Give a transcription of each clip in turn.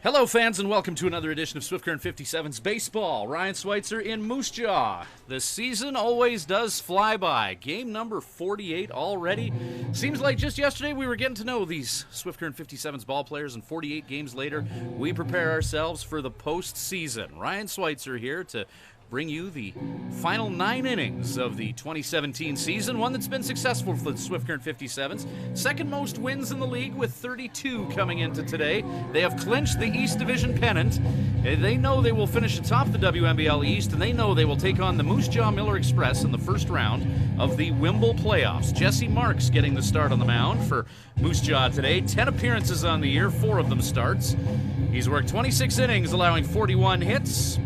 Hello, fans, and welcome to another edition of Swift Current 57's Baseball. Ryan Schweitzer in Moose Jaw. The season always does fly by. Game number 48 already. Seems like just yesterday we were getting to know these Swift Current 57's ball players, and 48 games later, we prepare ourselves for the postseason. Ryan Schweitzer here to bring you the final 9 innings of the 2017 season, one that's been successful for the Swift Current 57's. Second most wins in the league with 32 coming into today. They have clinched the East Division pennant. They know they will finish atop the WMBL East, and they know they will take on the Moose Jaw Miller Express in the first round of the WMBL playoffs. Jesse Marks getting the start on the mound for Moose Jaw today. 10 appearances on the year, 4 of them starts. He's worked 26 innings, allowing 41 hits,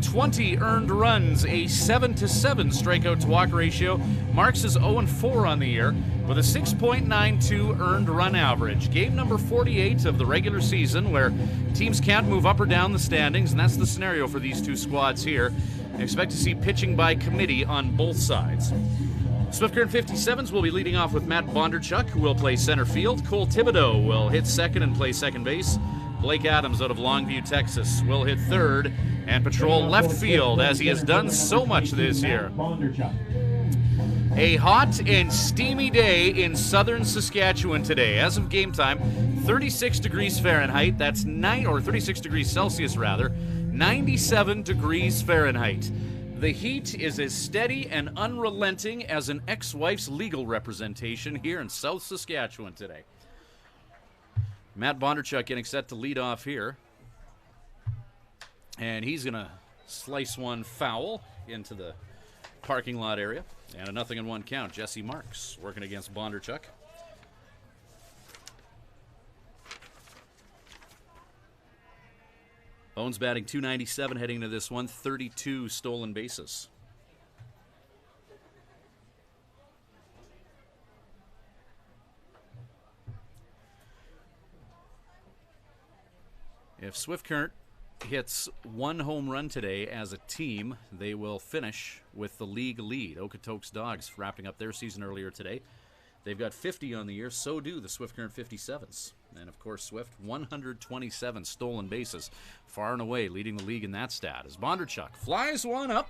20 earned runs, a 7-7 strikeout to walk ratio. Marks is 0-4 on the year with a 6.92 earned run average. Game number 48 of the regular season, where teams can't move up or down the standings, and that's the scenario for these two squads here. I expect to see pitching by committee on both sides. Swift Current 57's will be leading off with Matt Bondarchuk, who will play center field. Cole Thibodeau will hit second and play second base. Blake Adams out of Longview, Texas, will hit third and patrol left field, as he has done so much this year. A hot and steamy day in southern Saskatchewan today. As of game time, 36 degrees Fahrenheit. That's 36 degrees Celsius rather. 97 degrees Fahrenheit. The heat is as steady and unrelenting as an ex-wife's legal representation here in South Saskatchewan today. Matt Bondarchuk getting set to lead off here. And he's going to slice one foul into the parking lot area. And a 0-1 count. Jesse Marks working against Bondarchuk. Bones batting .297 heading into this one. 32 stolen bases. If Swift Current hits one home run today as a team, they will finish with the league lead. Okotoks Dogs wrapping up their season earlier today. They've got 50 on the year, so do the Swift Current 57's. And of course, Swift, 127 stolen bases, far and away leading the league in that stat. As Bondarchuk flies one up,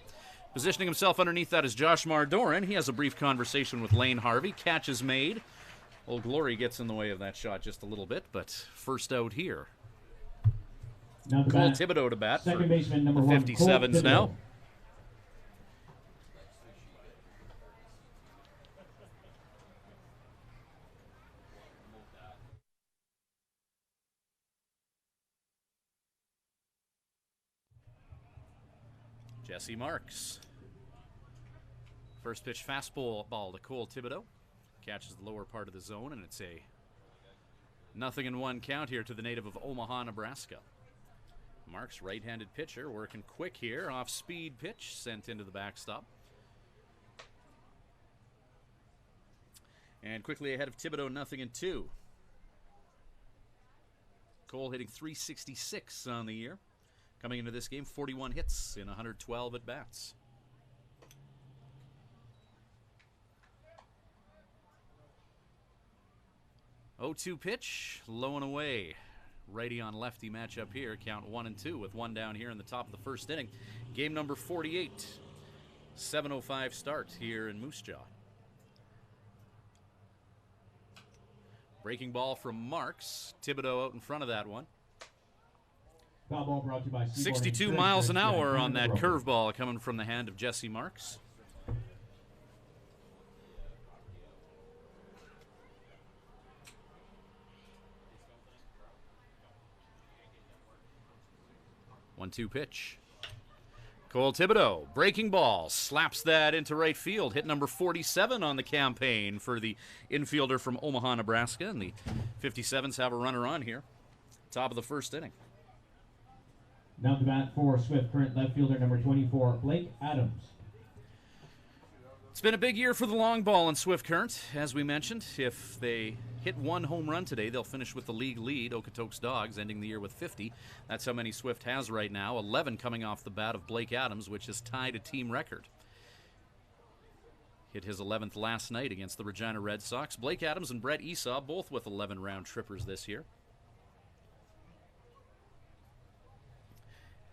positioning himself underneath that is Josh Mardoran. He has a brief conversation with Lane Harvey. Catch is made. Old Glory gets in the way of that shot just a little bit, but first out here. Now Cole Thibodeau to bat for second baseman number the 1, 57's now. Jesse Marks. First pitch fastball ball to Cole Thibodeau. Catches the lower part of the zone, and it's a 0-1 count here to the native of Omaha, Nebraska. Marks, right-handed pitcher, working quick here. Off-speed pitch sent into the backstop. And quickly ahead of Thibodeau, 0-2. Cole hitting .366 on the year. Coming into this game, 41 hits in 112 at-bats. .0-2 pitch, low and away. Righty on lefty matchup here. Count 1-2 with one down here in the top of the first inning. Game number 48. 7:05 start here in Moose Jaw. Breaking ball from Marks. Thibodeau out in front of that one. Foul ball brought to you by 62 miles an hour on that curveball coming from the hand of Jesse Marks. One-two pitch. Cole Thibodeau, breaking ball, slaps that into right field. Hit number 47 on the campaign for the infielder from Omaha, Nebraska. And the 57's have a runner on here. Top of the first inning. Now to bat for Swift Current left fielder number 24, Blake Adams. It's been a big year for the long ball in Swift Current. As we mentioned, if they hit one home run today, they'll finish with the league lead. Okotoks Dogs ending the year with 50. That's how many Swift has right now. 11 coming off the bat of Blake Adams, which is tied a team record. Hit his 11th last night against the Regina Red Sox. Blake Adams and Brett Esau both with 11 round trippers this year.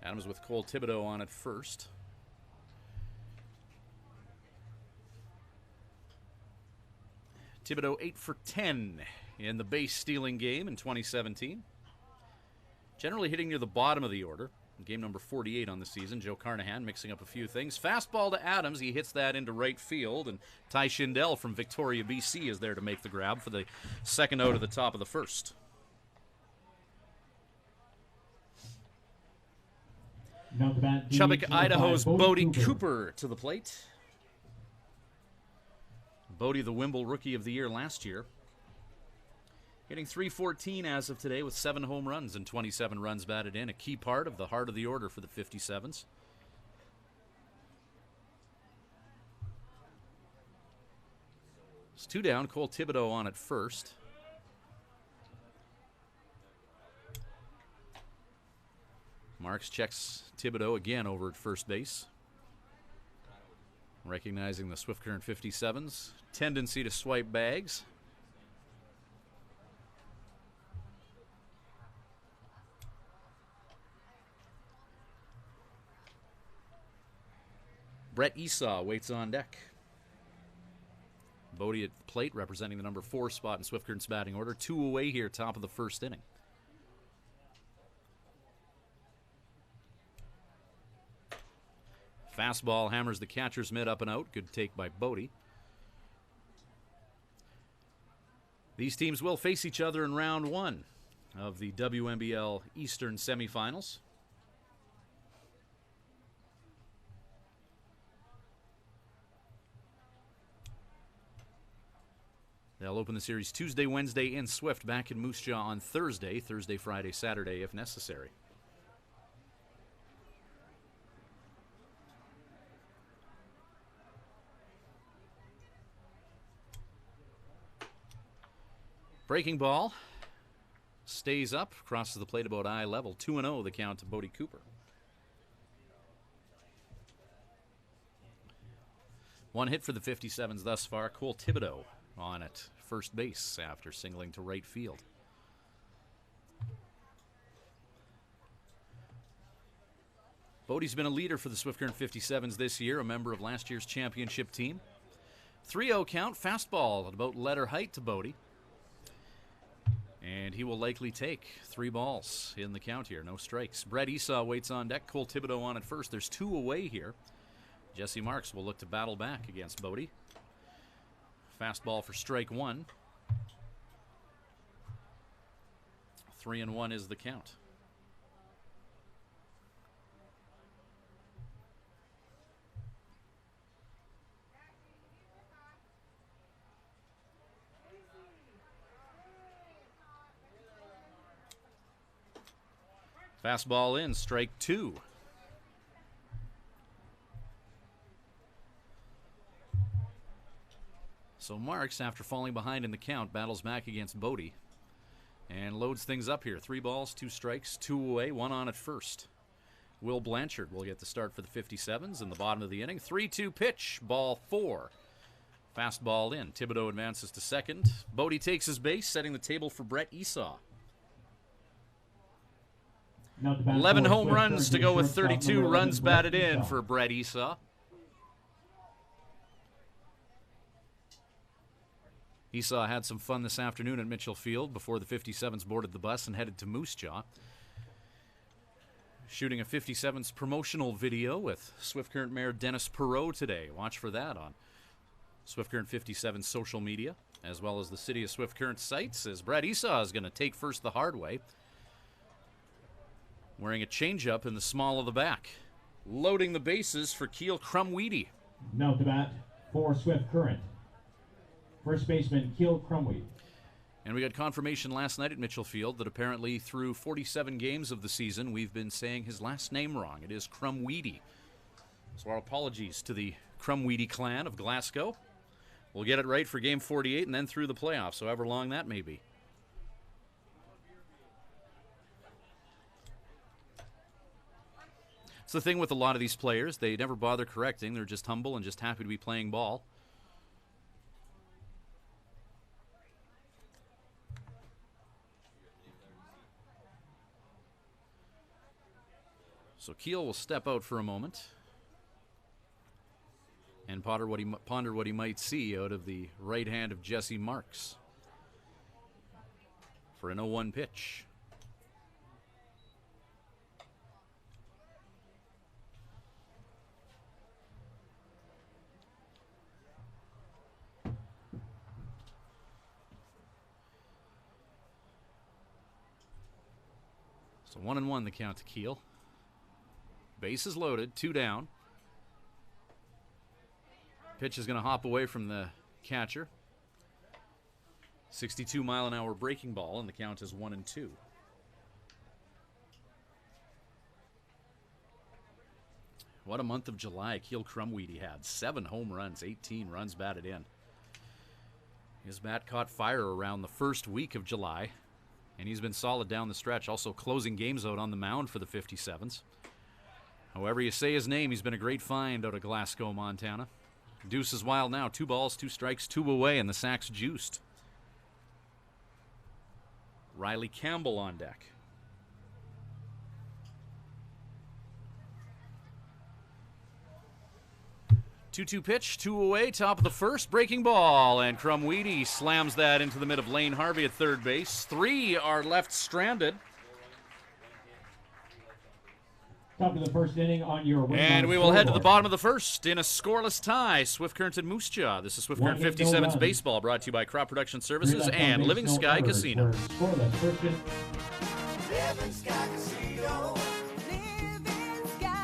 Adams with Cole Thibodeau on at first. Thibodeau 8 for 10 in the base stealing game in 2017. Generally hitting near the bottom of the order. Game number 48 on the season. Joe Carnahan mixing up a few things. Fastball to Adams. He hits that into right field. And Ty Schindel from Victoria, BC is there to make the grab for the second out of the top of the first. Chubbuck, Idaho's Bodie Cooper to the plate. Bodie, the Wimble Rookie of the Year last year. Hitting .314 as of today with 7 home runs and 27 runs batted in. A key part of the heart of the order for the 57's. It's 2 down. Cole Thibodeau on at first. Marks checks Thibodeau again over at first base. Recognizing the Swift Current 57's tendency to swipe bags. Brett Esau waits on deck. Bodie at the plate, representing the number 4 spot in Swift Current's batting order. 2 away here, top of the first inning. Fastball hammers the catcher's mitt up and out. Good take by Bodie. These teams will face each other in round 1 of the WMBL Eastern semifinals. They'll open the series Tuesday, Wednesday in Swift, back in Moose Jaw on Thursday, Friday, Saturday if necessary. Breaking ball stays up, crosses the plate about eye level. 2-0 the count to Bodie Cooper. 1 hit for the 57's thus far. Cole Thibodeau on at first base after singling to right field. Bodie's been a leader for the Swift Current 57's this year, a member of last year's championship team. 3-0 count, fastball at about letter height to Bodie. And he will likely take 3 balls in the count here, no strikes. Brett Esau waits on deck, Cole Thibodeau on at first. There's 2 away here. Jesse Marks will look to battle back against Bodie. Fastball for strike 1. 3-1 is the count. Fastball in, strike 2. So Marks, after falling behind in the count, battles back against Bodie and loads things up here. 3 balls, 2 strikes, 2 away, 1 on at first. Will Blanchard will get the start for the 57's in the bottom of the inning. 3-2 pitch, ball 4. Fastball in. Thibodeau advances to second. Bodie takes his base, setting the table for Brett Esau. 11 home runs to go with 32 runs batted in for Brett Esau. Esau had some fun this afternoon at Mitchell Field before the 57's boarded the bus and headed to Moose Jaw. Shooting a 57's promotional video with Swift Current Mayor Dennis Perot today. Watch for that on Swift Current 57's social media, as well as the City of Swift Current sites, as Brett Esau is going to take first the hard way. Wearing a changeup in the small of the back. Loading the bases for Keel Crumweedy. Now to bat for Swift Current, first baseman Keel Crumweedy. And we got confirmation last night at Mitchell Field that apparently through 47 games of the season, we've been saying his last name wrong. It is Crumweedy. So our apologies to the Crumweedy clan of Glasgow. We'll get it right for game 48 and then through the playoffs, however long that may be. It's the thing with a lot of these players. They never bother correcting. They're just humble and just happy to be playing ball. So Keel will step out for a moment and ponder what he might see out of the right hand of Jesse Marks for an 0-1 pitch. So 1-1 the count to Keel. Bases loaded, 2 down. Pitch is going to hop away from the catcher. 62-mile-an-hour breaking ball, and the count is 1-2. What a month of July Keel Crumweedy had. 7 home runs, 18 runs batted in. His bat caught fire around the first week of July, and he's been solid down the stretch, also closing games out on the mound for the 57's. However you say his name, he's been a great find out of Glasgow, Montana. Deuce is wild now. 2 balls, 2 strikes, 2 away, and the sack's juiced. Riley Campbell on deck. Two-two pitch, 2 away, top of the first, breaking ball, and Crumweedy slams that into the mid of Lane Harvey at third base. 3 are left stranded. Top of the first inning on your win. And we will head to the bottom of the first in a scoreless tie. Swift Current and Moose Jaw. This is Swift Current 57's baseball, brought to you by Crop Production Services and Living Sky Casino. Scoreless first inning. Living Sky Casino. Living Sky.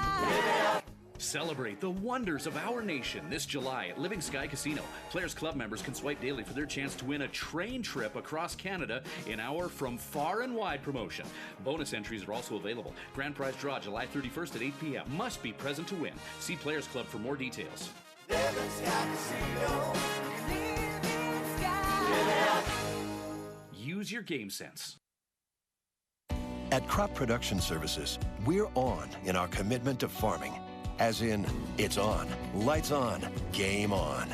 Celebrate the wonders of our nation this July at Living Sky Casino. Players Club members can swipe daily for their chance to win a train trip across Canada in our From Far and Wide promotion. Bonus entries are also available. Grand prize draw July 31st at 8 p.m. Must be present to win. See Players Club for more details. Living Sky Casino. Living Sky. Use your game sense. At Crop Production Services, we're on in our commitment to farming. As in, it's on, lights on, game on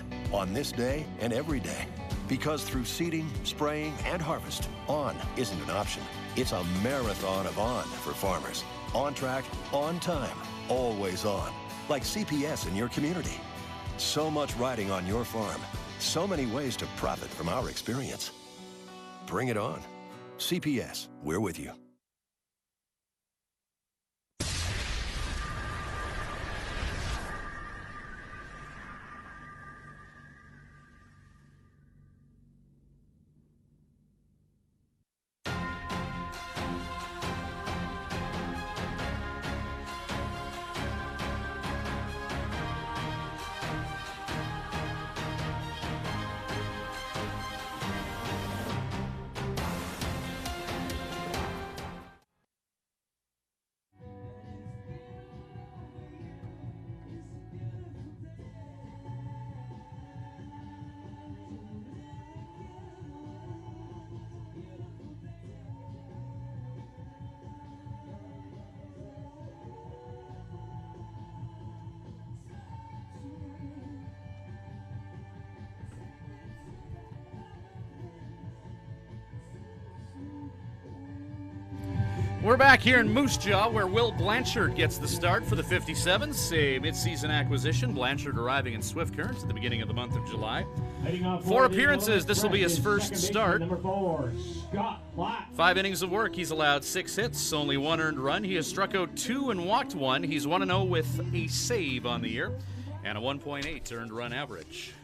this day and every day. Because through seeding, spraying, and harvest, on isn't an option. It's a marathon of on for farmers. On track, on time, always on. Like CPS in your community. So much riding on your farm. So many ways to profit from our experience. Bring it on. CPS, we're with you. We're back here in Moose Jaw, where Will Blanchard gets the start for the 57's, a mid-season acquisition. Blanchard arriving in Swift Current at the beginning of the month of July. 4 appearances, this will be his first start. Number 4, Scott Platt. 5 innings of work, he's allowed 6 hits, only 1 earned run. He has struck out 2 and walked 1. He's 1-0 with a save on the year and a 1.8 earned run average.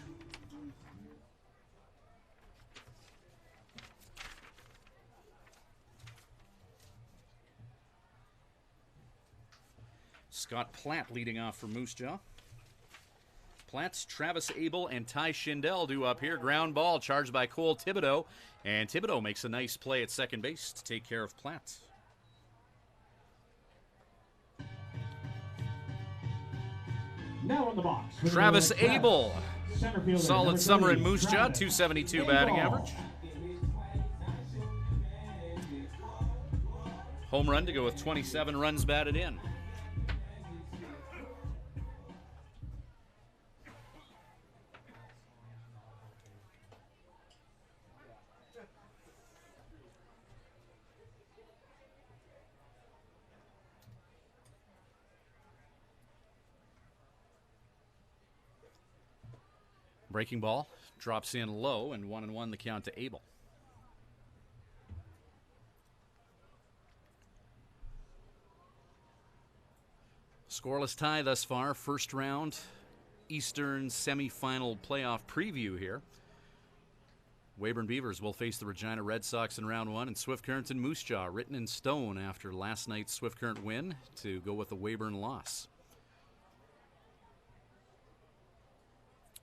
Scott Platt leading off for Moose Jaw. Platt, Travis Abel, and Ty Schindel do up here. Ground ball charged by Cole Thibodeau. And Thibodeau makes a nice play at second base to take care of Platt. Now on the box. Travis Abel. Center fielder, Solid number summer 3, in Moose Jaw, Travis 272 batting Abel. average. Home run to go with 27 runs batted in. Breaking ball drops in low, and 1-1 the count to Abel. Scoreless tie thus far. First round Eastern semifinal playoff preview here. Weyburn Beavers will face the Regina Red Sox in round 1, and Swift Current and Moose Jaw written in stone after last night's Swift Current win to go with the Weyburn loss.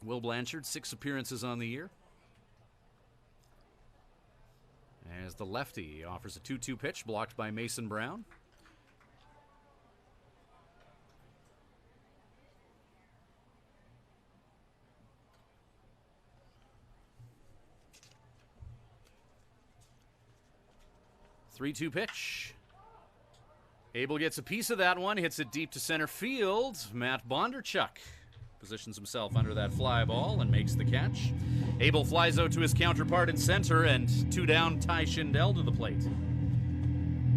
Will Blanchard, 6 appearances on the year. As the lefty offers a 2-2 pitch blocked by Mason Brown. Three-two pitch. Abel gets a piece of that one, hits it deep to center field. Matt Bondarchuk positions himself under that fly ball and makes the catch. Abel flies out to his counterpart in center, and 2 down, Ty Schindel to the plate.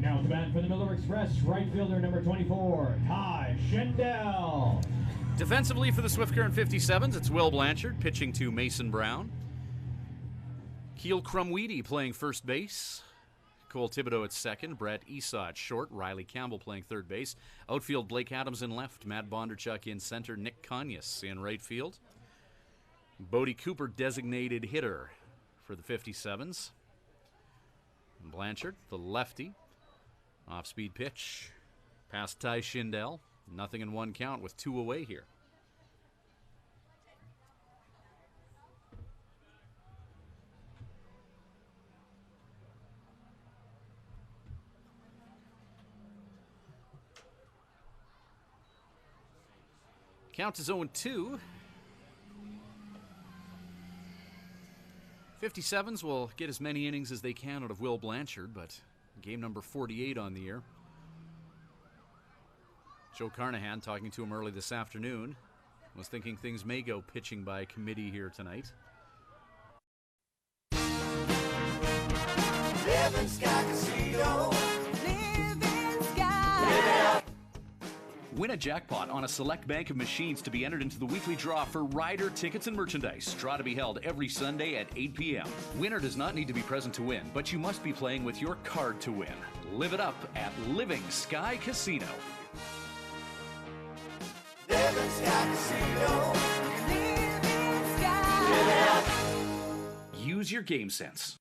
Now at the bat for the Miller Express, right fielder number 24, Ty Schindel. Defensively for the Swift Current 57's, it's Will Blanchard pitching to Mason Brown. Keel Crumweedy playing first base. Cole Thibodeau at second, Brett Esau at short, Riley Campbell playing third base. Outfield, Blake Adams in left, Matt Bondarchuk in center, Nick Conyas in right field. Bodie Cooper designated hitter for the 57's. And Blanchard, the lefty, off-speed pitch, past Ty Schindel. 0-1 count with 2 away here. Count is 0-2. 57's will get as many innings as they can out of Will Blanchard, but game number 48 on the year. Joe Carnahan, talking to him early this afternoon, was thinking things may go pitching by committee here tonight. Living Sky Casino. Living Sky. Win a jackpot on a select bank of machines to be entered into the weekly draw for rider tickets and merchandise. Draw to be held every Sunday at 8 p.m. Winner does not need to be present to win, but you must be playing with your card to win. Live it up at Living Sky Casino. Living Sky Casino. Living Sky. Use your game sense.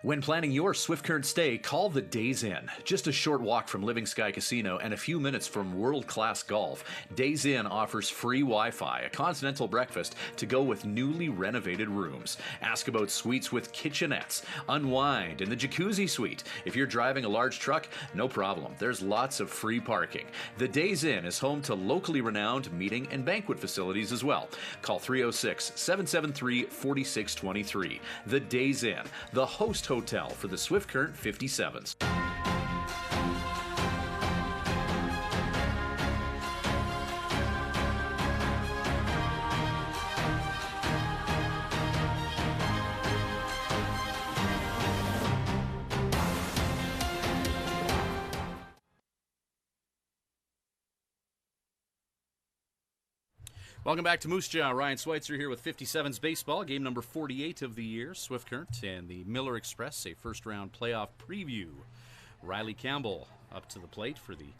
When planning your Swift Current stay, call the Days Inn. Just a short walk from Living Sky Casino and a few minutes from world-class golf, Days Inn offers free Wi-Fi, a continental breakfast to go with newly renovated rooms. Ask about suites with kitchenettes. Unwind in the jacuzzi suite. If you're driving a large truck, no problem. There's lots of free parking. The Days Inn is home to locally renowned meeting and banquet facilities as well. Call 306-773-4623. The Days Inn, the host hotel for the Swift Current 57's. Welcome back to Moose Jaw. Ryan Schweitzer here with 57's Baseball, game number 48 of the year. Swift Current and the Miller Express, a first-round playoff preview. Riley Campbell up to the plate for the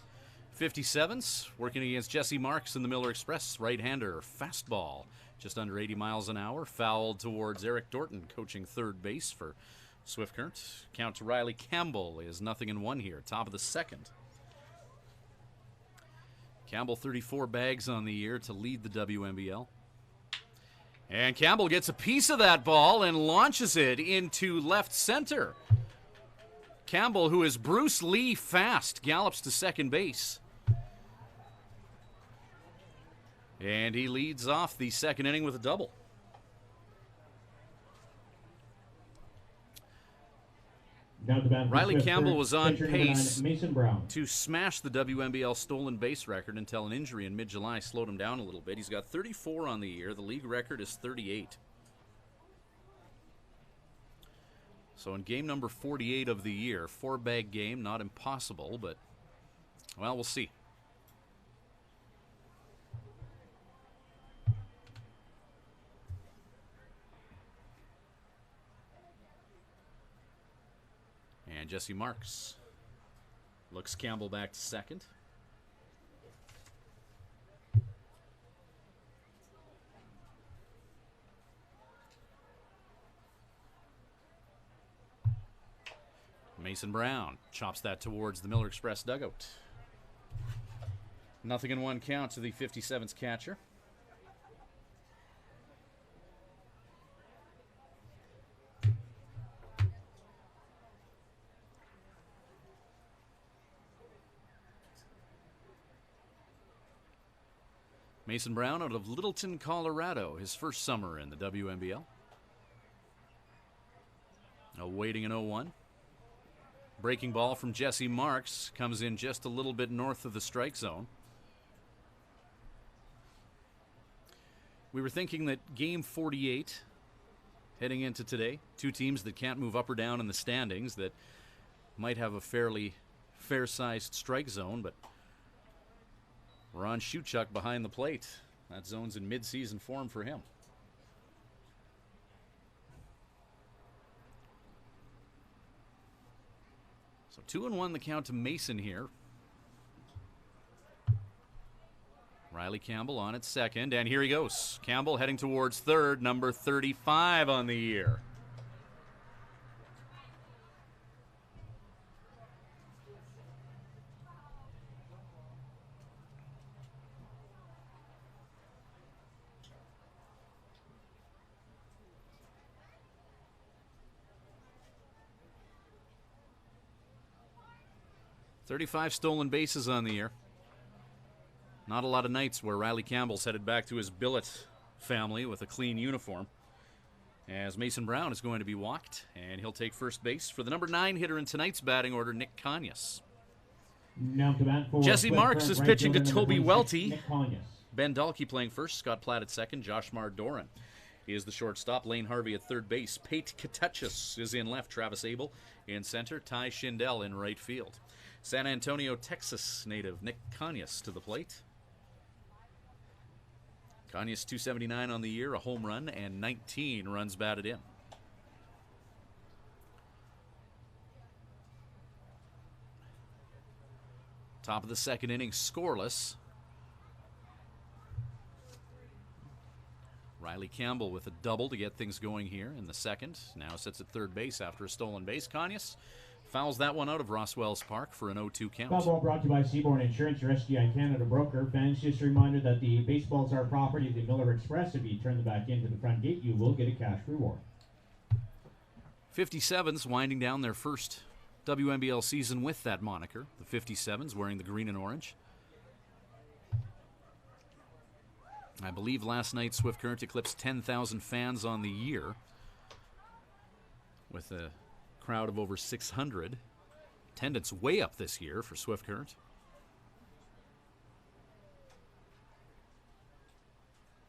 57's, working against Jesse Marks in the Miller Express. Right-hander, fastball, just under 80 miles an hour, fouled towards Eric Dorton, coaching third base for Swift Current. Count to Riley Campbell is 0-1 here, top of the second. Campbell 34 bags on the year to lead the WMBL. And Campbell gets a piece of that ball and launches it into left center. Campbell, who is Bruce Lee fast, gallops to second base. And he leads off the second inning with a double. Riley Campbell was on pace to smash the WMBL stolen base record until an injury in mid-July slowed him down a little bit. He's got 34 on the year. The league record is 38. So in game number 48 of the year, 4-bag game, not impossible, but, well, we'll see. And Jesse Marks looks Campbell back to second. Mason Brown chops that towards the Miller Express dugout. 0-1 count to the 57's catcher. Mason Brown out of Littleton, Colorado, his first summer in the WMBL. Awaiting an 0-1. Breaking ball from Jesse Marks comes in just a little bit north of the strike zone. We were thinking that game 48 heading into today, two teams that can't move up or down in the standings that might have a fairly fair-sized strike zone, but Ron Shuchuk behind the plate. That zone's in mid-season form for him. So 2-1 the count to Mason here. Riley Campbell on at second, and here he goes. Campbell heading towards third, number 35 on the year. "35 stolen bases on the year. Not a lot of nights where Riley Campbell's headed back to his billet family with a clean uniform. As Mason Brown is going to be walked, and he'll take first base for the number 9 hitter in tonight's batting order, Nick Conyas. Now to bat for Jesse Swift Marks Current is right pitching to fielder Toby number 26, Welty. Nick Conyas. Ben Dahlke playing first, Scott Platt at second, Josh Mardoran is the shortstop, Lane Harvey at third base, Pate Katechis is in left, Travis Abel in center, Ty Schindel in right field. San Antonio, Texas native Nick Conyas to the plate. Conyas 279 on the year, a home run, and 19 runs batted in. Top of the second inning, scoreless. Riley Campbell with a double to get things going here in the second. Now sits at third base after a stolen base. Conyas fouls that one out of Roswell's Park for an 0-2 count. Foul ball brought to you by Seaborn Insurance, your SGI Canada broker. Fans, just a reminder that the baseballs are property of the Miller Express. If you turn them back into the front gate, you will get a cash reward. 57's winding down their first WMBL season with that moniker. The 57's wearing the green and orange. I believe last night Swift Current eclipsed 10,000 fans on the year with a crowd of over 600. Attendance way up this year for Swift Current.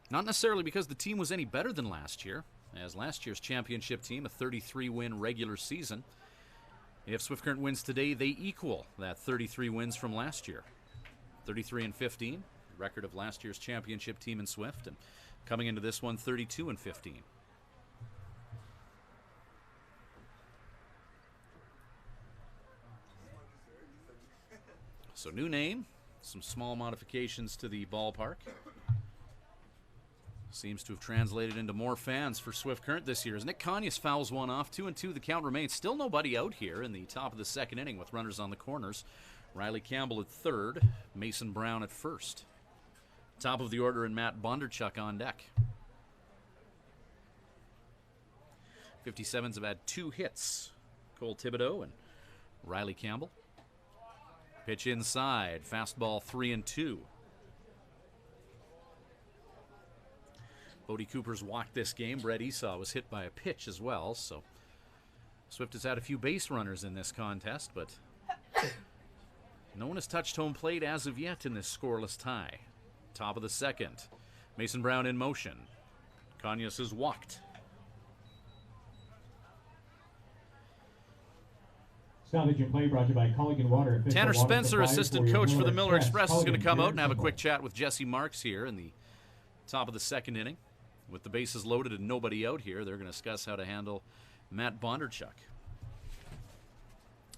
Not necessarily because the team was any better than last year, as last year's championship team, a 33-win regular season. If Swift Current wins today, they equal that 33 wins from last year. 33-15, record of last year's championship team in Swift, and coming into this one, 32-15. So new name, some small modifications to the ballpark. Seems to have translated into more fans for Swift Current this year. As Nick Conyas fouls one off, 2-2 the count remains. Still nobody out here in the top of the second inning with runners on the corners. Riley Campbell at third, Mason Brown at first. Top of the order and Matt Bondarchuk on deck. 57's have had 2 hits. Cole Thibodeau and Riley Campbell. Pitch inside, fastball 3-2. Bodie Cooper's walked this game. Brett Esau was hit by a pitch as well, so Swift has had a few base runners in this contest, but no one has touched home plate as of yet in this scoreless tie. Top of the second. Mason Brown in motion. Conyas is walked. Stoppage in play brought to you by Culligan Water. Tanner Water Spencer, supply assistant for your coach for the Miller Express, is going to Culligan come out and have a Beer quick chat with Jesse Marks here in the top of the second inning. With the bases loaded and nobody out here, they're going to discuss how to handle Matt Bondarchuk.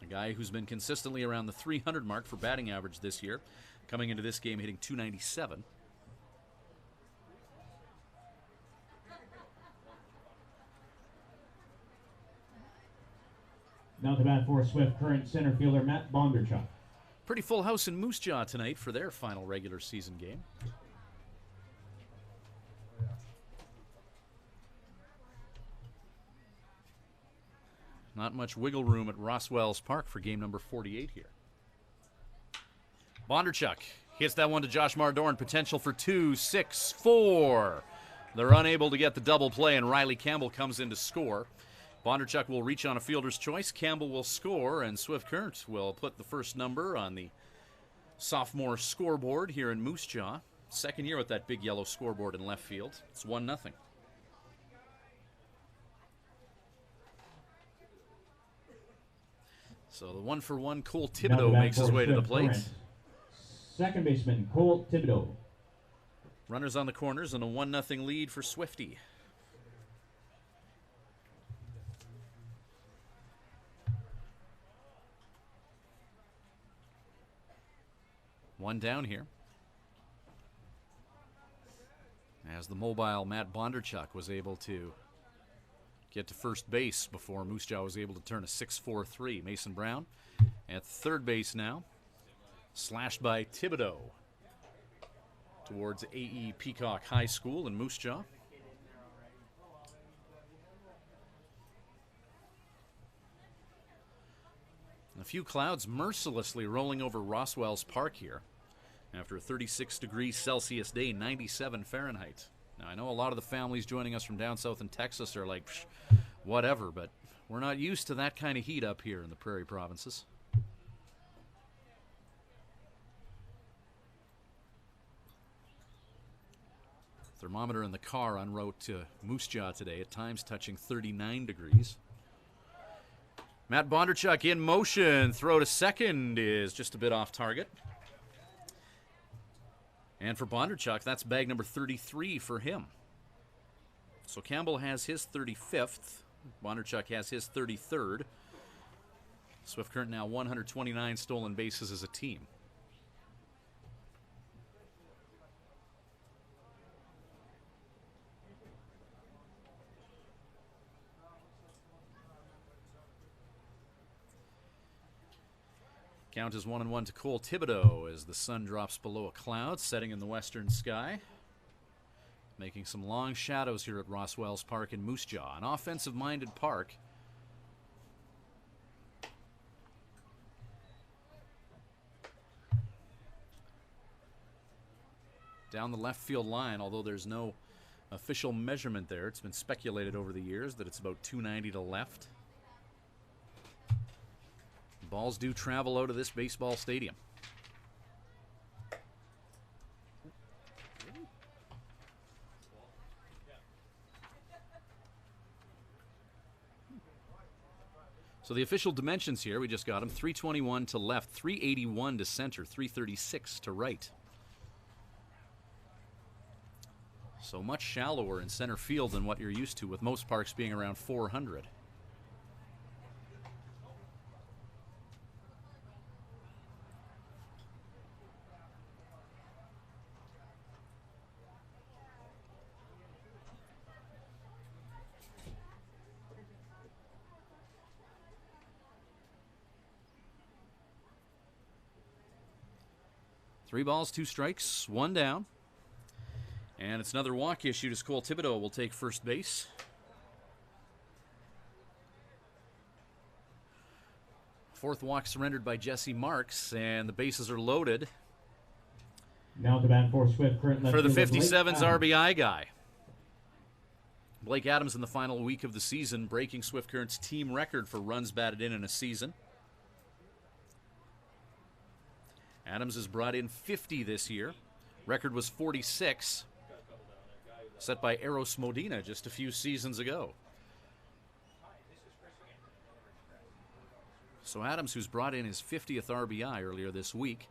A guy who's been consistently around the 300 mark for batting average this year, coming into this game hitting .297. Now to bat for Swift Current center fielder Matt Bondarchuk. Pretty full house in Moose Jaw tonight for their final regular season game. Not much wiggle room at Roswell's Park for game number 48 here. Bondarchuk hits that one to Josh Mardorn. Potential for 2, 6, 4. They're unable to get the double play, and Riley Campbell comes in to score. Bondarchuk will reach on a fielder's choice. Campbell will score, and Swift Current will put the first number on the sophomore scoreboard here in Moose Jaw. Second year with that big yellow scoreboard in left field. It's 1-0. So the 1-for-1 Cole Thibodeau makes his way to the plate. Current. Second baseman Cole Thibodeau. Runners on the corners and a 1-0 lead for Swifty. One down here. As the mobile Matt Bondarchuk was able to get to first base before Moose Jaw was able to turn a 6-4-3. Mason Brown at third base now. Slashed by Thibodeau towards A.E. Peacock High School in Moose Jaw. A few clouds mercilessly rolling over Roswell's Park here after a 36 degrees Celsius day, 97 Fahrenheit. Now, I know a lot of the families joining us from down south in Texas are like, whatever, but we're not used to that kind of heat up here in the prairie provinces. Thermometer in the car en route to Moose Jaw today, at times touching 39 degrees. Matt Bondarchuk in motion. Throw to second is just a bit off target. And for Bondarchuk, that's bag number 33 for him. So Campbell has his 35th. Bondarchuk has his 33rd. Swift Current now 129 stolen bases as a team. Count is 1-1 to Cole Thibodeau as the sun drops below a cloud, setting in the western sky. Making some long shadows here at Roswell's Park in Moose Jaw, an offensive-minded park. Down the left field line, although there's no official measurement there, it's been speculated over the years that it's about 290 to left. Balls do travel out of this baseball stadium. So the official dimensions here, we just got them, 321 to left, 381 to center, 336 to right. So much shallower in center field than what you're used to, with most parks being around 400. Three balls, two strikes, one down. And it's another walk issued as Cole Thibodeau will take first base. Fourth walk surrendered by Jesse Marks, and the bases are loaded. Now to bat for Swift Current left For the fielder Blake 57's Adams. RBI guy. Blake Adams in the final week of the season, breaking Swift Current's team record for runs batted in a season. Adams has brought in 50 this year. Record was 46, set by Eros Modena just a few seasons ago. So Adams, who's brought in his 50th RBI earlier this week,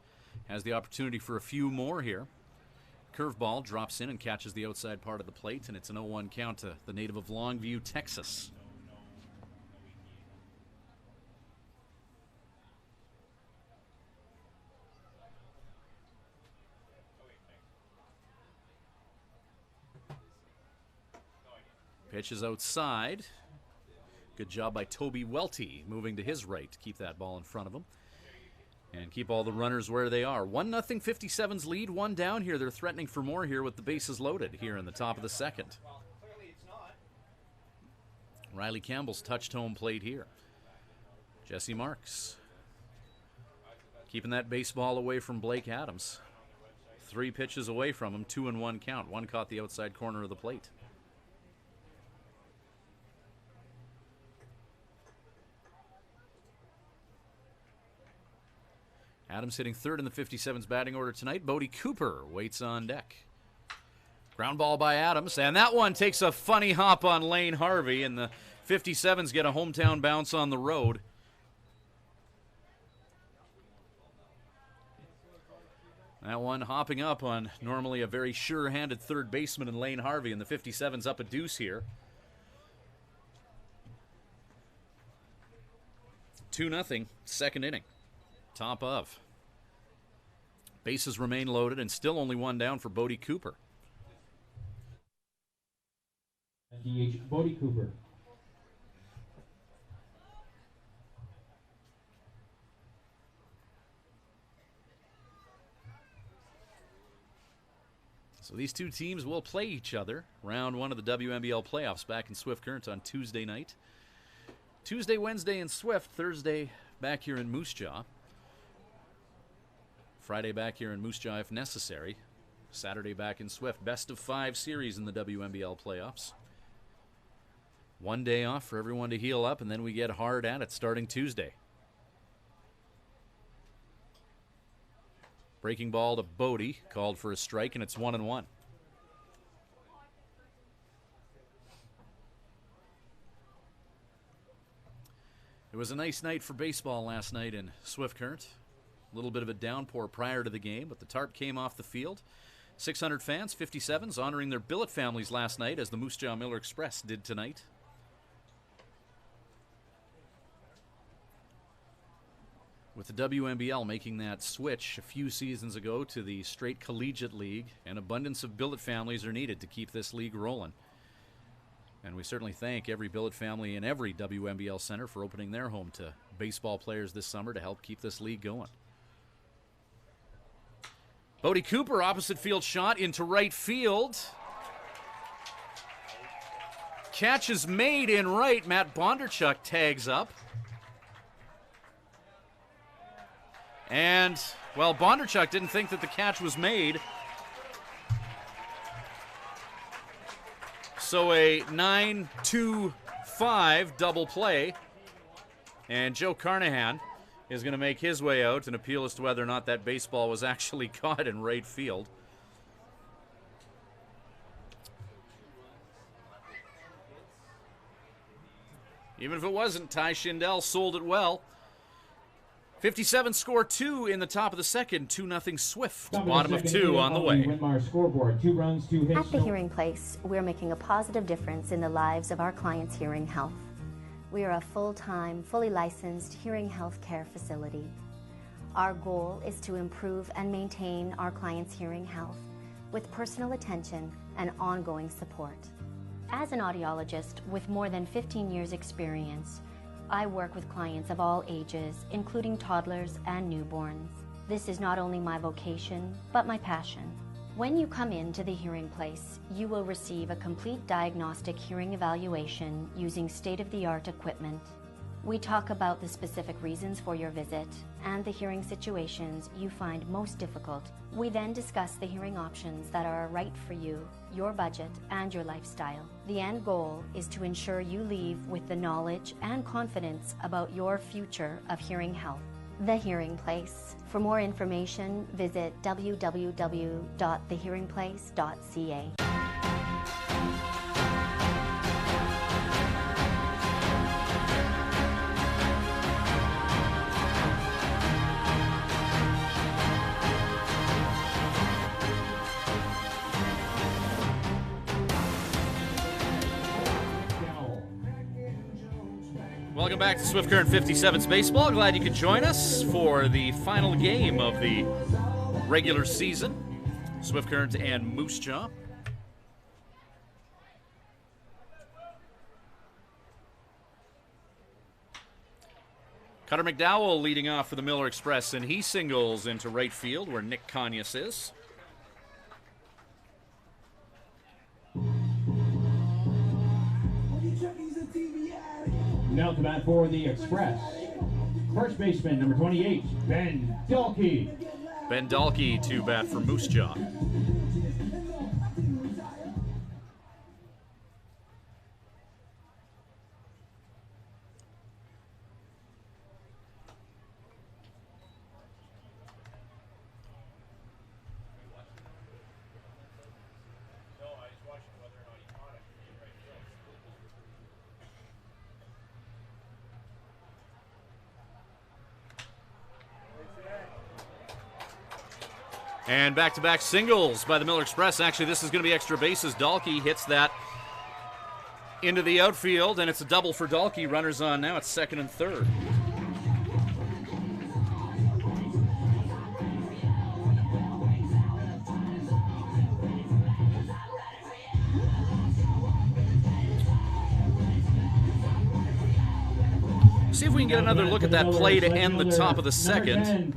has the opportunity for a few more here. Curveball drops in and catches the outside part of the plate, and it's an 0-1 count to the native of Longview, Texas. Pitch is outside. Good job by Toby Welty, moving to his right to keep that ball in front of him and keep all the runners where they are. 1-0 57's lead, one down here. They're threatening for more here with the bases loaded here in the top of the second. Riley Campbell's touched home plate here. Jesse Marks keeping that baseball away from Blake Adams. 3 pitches away from him, 2-1 count. One caught the outside corner of the plate. Adams hitting third in the 57's batting order tonight. Bodie Cooper waits on deck. Ground ball by Adams, and that one takes a funny hop on Lane Harvey, and the 57's get a hometown bounce on the road. That one hopping up on normally a very sure-handed third baseman in Lane Harvey, and the 57's up a deuce here. 2-0, second inning. Top of. Bases remain loaded and still only one down for Bodie Cooper. DH Bodie Cooper. So these two teams will play each other. Round 1 of the WMBL playoffs back in Swift Current on Tuesday night. Tuesday, Wednesday in Swift. Thursday back here in Moose Jaw. Friday back here in Moose Jaw if necessary. Saturday back in Swift. Best of 5 series in the WMBL playoffs. 1 day off for everyone to heal up, and then we get hard at it starting Tuesday. Breaking ball to Bodie, called for a strike, and it's 1-1. It was a nice night for baseball last night in Swift Current. A little bit of a downpour prior to the game, but the tarp came off the field. 600 fans, 57's, honoring their billet families last night, as the Moose Jaw Miller Express did tonight. With the WMBL making that switch a few seasons ago to the straight collegiate league, an abundance of billet families are needed to keep this league rolling. And we certainly thank every billet family in every WMBL center for opening their home to baseball players this summer to help keep this league going. Bodie Cooper, opposite field shot into right field. Catch is made in right. Matt Bondarchuk tags up. And, well, Bondarchuk didn't think that the catch was made. So a 9-2-5 double play. And Joe Carnahan is going to make his way out and appeal as to whether or not that baseball was actually caught in right field. Even if it wasn't, Ty Schindel sold it well. 57 score 2 in the top of the second. 2-0 Swift. Bottom of 2 on the way. Winmar scoreboard. 2 runs, 2 hits. At the Hearing Place, we're making a positive difference in the lives of our clients' hearing health. We are a full-time, fully licensed hearing health care facility. Our goal is to improve and maintain our clients' hearing health with personal attention and ongoing support. As an audiologist with more than 15 years' experience, I work with clients of all ages, including toddlers and newborns. This is not only my vocation, but my passion. When you come into the Hearing Place, you will receive a complete diagnostic hearing evaluation using state-of-the-art equipment. We talk about the specific reasons for your visit and the hearing situations you find most difficult. We then discuss the hearing options that are right for you, your budget, and your lifestyle. The end goal is to ensure you leave with the knowledge and confidence about your future of hearing health. The Hearing Place. For more information, visit www.thehearingplace.ca. Welcome back to Swift Current 57's Baseball. Glad you could join us for the final game of the regular season. Swift Current and Moose Jaw. Cutter McDowell leading off for the Miller Express, and he singles into right field where Nick Conyas is. Now to bat for the Express. First baseman, number 28, Ben Dalkey. Ben Dalkey to bat for Moose Jaw. And back-to-back singles by the Miller Express. Actually, this is going to be extra bases. Dalkey hits that into the outfield, and it's a double for Dalkey. Runners on now at second and third. See if we can get another look at that play to end the top of the second.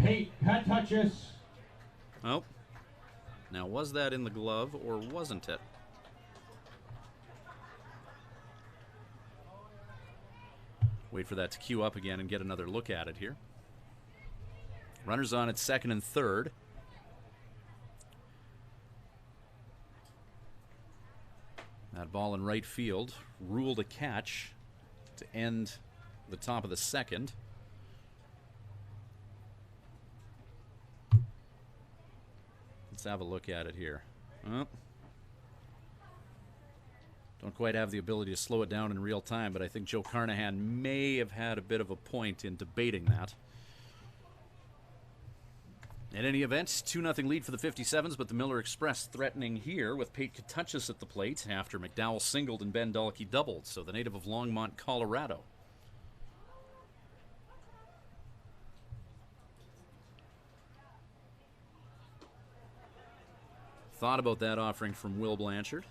Oh, now was that in the glove or wasn't it? Wait for that to queue up again and get another look at it here. Runners on at second and third. That ball in right field ruled a catch to end the top of the second. Let's have a look at it here. Oh. Don't quite have the ability to slow it down in real time, but I think Joe Carnahan may have had a bit of a point in debating that. In any event, 2-0 lead for the 57's, but the Miller Express threatening here with Pate Katuchis at the plate after McDowell singled and Ben Dalkey doubled, so the native of Longmont, Colorado. Thought about that offering from Will Blanchard.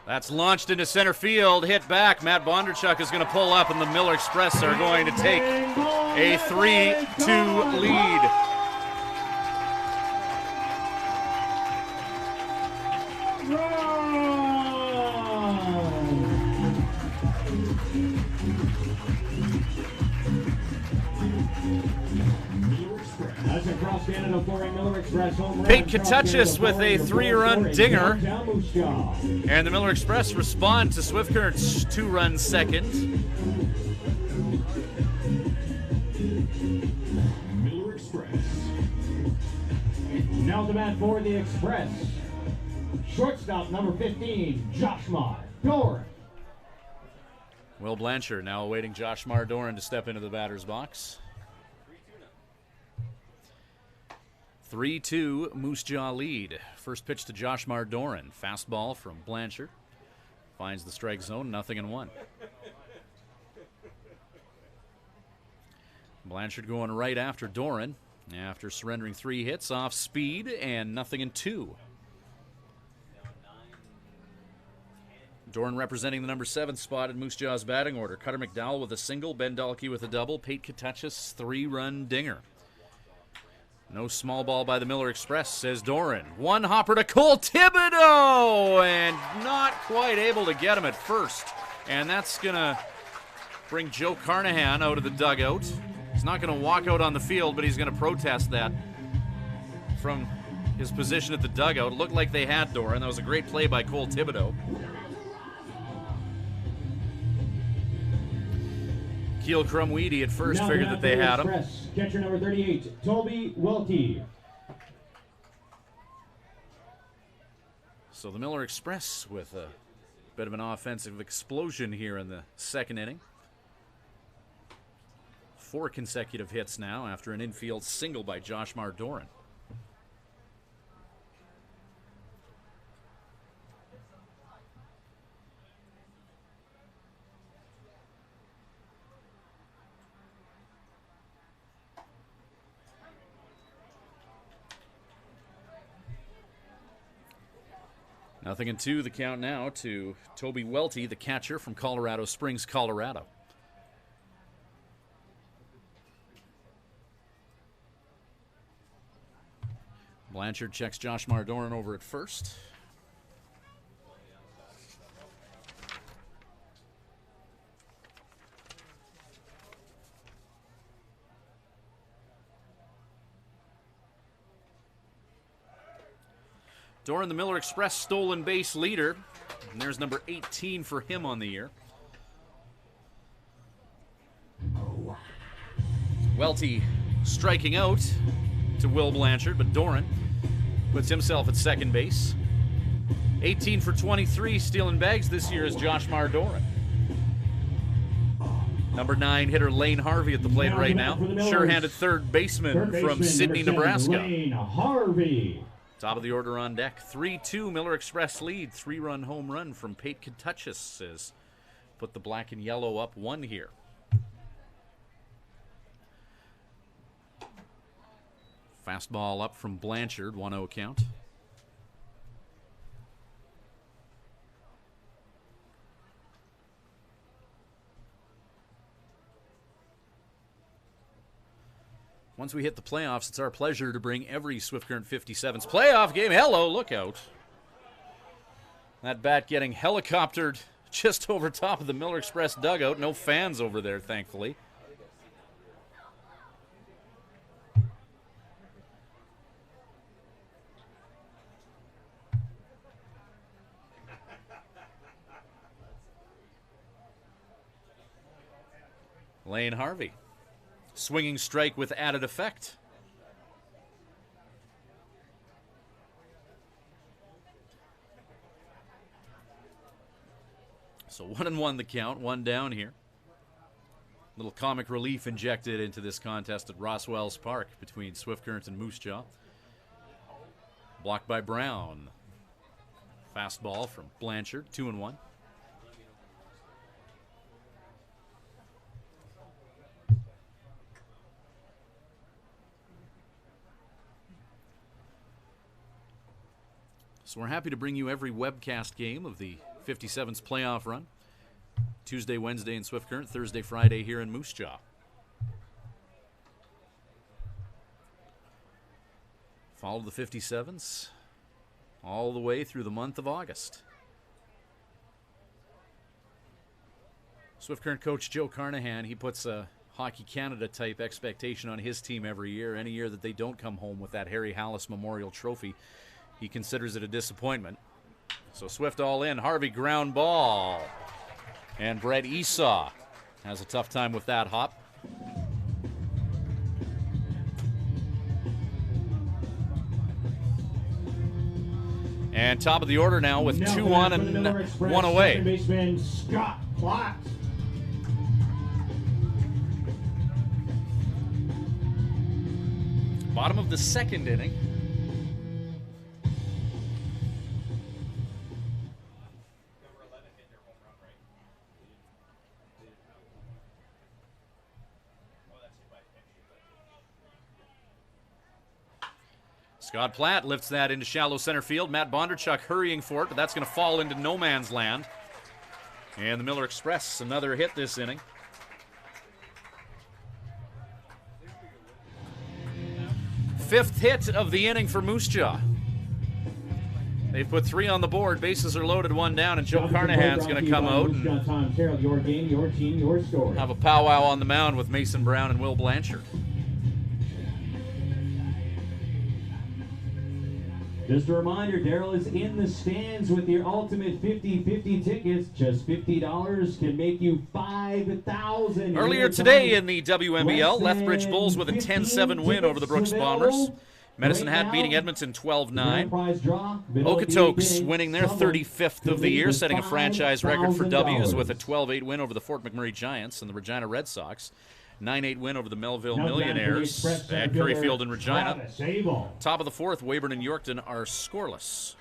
That's launched into center field, hit back. Matt Bondarchuk is going to pull up, and the Miller Express are going to take a 3-2 lead. Pate Katuchis with a 3-run dinger. And the Miller Express respond to Swift Current's 2-run second. Miller Express. Now the bat for the Express. Shortstop number 15, Joshmar Doran. Will Blanchard now awaiting Joshmar Doran to step into the batter's box. 3-2 Moose Jaw lead. First pitch to Joshmar Doran. Fastball from Blanchard. Finds the strike zone, 0-1. Blanchard going right after Doran after surrendering 3 hits off speed and 0-2. Doran representing the number 7 spot in Moose Jaw's batting order. Cutter McDowell with a single, Ben Dalkey with a double, Pate Katuchis 3-run dinger. No small ball by the Miller Express, says Doran. One hopper to Cole Thibodeau, and not quite able to get him at first. And that's going to bring Joe Carnahan out of the dugout. He's not going to walk out on the field, but he's going to protest that from his position at the dugout. It looked like they had Doran. That was a great play by Cole Thibodeau. Keel Crumweedy at first figured that they had him. Catcher number 38, Toby Welty. So the Miller Express with a bit of an offensive explosion here in the second inning. 4 consecutive hits now after an infield single by Joshmar Doran. 0-2 the count now to Toby Welty, the catcher from Colorado Springs, Colorado. Blanchard checks Josh Mardoran over at first. Doran, the Miller Express stolen base leader. And there's number 18 for him on the year. Welty striking out to Will Blanchard, but Doran puts himself at second base. 18 for 23 stealing bags this year is Josh Mardoran. Number 9 hitter Lane Harvey at the plate right now. Sure-handed third baseman from Sydney, Nebraska. Lane Harvey. Top of the order on deck. 3-2 Miller Express lead. 3-run home run from Pate Kentuchis has put the black and yellow up 1 here. Fastball up from Blanchard, 1-0 count. Once we hit the playoffs, it's our pleasure to bring every Swift Current 57's playoff game. Hello, look out. That bat getting helicoptered just over top of the Miller Express dugout. No fans over there, thankfully. Lane Harvey. Swinging strike with added effect. So 1-1 the count, 1 down here. Little comic relief injected into this contest at Roswell's Park between Swift Current and Moose Jaw. Blocked by Brown. Fastball from Blanchard, 2-1. So we're happy to bring you every webcast game of the 57's playoff run. Tuesday, Wednesday in Swift Current, Thursday, Friday here in Moose Jaw. Follow the 57's all the way through the month of August. Swift Current coach Joe Carnahan, he puts a Hockey Canada type expectation on his team every year. Any year that they don't come home with that Harry Hallis Memorial Trophy, he considers it a disappointment. So Swift all in. Harvey ground ball. And Brett Esau has a tough time with that hop. And top of the order now with 2 on and 1 away. Second baseman Scott Platt. Bottom of the second inning. Scott Platt lifts that into shallow center field. Matt Bondarchuk hurrying for it, but that's going to fall into no man's land. And the Miller Express, another hit this inning. Fifth hit of the inning for Moose Jaw. They've put 3 on the board. Bases are loaded, 1 down, and Joe Carnahan's going to come out and your game, your team, your story. have a powwow on the mound with Mason Brown and Will Blanchard. Just a reminder, Daryl is in the stands with your ultimate 50-50 tickets. Just $50 can make you 5,000. Earlier today in the WMBL, Lethbridge Bulls with a 10-7 win over the Brooks Bombers. Medicine Hat beating Edmonton 12-9. Okotoks winning their 35th of the year, setting a franchise record for W's with a 12-8 win over the Fort McMurray Giants, and the Regina Red Sox 9-8 win over the Melville Millionaires at Curry Field in Regina. Top of the fourth, Weyburn and Yorkton are scoreless.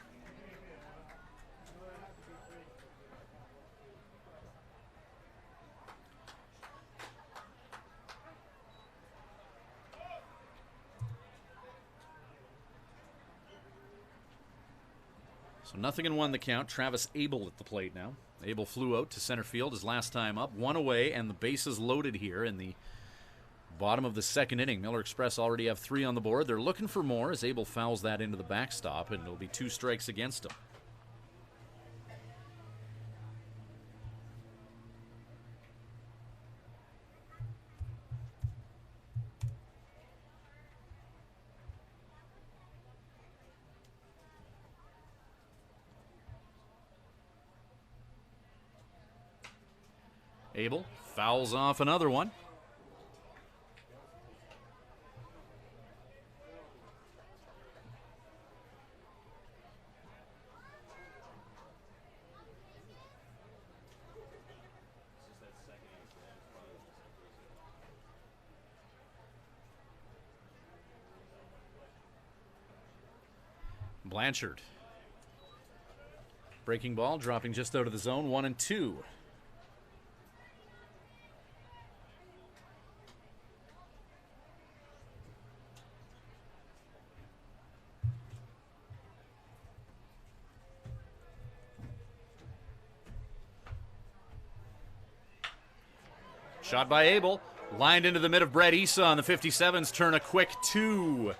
So 0-1 the count. Travis Abel at the plate now. Abel flew out to center field his last time up. One away, and the bases loaded here in the bottom of the second inning. Miller Express already have 3 on the board. They're looking for more as Abel fouls that into the backstop, and it'll be 2 strikes against him. Abel fouls off another one. Blanchard. Breaking ball, dropping just out of the zone, 1-2. Shot by Abel, lined into the mid of Brett Esau, and the 57's turn a quick 2.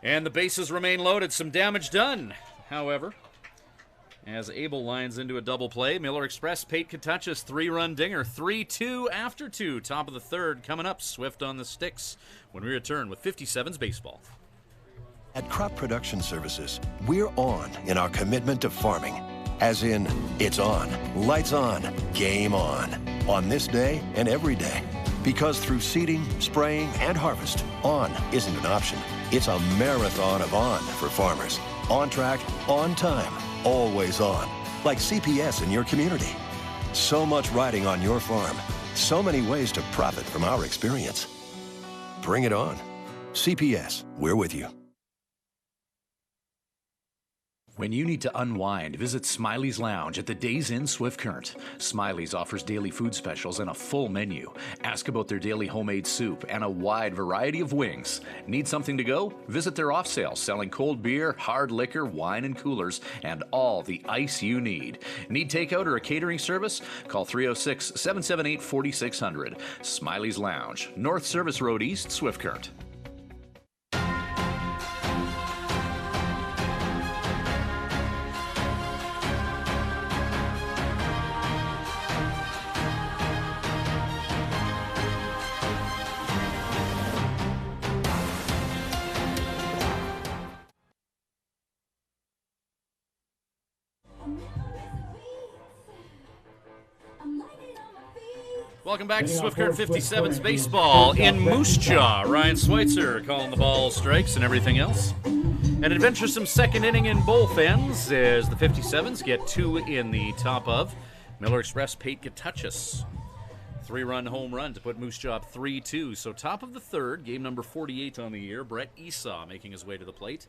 And the bases remain loaded. Some damage done, however, as Abel lines into a double play. Miller Express, Pate Katuchis, 3-run dinger, 3-2 after 2. Top of the third coming up. Swift on the sticks when we return with 57's baseball. At Crop Production Services, we're on in our commitment to farming. As in, it's on, lights on, game on this day and every day. Because through seeding, spraying, and harvest, on isn't an option. It's a marathon of on for farmers. On track, on time, always on. Like CPS in your community. So much riding on your farm. So many ways to profit from our experience. Bring it on. CPS, we're with you. When you need to unwind, visit Smiley's Lounge at the Days Inn Swift Current. Smiley's offers daily food specials and a full menu. Ask about their daily homemade soup and a wide variety of wings. Need something to go? Visit their off sale, selling cold beer, hard liquor, wine and coolers, and all the ice you need. Need takeout or a catering service? Call 306-778-4600. Smiley's Lounge, North Service Road East, Swift Current. Welcome back to Swift Current 57's baseball in Moose Jaw. Ryan Schweitzer calling the ball strikes and everything else. An adventuresome second inning in both ends as the 57's get 2 in the top of. Miller Express, Pate Katuchis. 3-run home run to put Moose Jaw up 3-2. So top of the third, game number 48 on the year. Brett Esau making his way to the plate.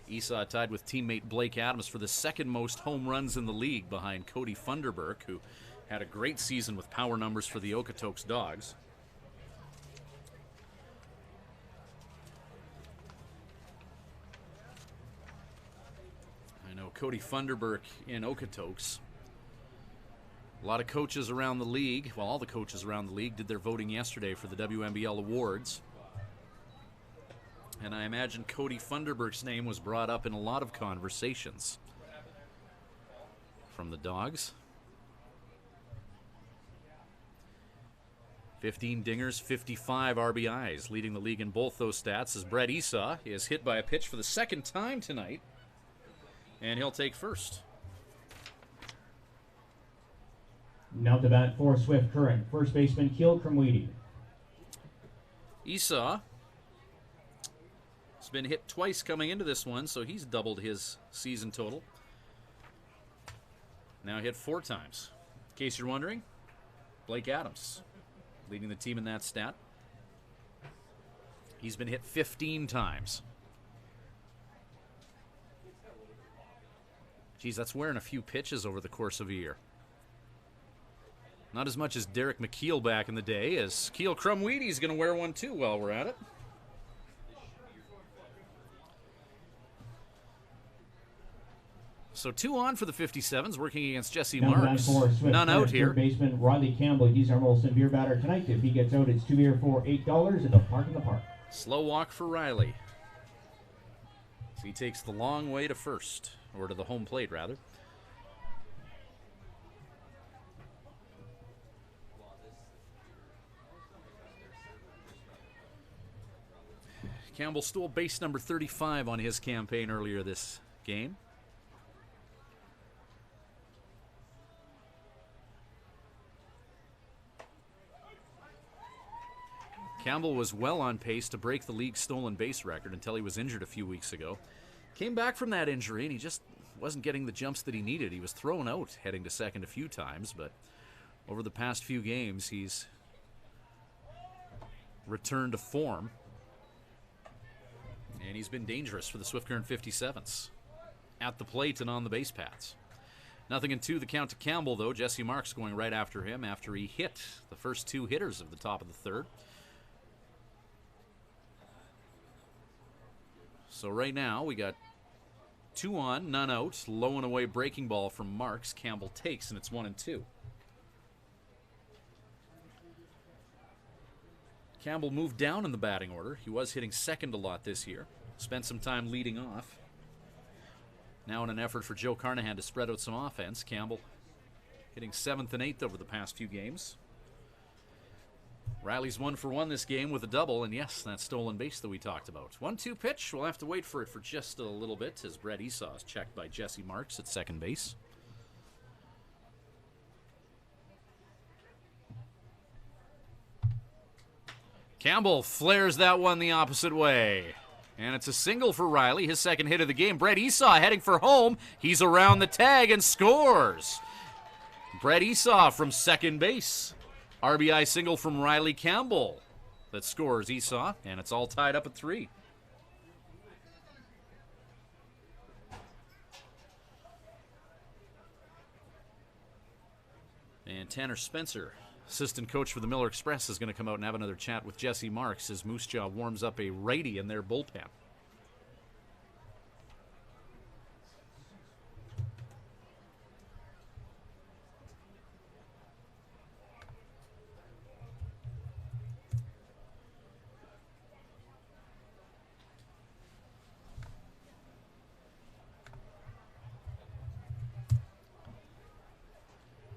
Esau tied with teammate Blake Adams for the second most home runs in the league behind Cody Funderburk, who had a great season with power numbers for the Okotoks Dogs. I know Cody Funderburk in Okotoks. A lot of coaches around the league, well, all the coaches around the league did their voting yesterday for the WMBL awards. And I imagine Cody Funderburk's name was brought up in a lot of conversations from the Dogs. 15 dingers, 55 RBIs, leading the league in both those stats as Brett Esau is hit by a pitch for the second time tonight, and he'll take first. Now to bat for Swift Current, first baseman Keel Krumwiede. Esau has been hit twice coming into this one, so he's doubled his season total. Now hit 4 times. In case you're wondering, Blake Adams leading the team in that stat. He's been hit 15 times. Geez, that's wearing a few pitches over the course of a year. Not as much as Derek McKeel back in the day, as Keel Krumwiede's going to wear one too while we're at it. So 2 on for the 57's, working against Jesse Now the Marks. man for Swift None out Current, here. third baseman Riley Campbell. He's our most severe batter tonight. If he gets out, it's 2 here for $8 at the Park in the Park. Slow walk for Riley. So he takes the long way to first, or to the home plate, rather. Campbell stole base number 35 on his campaign earlier this game. Campbell was well on pace to break the league's stolen base record until he was injured a few weeks ago. Came back from that injury and he just wasn't getting the jumps that he needed. He was thrown out heading to second a few times, but over the past few games he's returned to form. And he's been dangerous for the Swift Current 57's. At the plate and on the base paths. 0-2 the count to Campbell, though. Jesse Marks going right after him after he hit the first 2 hitters of the top of the third. So right now we got 2 on, none out. Low and away breaking ball from Marks. Campbell takes, and it's 1-2. Campbell moved down in the batting order. He was hitting second a lot this year. Spent some time leading off. Now in an effort for Joe Carnahan to spread out some offense, Campbell hitting 7th and 8th over the past few games. Riley's 1 for 1 this game with a double, and yes, that stolen base that we talked about. 1-2 pitch. We'll have to wait for it for just a little bit as Brett Esau is checked by Jesse Marks at second base. Campbell flares that one the opposite way. And it's a single for Riley, his second hit of the game. Brett Esau heading for home. He's around the tag and scores. Brett Esau from second base. RBI single from Riley Campbell that scores Esau, and it's all tied up at 3. And Tanner Spencer, assistant coach for the Miller Express, is going to come out and have another chat with Jesse Marks as Moose Jaw warms up a righty in their bullpen.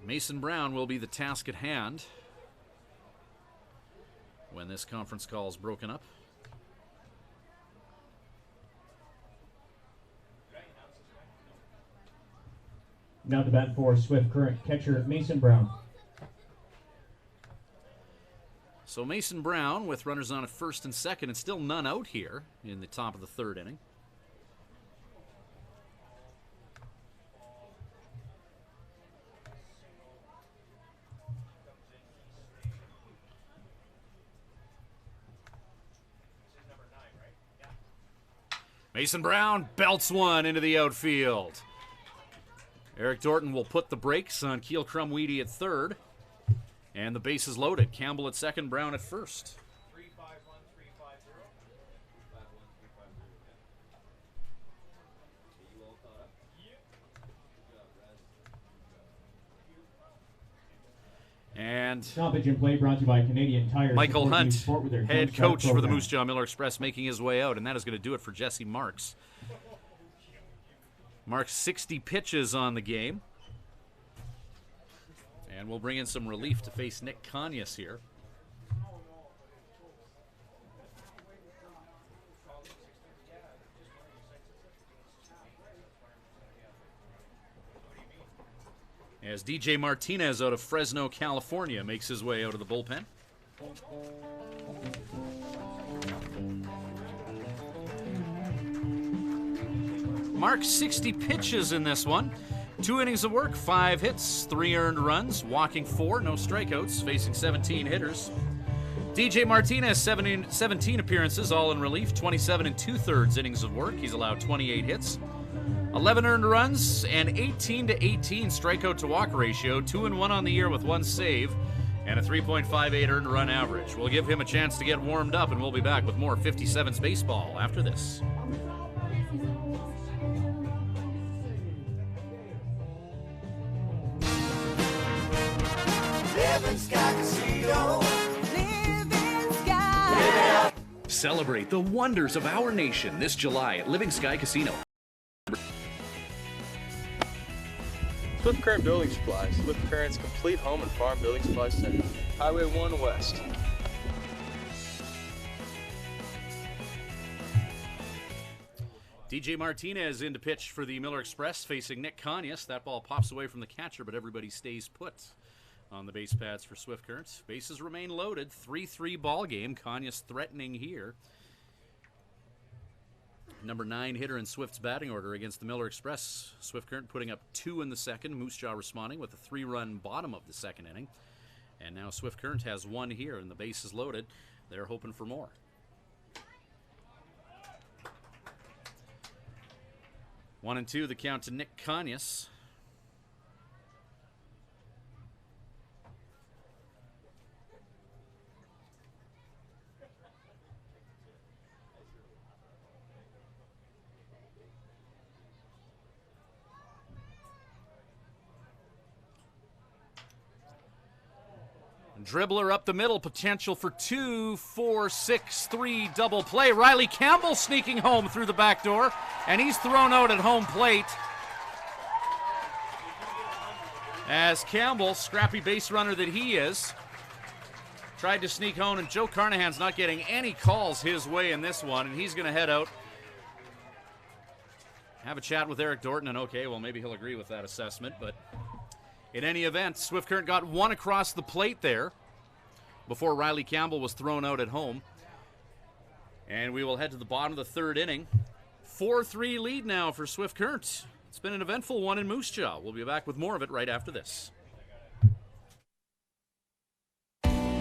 Mason Brown will be the task at hand when this conference call is broken up. Now to bat for Swift Current, catcher Mason Brown. So Mason Brown with runners on at first and second, and still none out here in the top of the third inning. Mason Brown belts one into the outfield. Eric Dorton will put the brakes on Keel Crumweedy at third. And the base is loaded. Campbell at second, Brown at first. 3-5-1-3-5-0. 3-5-1-3-5-0. You all caught up? Yep. Good job, Raz. And Stoppage in play brought to you by Canadian Tire. Michael Support Hunt, youth sport with their head Jump Shot coach for the program. Moose Jaw Miller Express, making his way out, and that is going to do it for Jesse Marks. Marks 60 pitches on the game. And we'll bring in some relief to face Nick Conyas here. As DJ Martinez out of Fresno, California, makes his way out of the bullpen. Mark 60 pitches in this one. 2 innings of work, 5 hits, 3 earned runs, walking 4, no strikeouts, facing 17 hitters. DJ Martinez, 17 appearances, all in relief, 27 2/3 innings of work. He's allowed 28 hits, 11 earned runs, and 18-18 strikeout to walk ratio, 2-1 on the year with 1 save, and a 3.58 earned run average. We'll give him a chance to get warmed up, and we'll be back with more 57's baseball after this. Celebrate the wonders of our nation this July at Living Sky Casino. Swift Current Building Supplies. Swift Current's complete home and farm building supply center. Highway 1 West. DJ Martinez in to pitch for the Miller Express facing Nick Conyas. That ball pops away from the catcher, but everybody stays put on the base pads for Swift Current. Bases remain loaded. 3-3 ball game. Conyas threatening here. Number 9 hitter in Swift's batting order against the Miller Express. Swift Current putting up 2 in the second. Moose Jaw responding with a 3-run bottom of the second inning. And now Swift Current has 1 here, and the base is loaded. They're hoping for more. 1-2, the count to Nick Conyas. Dribbler up the middle, potential for 2, 4, 6, 3 double play. Riley Campbell sneaking home through the back door, and he's thrown out at home plate. As Campbell, scrappy base runner that he is, tried to sneak home, and Joe Carnahan's not getting any calls his way in this one, and he's going to head out, have a chat with Eric Dorton, and okay, well, maybe he'll agree with that assessment, but in any event, Swift Current got 1 across the plate there before Riley Campbell was thrown out at home. And we will head to the bottom of the third inning. 4-3 lead now for Swift Current. It's been an eventful one in Moose Jaw. We'll be back with more of it right after this.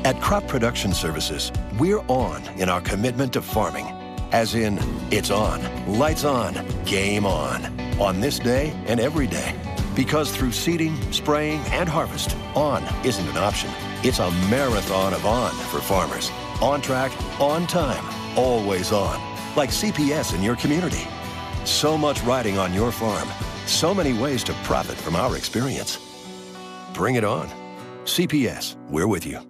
At Crop Production Services, we're on in our commitment to farming. As in, it's on, lights on, game on this day and every day. Because through seeding, spraying, and harvest, on isn't an option. It's a marathon of on for farmers. On track, on time, always on. Like CPS in your community. So much riding on your farm. So many ways to profit from our experience. Bring it on. CPS, we're with you.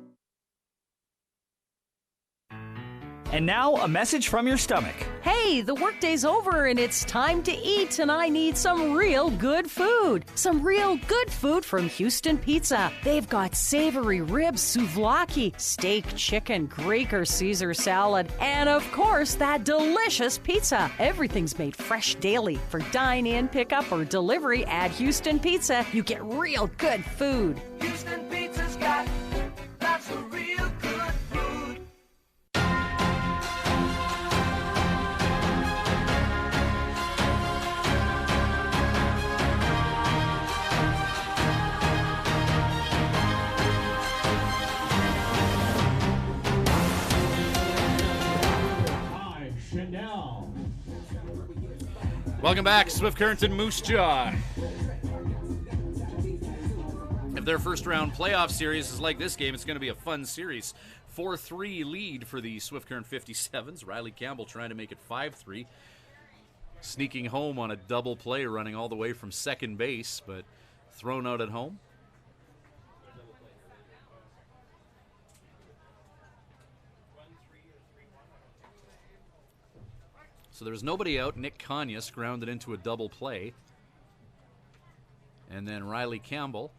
And now, a message from your stomach. Hey, the workday's over and it's time to eat, and I need some real good food. Some real good food from Houston Pizza. They've got savory ribs, souvlaki, steak, chicken, Greek or Caesar salad, and of course, that delicious pizza. Everything's made fresh daily. For dine-in, pickup, or delivery at Houston Pizza, you get real good food. Houston Pizza's got lots of real good food. Welcome back, Swift Current and Moose Jaw. If their first round playoff series is like this game, it's going to be a fun series. 4-3 lead for the Swift Current 57's. Riley Campbell trying to make it 5-3. Sneaking home on a double play, running all the way from second base, but thrown out at home. So there was nobody out. Nick Conyas grounded into a double play. And then Riley Campbell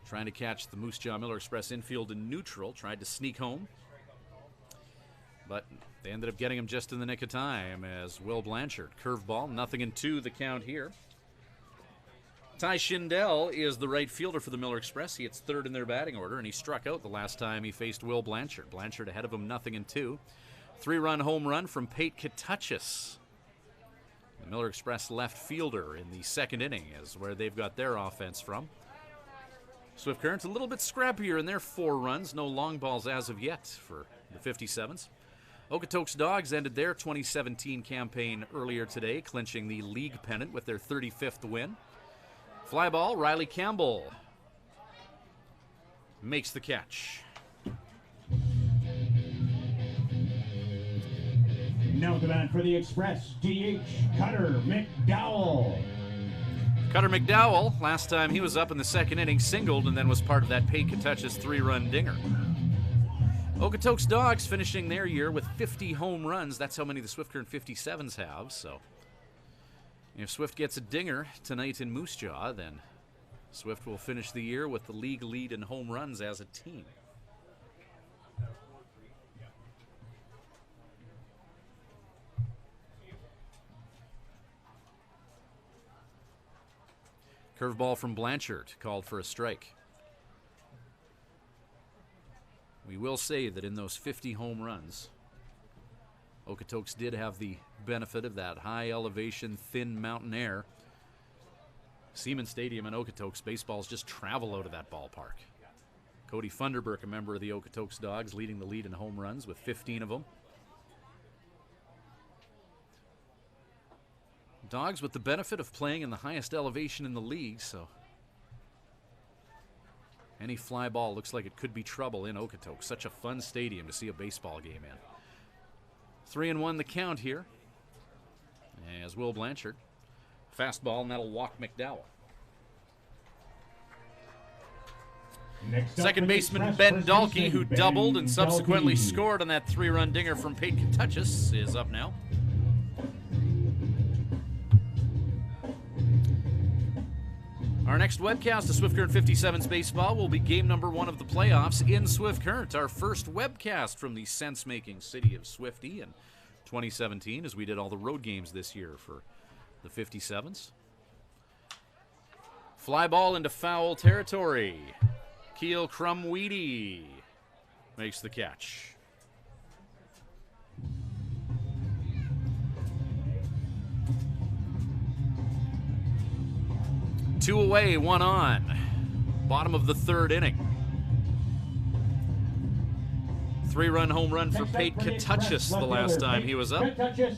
trying to catch the Moose Jaw Miller Express infield in neutral. Tried to sneak home. But they ended up getting him just in the nick of time as Will Blanchard. Curveball, 0-2 the count here. Ty Schindel is the right fielder for the Miller Express. He hits third in their batting order, and he struck out the last time he faced Will Blanchard. Blanchard ahead of him, 0-2. 3-run home run from Pate Katachis. The Miller Express left fielder in the second inning is where they've got their offense from. Swift Current's a little bit scrappier in their 4 runs. No long balls as of yet for the 57's. Okotoks Dogs ended their 2017 campaign earlier today, clinching the league pennant with their 35th win. Fly ball, Riley Campbell makes the catch. Now the man for the Express, DH Cutter McDowell. Cutter McDowell, last time he was up in the second inning, singled and then was part of that Pate Katachis 3-run dinger. Okotoks Dogs finishing their year with 50 home runs. That's how many the Swift Current 57's have. So if Swift gets a dinger tonight in Moose Jaw, then Swift will finish the year with the league lead in home runs as a team. Curveball from Blanchard called for a strike. We will say that in those 50 home runs, Okotoks did have the benefit of that high elevation, thin mountain air. Seaman Stadium and Okotoks baseballs just travel out of that ballpark. Cody Funderburk, a member of the Okotoks Dogs, leading the lead in home runs with 15 of them. Dogs with the benefit of playing in the highest elevation in the league, so any fly ball looks like it could be trouble in Okotoks. Such a fun stadium to see a baseball game in. 3-1 the count here as Will Blanchard. Fastball, and that'll walk McDowell. Second baseman Ben Dalkey, who doubled and subsequently scored on that 3-run dinger from Pate Kentuchis, is up now. Our next webcast of Swift Current 57's baseball will be game number 1 of the playoffs in Swift Current. Our first webcast from the sense-making city of Swifty in 2017, as we did all the road games this year for the 57's. Fly ball into foul territory. Keel Crumweedy makes the catch. Two away, one on. Bottom of the third inning. 3-run home run for Pate Kentuchis the last time he was up. That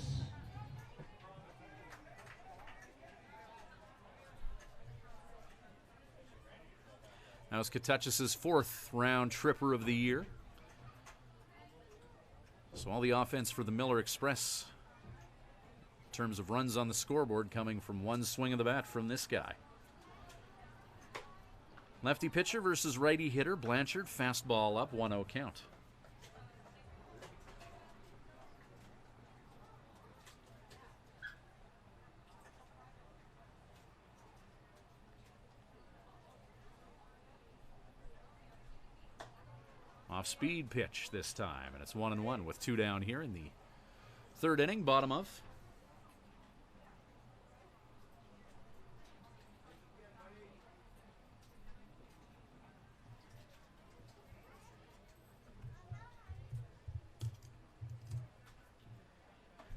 was Kentuchis' 4th round tripper of the year. So all the offense for the Miller Express in terms of runs on the scoreboard coming from one swing of the bat from this guy. Lefty pitcher versus righty hitter. Blanchard, fastball up, 1-0 count. Off-speed pitch this time, and it's 1-1 with 2 down here in the third inning, bottom of.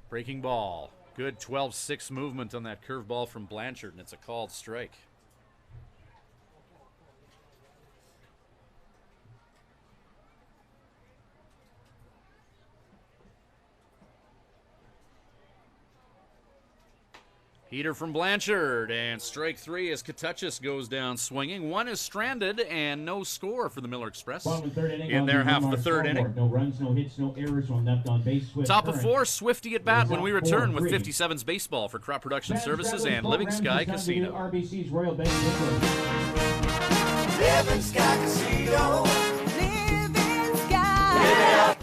Breaking ball. Good 12-6 movement on that curveball from Blanchard, and it's a called strike. Heater from Blanchard, and strike 3 as Kentuchis goes down swinging. One is stranded, and no score for the Miller Express in their half of the third inning. No runs, no hits, no errors, one left on base. Top of 4, Swifty at bat when we return with 57's baseball for Crop Production Services and Living Sky Casino. RBC's Royal Bank. Living Sky Casino. Living Sky.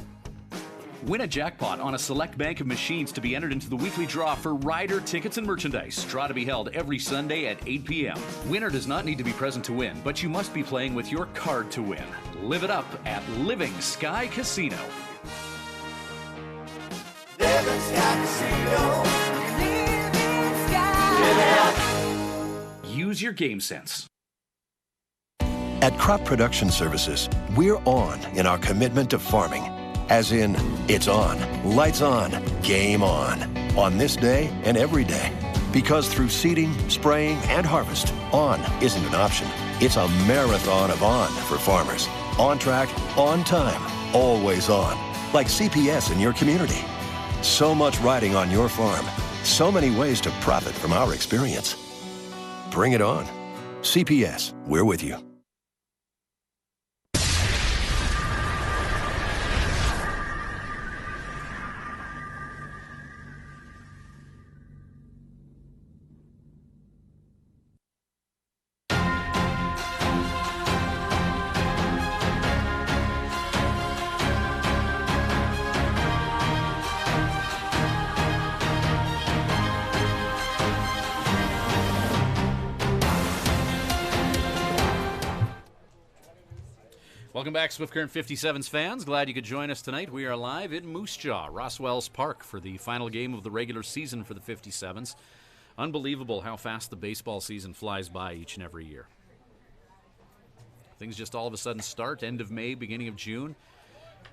Win a jackpot on a select bank of machines to be entered into the weekly draw for rider tickets and merchandise. Draw to be held every Sunday at 8 p.m. Winner does not need to be present to win, but you must be playing with your card to win. Live it up at Living Sky Casino. Living Sky Casino. Living Sky. Use your game sense. At Crop Production Services, we're on in our commitment to farming. As in, it's on, lights on, game on this day and every day. Because through seeding, spraying, and harvest, on isn't an option. It's a marathon of on for farmers. On track, on time, always on. Like CPS in your community. So much riding on your farm. So many ways to profit from our experience. Bring it on. CPS, we're with you. Welcome back, Swift Current 57's fans. Glad you could join us tonight. We are live in Moose Jaw, Roswell's Park, for the final game of the regular season for the 57's. Unbelievable how fast the baseball season flies by each and every year. Things just all of a sudden start, end of May, beginning of June.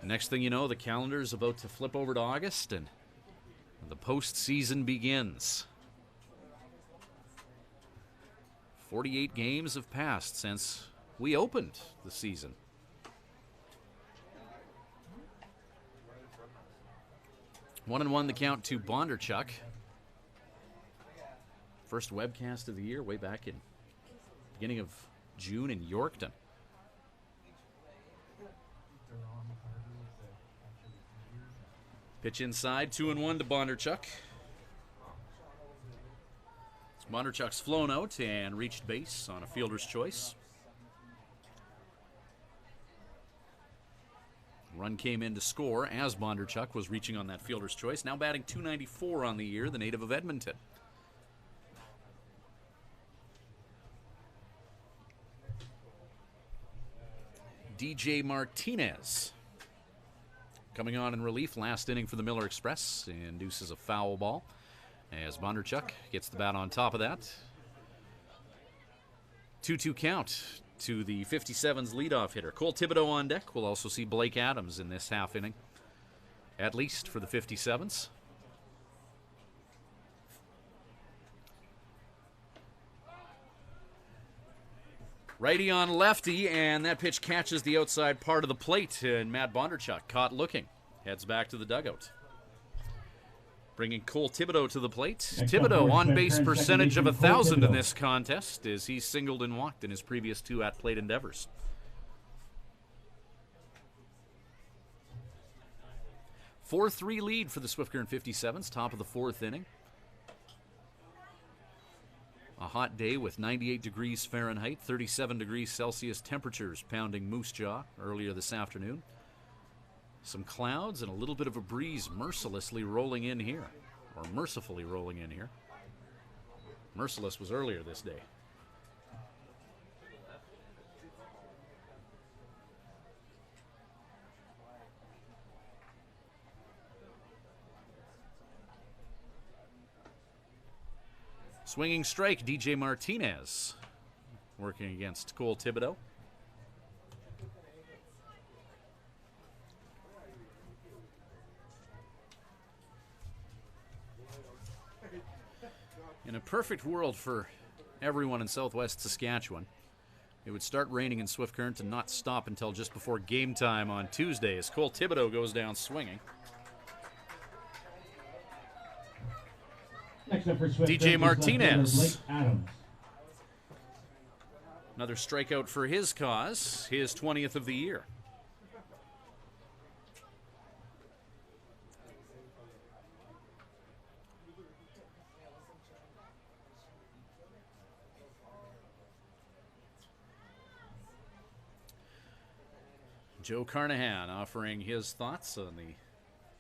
Next thing you know, the calendar is about to flip over to August, and the postseason begins. 48 games have passed since we opened the season. One and one the count to Bondarchuk. First webcast of the year, way back in beginning of June in Yorkton. Pitch inside, 2-1 to Bondarchuk. Bondarchuk's flown out and reached base on a fielder's choice. Run came in to score as Bondarchuk was reaching on that fielder's choice. Now batting .294 on the year, the native of Edmonton. DJ Martinez coming on in relief, last inning for the Miller Express, induces a foul ball as Bondarchuk gets the bat on top of that. 2-2 count to the 57's leadoff hitter. Cole Thibodeau on deck. We'll also see Blake Adams in this half inning, at least for the 57's. Righty on lefty, and that pitch catches the outside part of the plate, and Matt Bondarchuk caught looking. Heads back to the dugout. Bringing Cole Thibodeau to the plate. Thibodeau on base percentage of 1,000 in this contest as he singled and walked in his previous two at-plate endeavors. A 4-3 lead for the Swift Current 57's, top of the fourth inning. A hot day with 98 degrees Fahrenheit, 37 degrees Celsius temperatures pounding Moose Jaw earlier this afternoon. Some clouds and a little bit of a breeze mercilessly rolling in here, or mercifully rolling in here. Merciless was earlier this day. Swinging strike, DJ Martinez working against Cole Thibodeau. In a perfect world for everyone in southwest Saskatchewan, it would start raining in Swift Current and not stop until just before game time on Tuesday as Cole Thibodeau goes down swinging. Next up for Swift DJ Martinez. Blake Adams. Another strikeout for his cause, his 20th of the year. Joe Carnahan offering his thoughts on the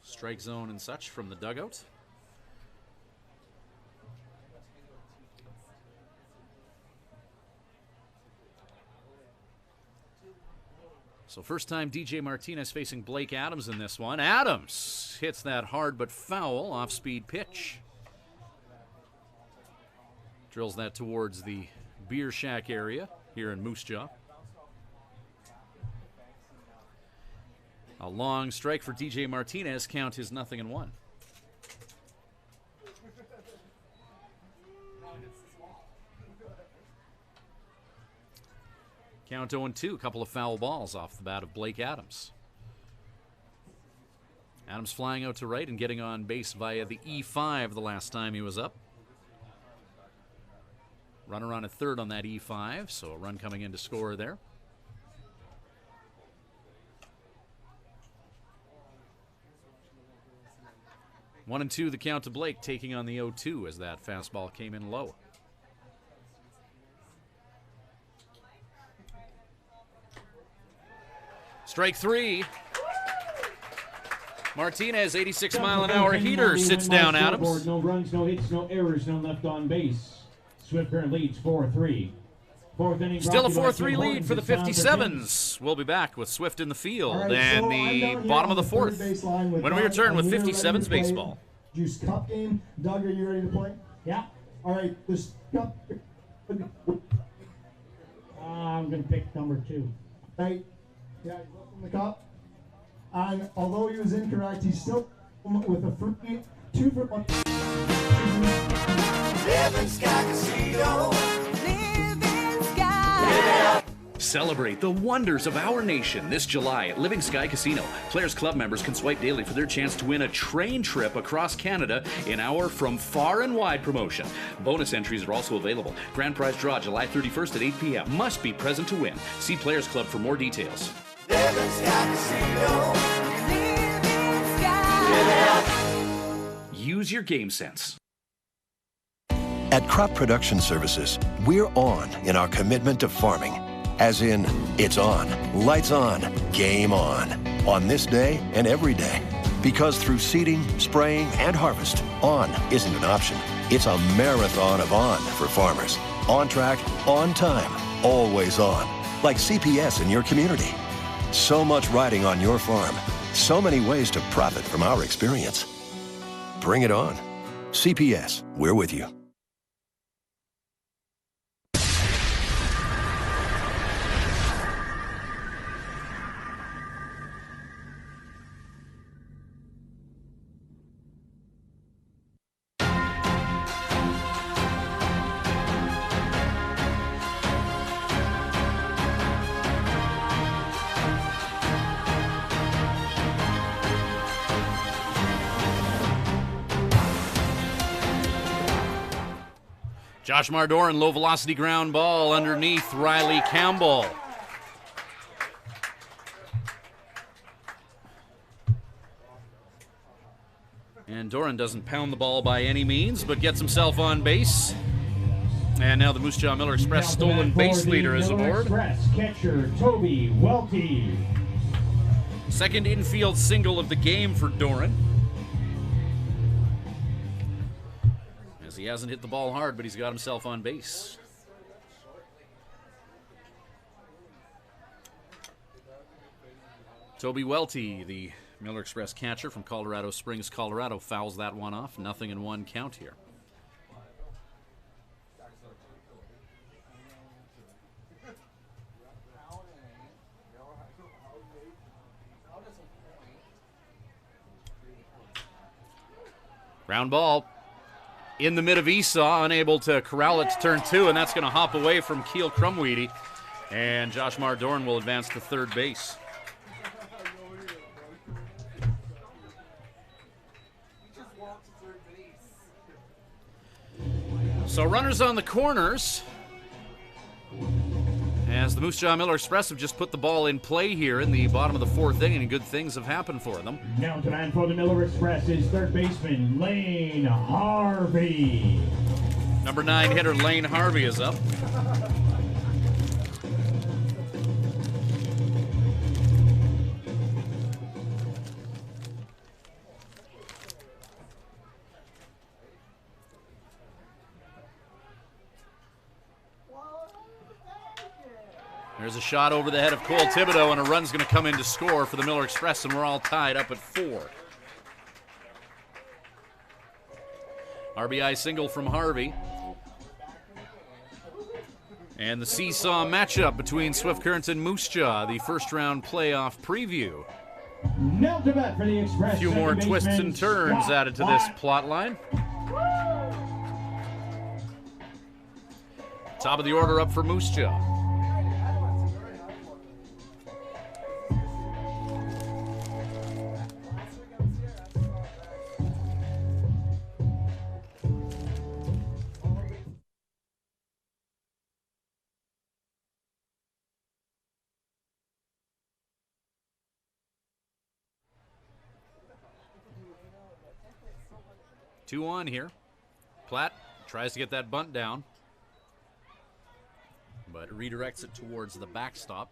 strike zone and such from the dugout. So first time DJ Martinez facing Blake Adams in this one. Adams hits that hard but foul off-speed pitch. Drills that towards the beer shack area here in Moose Jaw. A long strike for DJ Martinez. Count is 0-1. Count 0-2. A couple of foul balls off the bat of Blake Adams. Adams flying out to right and getting on base via the E5 the last time he was up. Runner on at third on that E5, so a run coming in to score there. One and two, the count to Blake, taking on the 0-2 as that fastball came in low. Strike three. Martinez, 86-mile-an-hour heater, sits down Adams. No runs, no hits, no errors, no left on base. Swift Current leads 4-3. Fourth inning Still a brought to you 4-3 by Tim lead for the Hortons and Sound 57's. We'll be back with Swift in the field All right, and so I'm the down here bottom of on the fourth. third baseline with When we Doug. return with Are we ready 57's to play baseball. Juice Cup game. Doug, are you ready to play? Yeah. All right, this cup. I'm going to pick number 2. Right. Yeah, he's looking the cup. And although he was incorrect, he's still with a free 2 for 1. Living Sky Casino. Living Sky. Celebrate the wonders of our nation this July at Living Sky Casino. Players Club members can swipe daily for their chance to win a train trip across Canada in our From Far and Wide promotion. Bonus entries are also available. Grand prize draw July 31st at 8 p.m. Must be present to win. See Players Club for more details. Living Sky Casino. Living Sky. Use your game sense. At Crop Production Services, we're on in our commitment to farming. As in, it's on, lights on, game on this day and every day. Because through seeding, spraying, and harvest, on isn't an option. It's a marathon of on for farmers. On track, on time, always on. Like CPS in your community. So much riding on your farm. So many ways to profit from our experience. Bring it on. CPS, we're with you. Josh Mardoran, low velocity ground ball underneath Riley Campbell. And Doran doesn't pound the ball by any means, but gets himself on base. And now the Moose Jaw Miller Express stolen base leader is aboard. Express catcher Toby Welty. Second infield single of the game for Doran. As he hasn't hit the ball hard, but he's got himself on base. Toby Welty, the Miller Express catcher from Colorado Springs, Colorado, fouls that one off. 0-1 count here. Ground ball in the mid of Esau, unable to corral it to turn 2, and that's going to hop away from Keel Crumweedy. And Josh Mardoran will advance to third base. So runners on the corners, as the Moose Jaw Miller Express have just put the ball in play here in the bottom of the fourth inning, and good things have happened for them. Now to man for the Miller Express is third baseman Lane Harvey. Number 9 hitter Lane Harvey is up. There's a shot over the head of Cole Thibodeau, and a run's going to come in to score for the Miller Express, and we're all tied up at 4. RBI single from Harvey. And the seesaw matchup between Swift Current and Moose Jaw, the first-round playoff preview. Now to bat for the Express. A few more twists and turns added to this plot line. Top of the order up for Moose Jaw. Two on here. Platt tries to get that bunt down, but redirects it towards the backstop.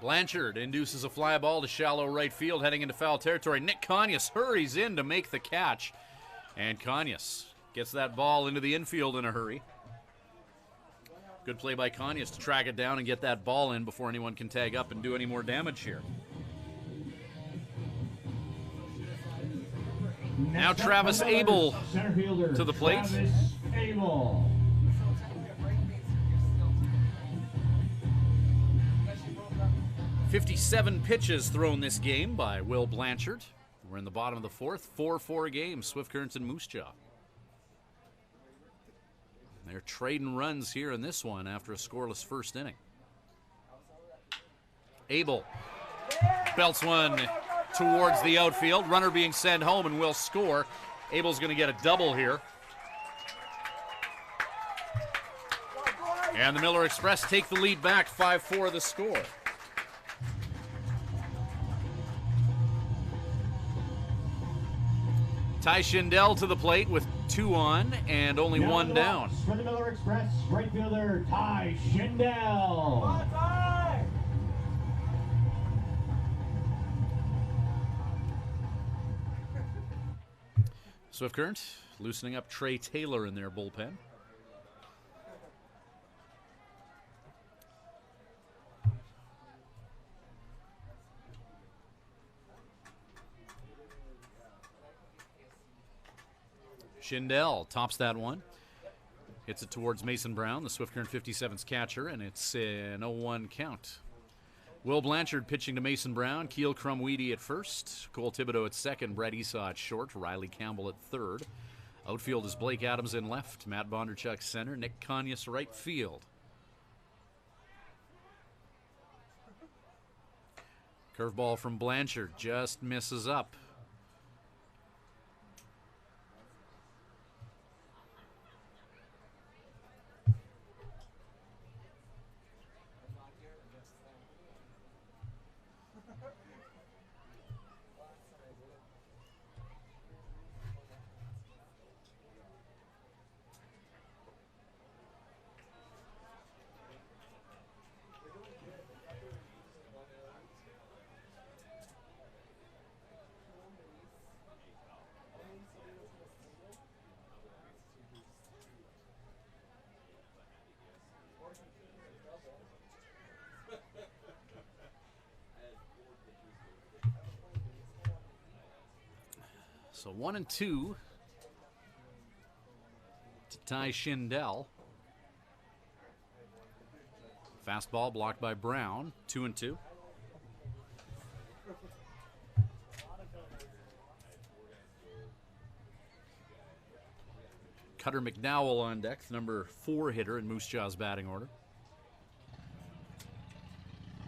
Blanchard induces a fly ball to shallow right field, heading into foul territory. Nick Conyas hurries in to make the catch, and Conyas gets that ball into the infield in a hurry. Good play by Conyas to track it down and get that ball in before anyone can tag up and do any more damage here. Now Travis Abel to the plate. Travis Abel. "57 pitches thrown this game by Will Blanchard. We're in the bottom of the fourth. 4-4 game, Swift Current and Moose Jaw. They're trading runs here in this one after a scoreless first inning. Abel belts one towards the outfield. Runner being sent home and will score. Abel's going to get a double here. And the Miller Express take the lead back, 5-4 the score. Ty Schindel to the plate with 2 on and only 1 down. For the Miller Express, right fielder Ty Schindel. Swift Current loosening up Trey Taylor in their bullpen. Schindel tops that one. Hits it towards Mason Brown, the Swift Current 57's catcher, and it's an 0-1 count. Will Blanchard pitching to Mason Brown. Keel Crumweedy at first. Cole Thibodeau at second. Brett Esau at short. Riley Campbell at third. Outfield is Blake Adams in left. Matt Bondarchuk center. Nick Conyas right field. Curveball from Blanchard just misses up. So 1-2 to Ty Schindel. Fastball blocked by Brown. 2-2. Cutter McDowell on deck, number 4 hitter in Moose Jaw's batting order.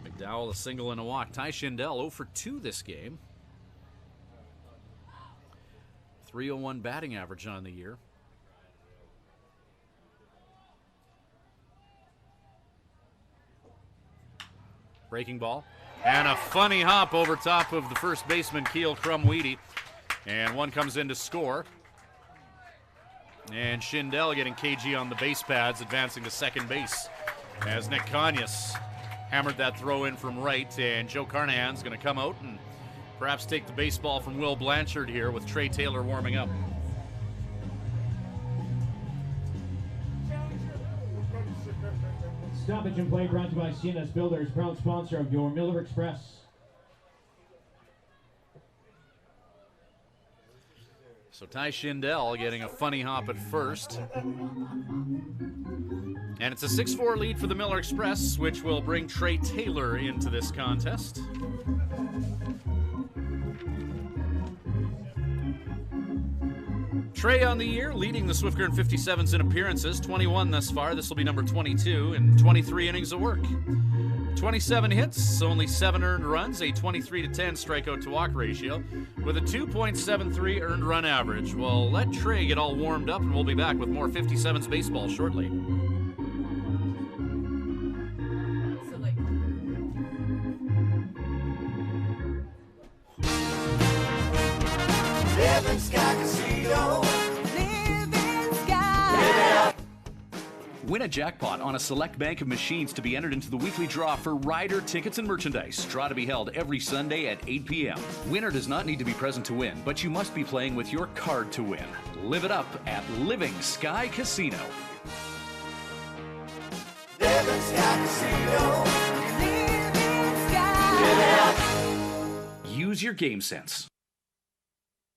McDowell a single and a walk. Ty Schindel 0 for 2 this game. .301 batting average on the year. Breaking ball. And a funny hop over top of the first baseman, Keel Crumweedy. And one comes in to score. And Schindel getting KG on the base pads, advancing to second base. As Nick Conyas hammered that throw in from right. And Joe Carnahan's going to come out and perhaps take the baseball from Will Blanchard here with Trey Taylor warming up. Stoppage and play brought to you by CNS Builders, proud sponsor of your Miller Express. So Ty Schindel getting a funny hop at first. And it's a 6-4 lead for the Miller Express, which will bring Trey Taylor into this contest. Trey on the year, leading the Swift Current 57's in appearances, 21 thus far. This will be number 22 in 23 innings of work. 27 hits, only 7 earned runs, a 23-10 strikeout to walk ratio, with a 2.73 earned run average. Well, let Trey get all warmed up, and we'll be back with more 57's baseball shortly. Win a jackpot on a select bank of machines to be entered into the weekly draw for rider tickets and merchandise. Draw to be held every Sunday at 8 p.m. Winner does not need to be present to win, but you must be playing with your card to win. Live it up at Living Sky Casino. Living Sky Casino. Living Sky. Use your game sense.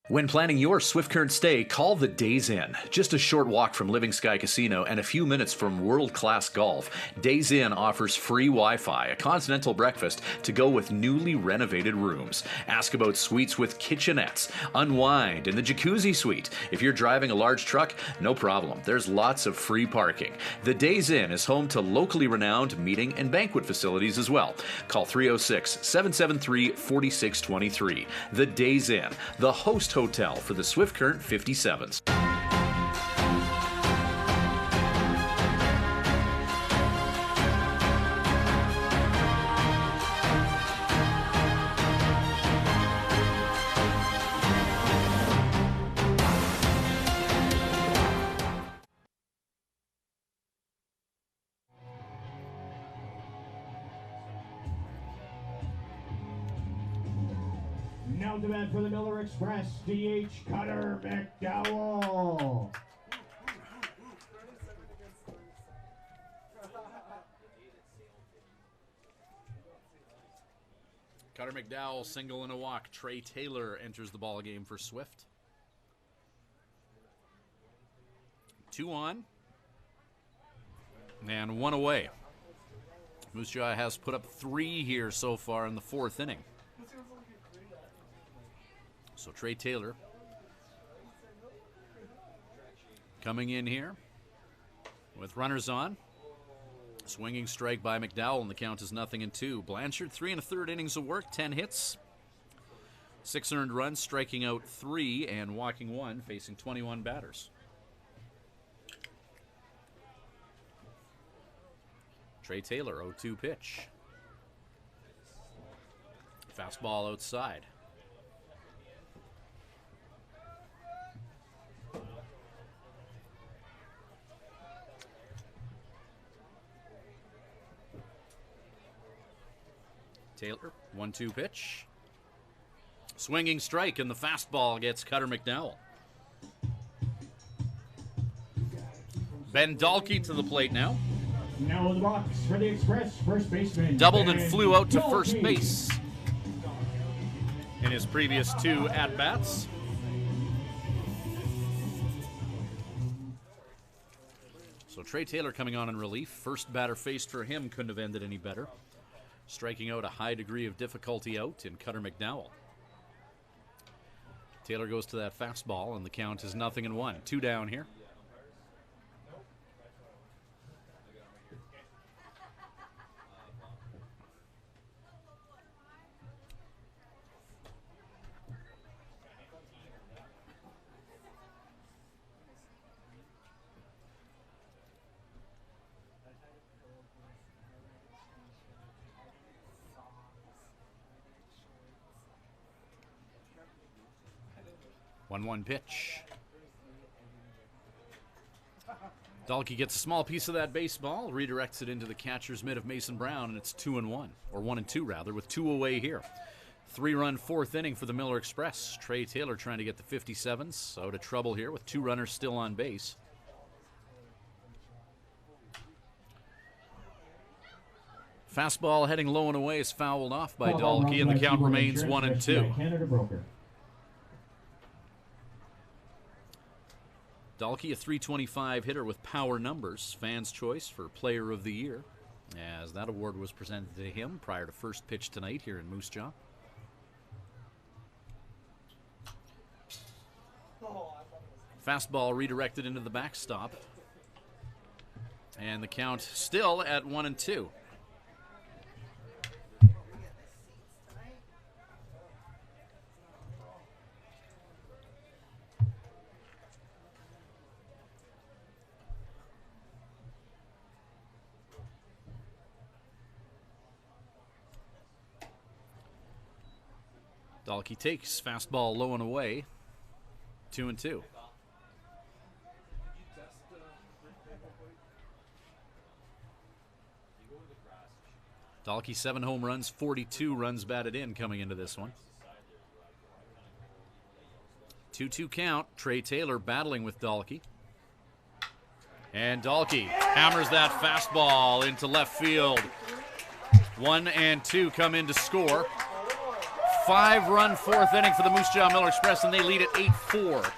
When planning your Swift Current stay, call the Days Inn. Just a short walk from Living Sky Casino and a few minutes from world-class golf, Days Inn offers free Wi-Fi, a continental breakfast to go with newly renovated rooms. Ask about suites with kitchenettes. Unwind in the jacuzzi suite. If you're driving a large truck, no problem. There's lots of free parking. The Days Inn is home to locally renowned meeting and banquet facilities as well. Call 306-773-4623. The Days Inn, the host hotel for the Swift Current 57's. Now the man for the Miller Express, DH Cutter McDowell. Cutter McDowell, single and a walk. Trey Taylor enters the ball game for Swift. 2 on and 1 away. Moose Jaw has put up 3 here so far in the 4th inning. So Trey Taylor coming in here with runners on. Swinging strike by McDowell, and the count is 0-2. Blanchard, 3 1/3 innings of work, 10 hits, 6 earned runs, striking out 3 and walking 1, facing 21 batters. Trey Taylor, 0-2 pitch. Fastball outside. Taylor, 1-2 pitch. Swinging strike, and the fastball gets Cutter McDowell. Ben Dalkey to the plate now. Now in the box for the Express, first baseman. Doubled Ben and flew out to Dalkey. first base in his previous 2 at-bats. So Trey Taylor coming on in relief. First batter faced for him couldn't have ended any better. Striking out a high degree of difficulty out in Cutter McDowell. Taylor goes to that fastball, and the count is 0-1. 2 down here. One pitch. Dalkey gets a small piece of that baseball, redirects it into the catcher's mitt of Mason Brown, and it's 2-1, or 1-2 rather, with 2 away here. 3-run 4th inning for the Miller Express. Trey Taylor trying to get the 57's out of trouble here with 2 runners still on base. Fastball heading low and away is fouled off by Dalkey, and the count remains 1-2. Canada broker. Dalkey, a .325 hitter with power numbers. Fans' choice for Player of the Year, as that award was presented to him prior to first pitch tonight here in Moose Jaw. Fastball redirected into the backstop. And the count still at 1-2. Dalkey takes fastball low and away. 2-2. Dalkey 7 home runs, 42 runs batted in coming into this one. 2-2 count. Trey Taylor battling with Dalkey. And Dalkey hammers that fastball into left field. 1 and 2 come in to score. 5-run fourth inning for the Moose Jaw Miller Express, and they lead at 8-4.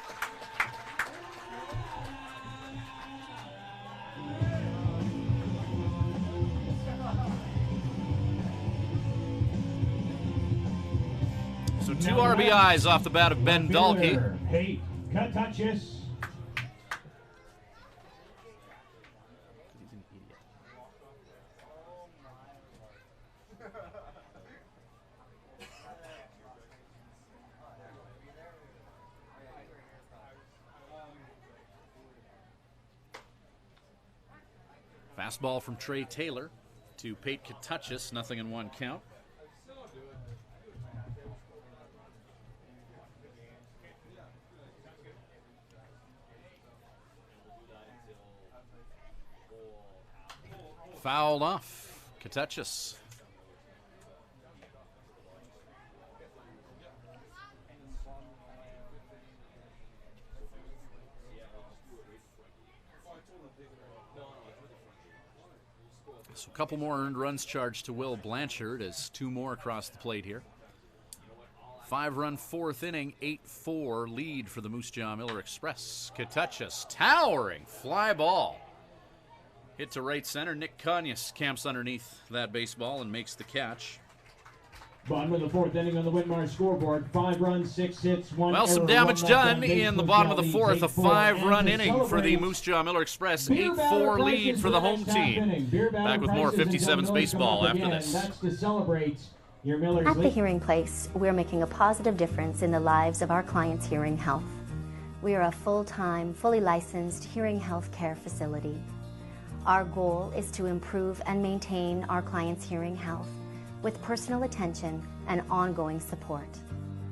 So 2 RBIs off the bat of Ben Dalkey. Hey, Kutachis. Fastball from Trey Taylor to Pate Kutachis, 0-1 count. Fouled off, Kutachis. So a couple more earned runs charged to Will Blanchard as 2 more across the plate here. 5-run fourth inning, 8-4 lead for the Moose Jaw Miller Express. Kutachis, towering fly ball. Hit to right center. Nick Conyas camps underneath that baseball and makes the catch. Bottom of the fourth inning on the Winmar scoreboard. 5 runs, 6 hits, 1 Well, some error, damage 1 left done on base. in the Moose bottom Jaw of the leads fourth. A 8-4, 5-run and to inning for the celebrate, Moose Jaw Miller Express. Beer 8-4 Battle lead prices for the next home half team. inning. Beer Battle Back with more prices until 57's Millers baseball come up after again. this. That's to celebrate your Millers At the lead. Hearing Place, we're making a positive difference in the lives of our clients' hearing health. We are a full-time, fully licensed hearing health care facility. Our goal is to improve and maintain our clients' hearing health with personal attention and ongoing support.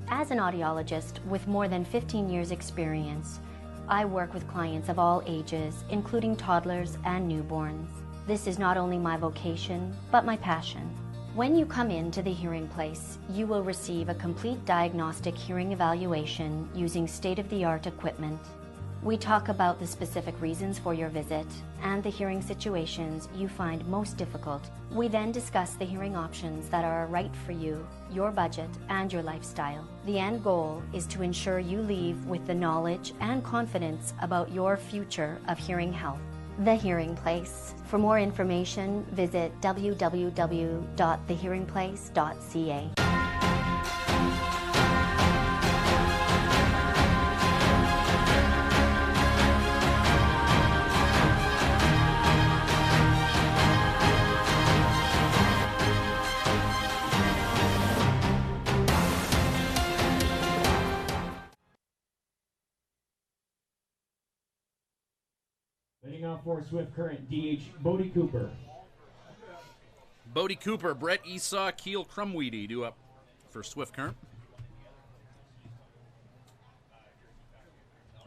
As an audiologist with more than 15 years' experience, I work with clients of all ages, including toddlers and newborns. This is not only my vocation, but my passion. When you come into the Hearing Place, you will receive a complete diagnostic hearing evaluation using state-of-the-art equipment. We talk about the specific reasons for your visit and the hearing situations you find most difficult. We then discuss the hearing options that are right for you, your budget, and your lifestyle. The end goal is to ensure you leave with the knowledge and confidence about your future of hearing health. The Hearing Place. For more information, visit www.thehearingplace.ca. Leading off for Swift Current, DH Bodie Cooper. Bodie Cooper, Brett Esau, Keel Crumweedy do up for Swift Current.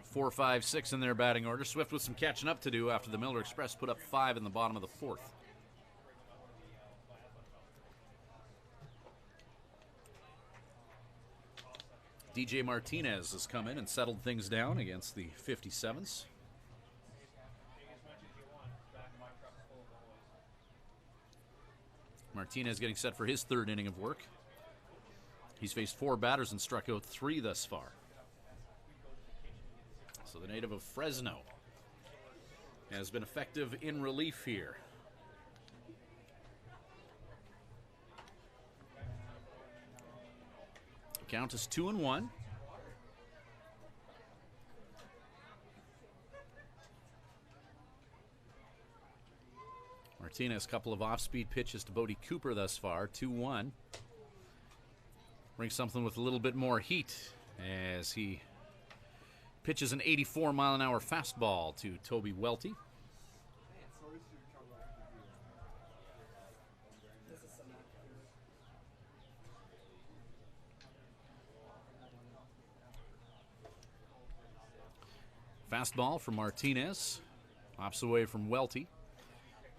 4, 5, 6 in their batting order. Swift with some catching up to do after the Miller Express put up 5 in the bottom of the fourth. DJ Martinez has come in and settled things down against the 57's. Martinez getting set for his 3rd inning of work. He's faced 4 batters and struck out 3 thus far. So the native of Fresno has been effective in relief here. The count is 2-1. Martinez, a couple of off-speed pitches to Bodie Cooper thus far, 2-1. Brings something with a little bit more heat as he pitches an 84-mile-an-hour fastball to Toby Welty. Fastball from Martinez, hops away from Welty.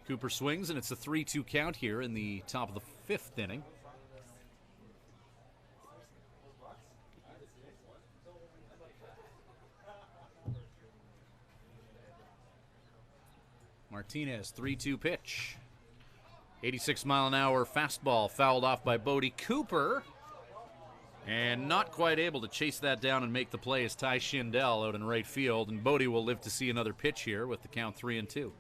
Cooper swings, and it's a 3-2 count here in the top of the 5th inning. Martinez, 3-2 pitch. 86-mile-an-hour fastball fouled off by Bodie Cooper. And not quite able to chase that down and make the play is Ty Schindel out in right field. And Bodie will live to see another pitch here with the count 3-2.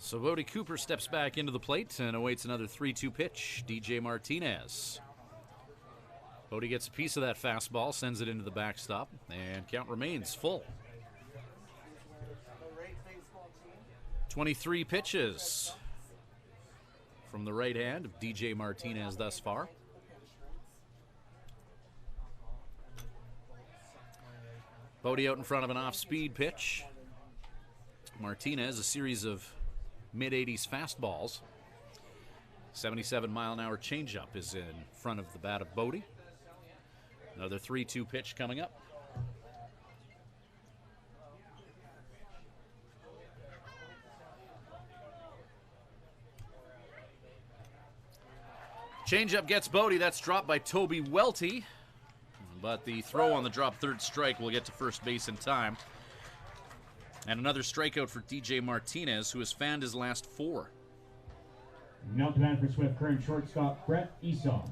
So Bodie Cooper steps back into the plate and awaits another 3-2 pitch. DJ Martinez. Bodie gets a piece of that fastball, sends it into the backstop, and count remains full. 23 pitches from the right hand of DJ Martinez thus far. Bodie out in front of an off-speed pitch. Martinez, a series of mid-80s fastballs. 77-mile-an-hour changeup is in front of the bat of Bodie. Another 3-2 pitch coming up. Changeup gets Bodie. That's dropped by Toby Welty. But the throw on the drop third strike will get to first base in time. And another strikeout for DJ Martinez, who has fanned his last 4. Now to bat for Swift Current shortstop Brett Esau.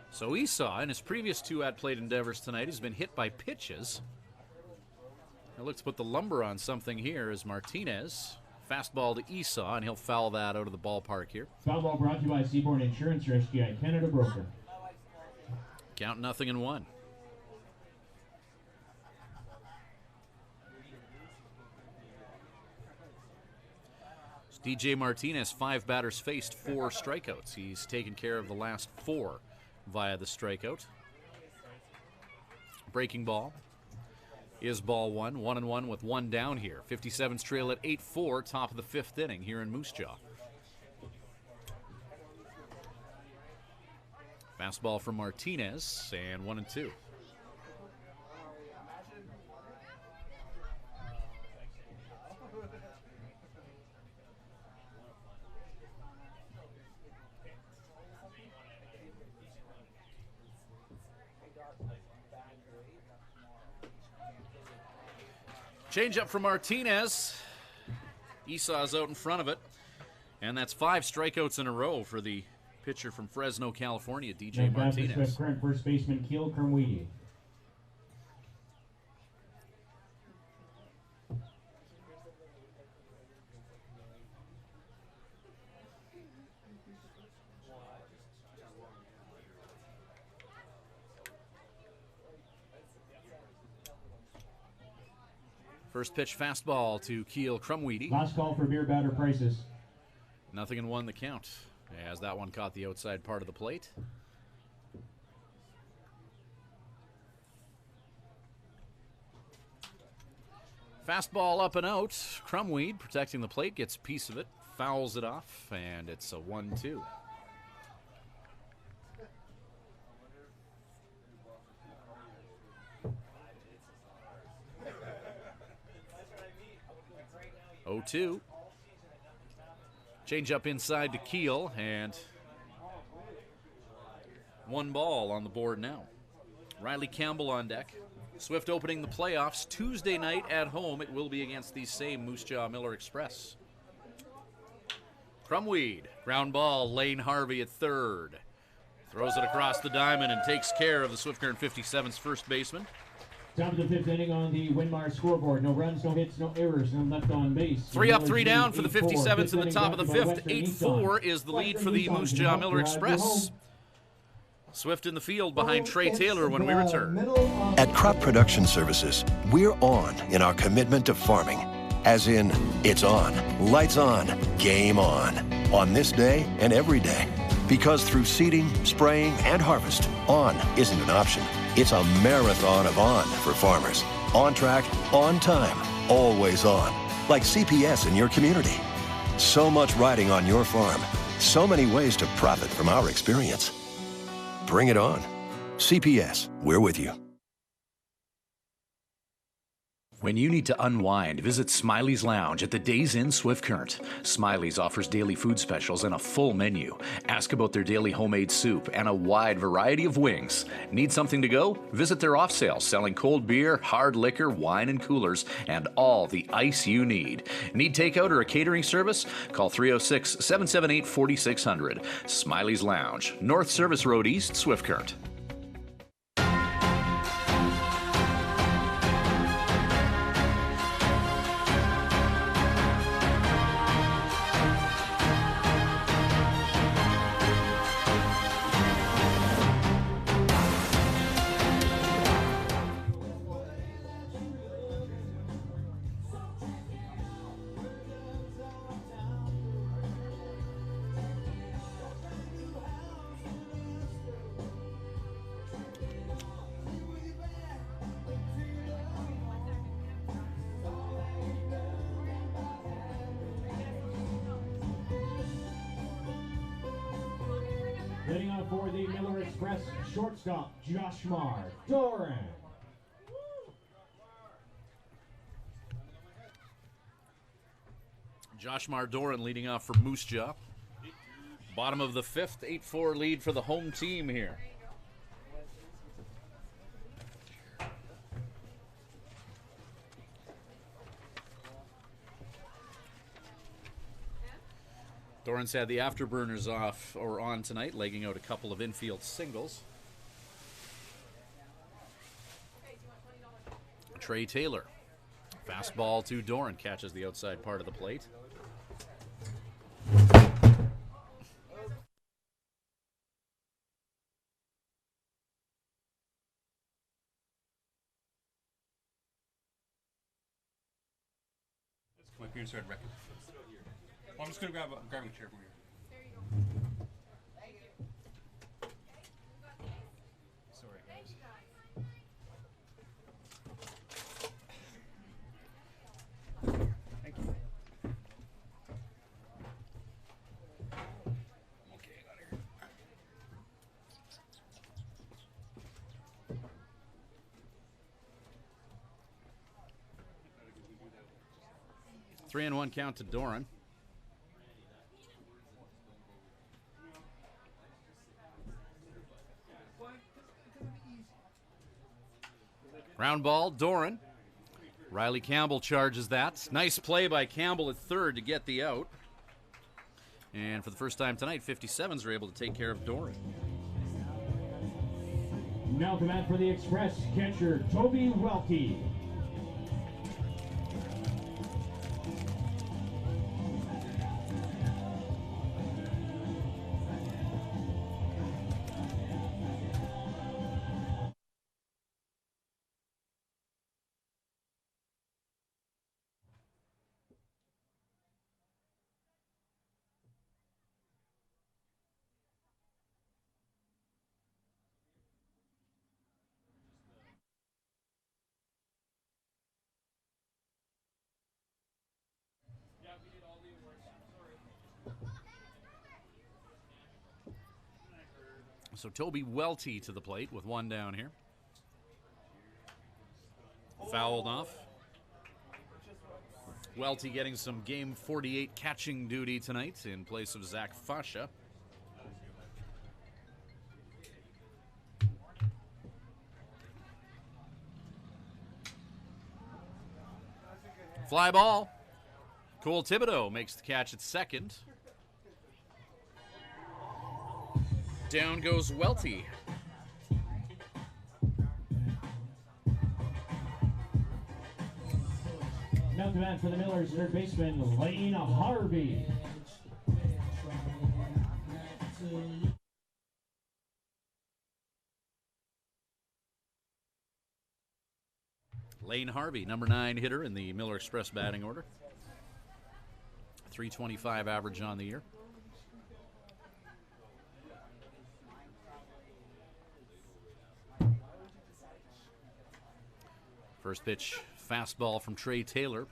So Esau, in his previous 2 at-plate endeavors tonight, has been hit by pitches. Now let's put the lumber on something here as Martinez. Fastball to Esau, and he'll foul that out of the ballpark here. Foul ball brought to you by Seaborn Insurance, your SGI Canada broker. Count 0-1. So DJ Martinez, 5 batters faced, 4 strikeouts. He's taken care of the last 4 via the strikeout. Breaking ball is ball 1. 1-1 with 1 down here. 57's trail at 8-4, top of the 5th inning here in Moose Jaw. Fastball from Martinez, and 1-2. Change up from Martinez. Esau's out in front of it. And that's 5 strikeouts in a row for the pitcher from Fresno, California, DJ Martinez. Current first baseman Keel Kermweedy. First pitch fastball to Keel Krumweedy. Last call for beer batter prices. 0-1 the count, as that one caught the outside part of the plate. Fastball up and out. Krumweed protecting the plate, gets a piece of it, fouls it off, and it's a 1-2. Oh, 2. Change up inside to Keel, and 1 ball on the board now. Riley Campbell on deck. Swift opening the playoffs Tuesday night at home. It will be against the same Moose Jaw Miller Express. Krumweed, ground ball, Lane Harvey at third. Throws it across the diamond and takes care of the Swift Current 57's first baseman. Top of the 5th inning on the Winmar scoreboard. No runs, no hits, no errors, no left on base. 3 up, 3 down for the 57's in the top of the 5th. 8-4 is the lead for the Moose Jaw Miller Express. Swift in the field behind Trey Taylor when we return. At Crop Production Services, we're on in our commitment to farming. As in, it's on, lights on, game on this day and every day. Because through seeding, spraying, and harvest, on isn't an option. It's a marathon of on for farmers. On track, on time, always on. Like CPS in your community. So much riding on your farm. So many ways to profit from our experience. Bring it on. CPS, we're with you. When you need to unwind, visit Smiley's Lounge at the Days Inn Swift Current. Smiley's offers daily food specials and a full menu. Ask about their daily homemade soup and a wide variety of wings. Need something to go? Visit their off sale selling cold beer, hard liquor, wine and coolers, and all the ice you need. Need takeout or a catering service? Call 306-778-4600. Smiley's Lounge, North Service Road East, Swift Current. Heading on for the Miller Express, shortstop Joshmar Doran. Joshmar Doran leading off for Moose Jaw. Bottom of the fifth, 8-4 lead for the home team here. Doran's had the afterburners off or on tonight, legging out a couple of infield singles. Trey Taylor. Fastball to Doran, catches the outside part of the plate. My parents started wrecking. Well, I'm just gonna grab a chair from here. Sorry, guys. Thank you. Okay, I got here. 3-1 count to Doran. Ground ball, Doran. Riley Campbell charges that. Nice play by Campbell at third to get the out. And for the first time tonight, 57's are able to take care of Doran. Now the bat for the Express, catcher Toby Welty. So Toby Welty to the plate with one down here. Fouled off. Welty getting some game 48 catching duty tonight in place of Zach Fasha. Fly ball. Cole Thibodeau makes the catch at second. Down goes Welty. Now the bat for the Millers, third baseman Lane Harvey. Lane Harvey, number 9 hitter in the Miller Express batting order. .325 average on the year. First pitch, fastball from Trey Taylor.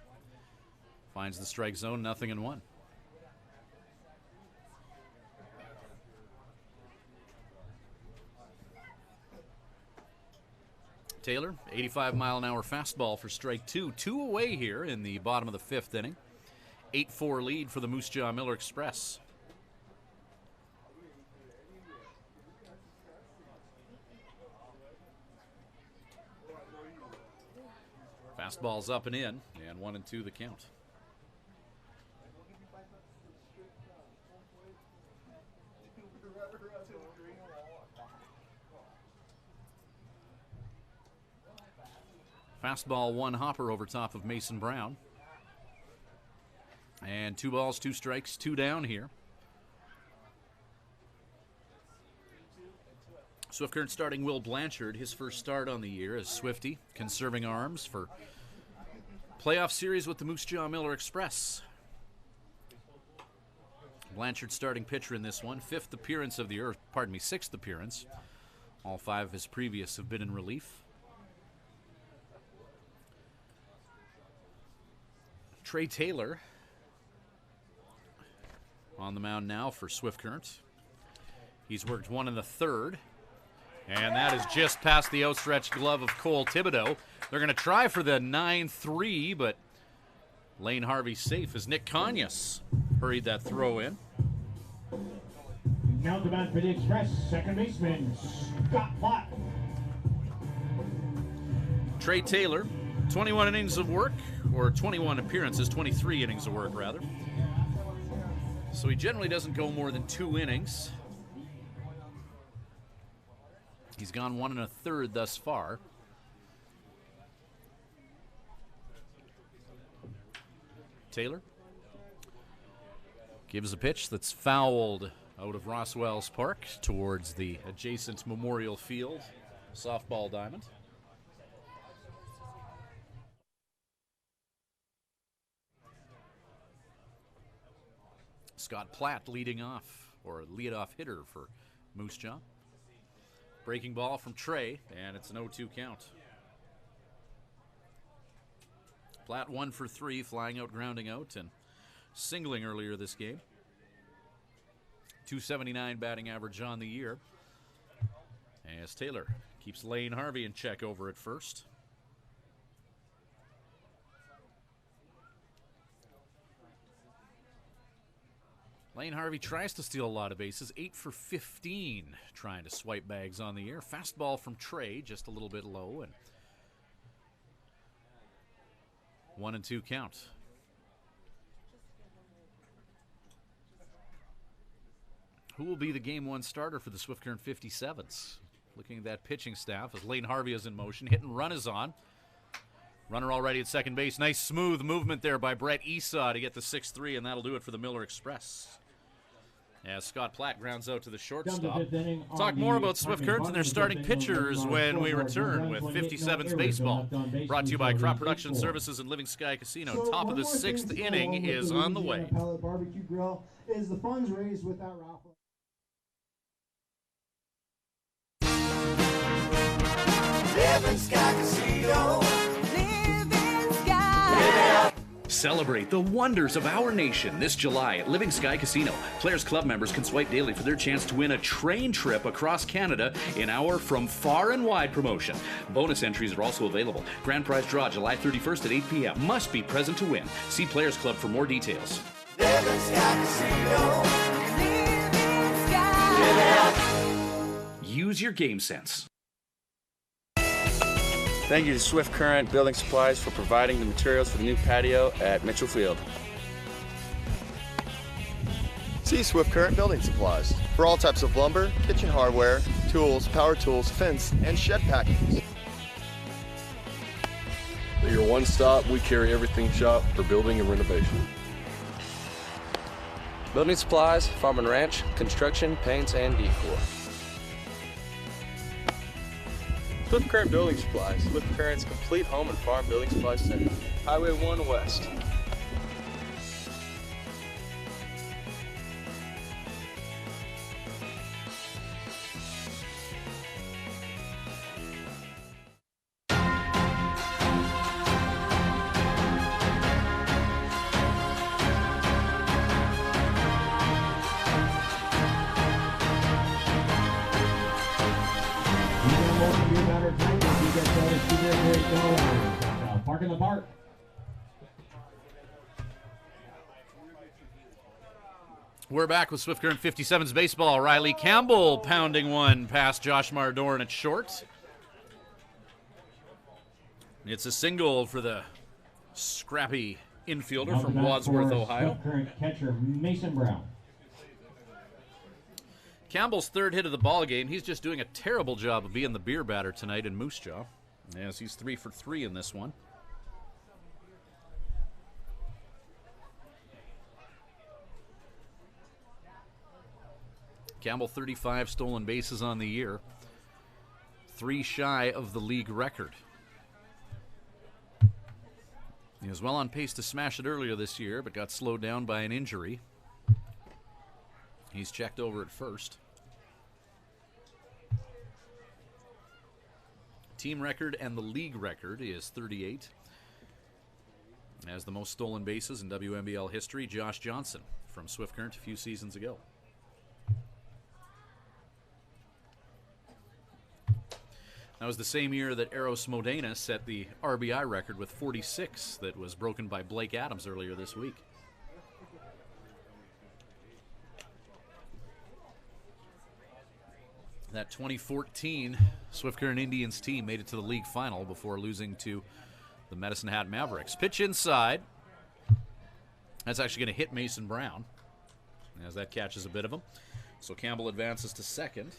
Finds the strike zone, 0-1. Taylor, 85-mile-an-hour fastball for strike 2. 2 away here in the bottom of the 5th inning. 8-4 lead for the Moose Jaw Miller Express. Fastball's up and in, and 1-2 the count. Fastball, 1 hopper over top of Mason Brown. And 2 balls, 2 strikes, 2 down here. Swift Current starting Will Blanchard, his first start on the year as Swifty, conserving arms for playoff series with the Moose Jaw Miller Express. Blanchard starting pitcher in this one, 5th appearance of the year, pardon me, 6th appearance. All 5 of his previous have been in relief. Trey Taylor on the mound now for Swift Current. He's worked 1 in the 3rd. And that is just past the outstretched glove of Cole Thibodeau. They're going to try for the 9-3, but Lane Harvey's safe as Nick Conyas hurried that throw in. Now the man for the Express, second baseman, Scott Platt. Trey Taylor, 21 innings of work, or 21 appearances, 23 innings of work, rather. So he generally doesn't go more than 2 innings. He's gone 1 1/3 thus far. Taylor gives a pitch that's fouled out of Roswell's Park towards the adjacent Memorial Field softball diamond. Scott Platt leading off, or lead-off hitter for Moose Jaw. Breaking ball from Trey, and it's an 0-2 count. Platt 1 for 3, flying out, grounding out, and singling earlier this game. .279 batting average on the year. As Taylor keeps Lane Harvey in check over at first. Lane Harvey tries to steal a lot of bases, 8 for 15, trying to swipe bags on the year. Fastball from Trey, just a little bit low, and 1-2 count. Who will be the Game 1 starter for the Swift Current 57's? Looking at that pitching staff as Lane Harvey is in motion. Hit and run is on. Runner already at second base. Nice smooth movement there by Brett Esau to get the 6-3, and that'll do it for the Miller Express. As Scott Platt grounds out to the shortstop. Talk more about Swift Current and their starting pitchers when we return with 57's Baseball. Brought to you by Crop Production Services and Living Sky Casino. Top of the 6th inning is on the way. Pellet Barbecue Grill is the funds raised with that raffle. Living Sky Casino. Living Sky. Celebrate the wonders of our nation this July at Living Sky Casino. Players Club members can swipe daily for their chance to win a train trip across Canada in our From Far and Wide promotion. Bonus entries are also available. Grand prize draw July 31st at 8 p.m. Must be present to win. See Players Club for more details. Living Sky Casino. Living Sky. Use your game sense. Thank you to Swift Current Building Supplies for providing the materials for the new patio at Mitchell Field. See Swift Current Building Supplies for all types of lumber, kitchen hardware, tools, power tools, fence, and shed packages. At your one stop, we carry everything shop for building and renovation. Building supplies, farm and ranch, construction, paints, and decor. Swift Current Building Supplies, Swift Current's complete home and farm building supply center. Highway 1 West. Park in the park. We're back with Swift Current 57's baseball. Riley Campbell pounding one past Josh Mardorn at short. It's a single for the scrappy infielder from Wadsworth, Ohio. Swift Current catcher Mason Brown. Campbell's third hit of the ball game. He's just doing a terrible job of being the beer batter tonight in Moose Jaw, as he's 3 for 3 in this one. Campbell 35 stolen bases on the year, 3 shy of the league record. He was well on pace to smash it earlier this year, but got slowed down by an injury. He's checked over at first. Team record and the league record is 38. As the most stolen bases in WMBL history, Josh Johnson from Swift Current a few seasons ago. That was the same year that Eros Modena set the RBI record with 46 that was broken by Blake Adams earlier this week. That 2014 Swift Current Indians team made it to the league final before losing to the Medicine Hat Mavericks. Pitch inside. That's actually going to hit Mason Brown, as that catches a bit of him. So Campbell advances to second.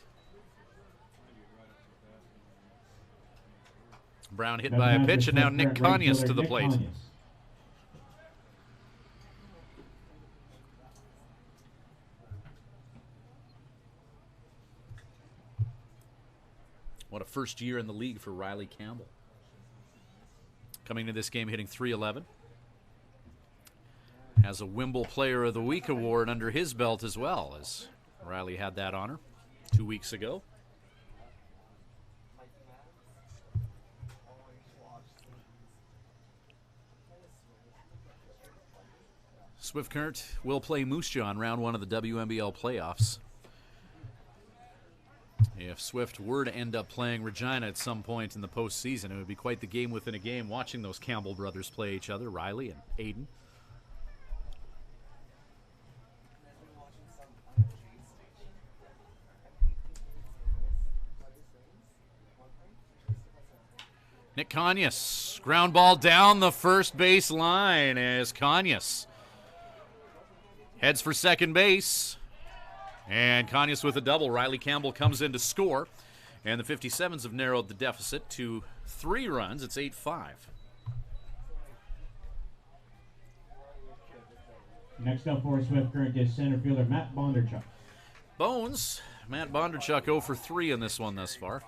Brown hit by a pitch, and now Nick Conyas to the plate. What a first year in the league for Riley Campbell. Coming to this game hitting .311. Has a Wimble Player of the Week award under his belt as well, as Riley had that honor 2 weeks ago. Swift Current will play Moose Jaw in round 1 of the WMBL playoffs. If Swift were to end up playing Regina at some point in the postseason, it would be quite the game within a game watching those Campbell brothers play each other, Riley and Aiden. Nick Conyas, ground ball down the first base line as Conyas heads for second base. And Conyas with a double. Riley Campbell comes in to score. And the 57's have narrowed the deficit to 3 runs. It's 8-5. Next up for Swift Current is center fielder Matt Bondarchuk. Bones, Matt Bondarchuk 0 for 3 in this one thus far.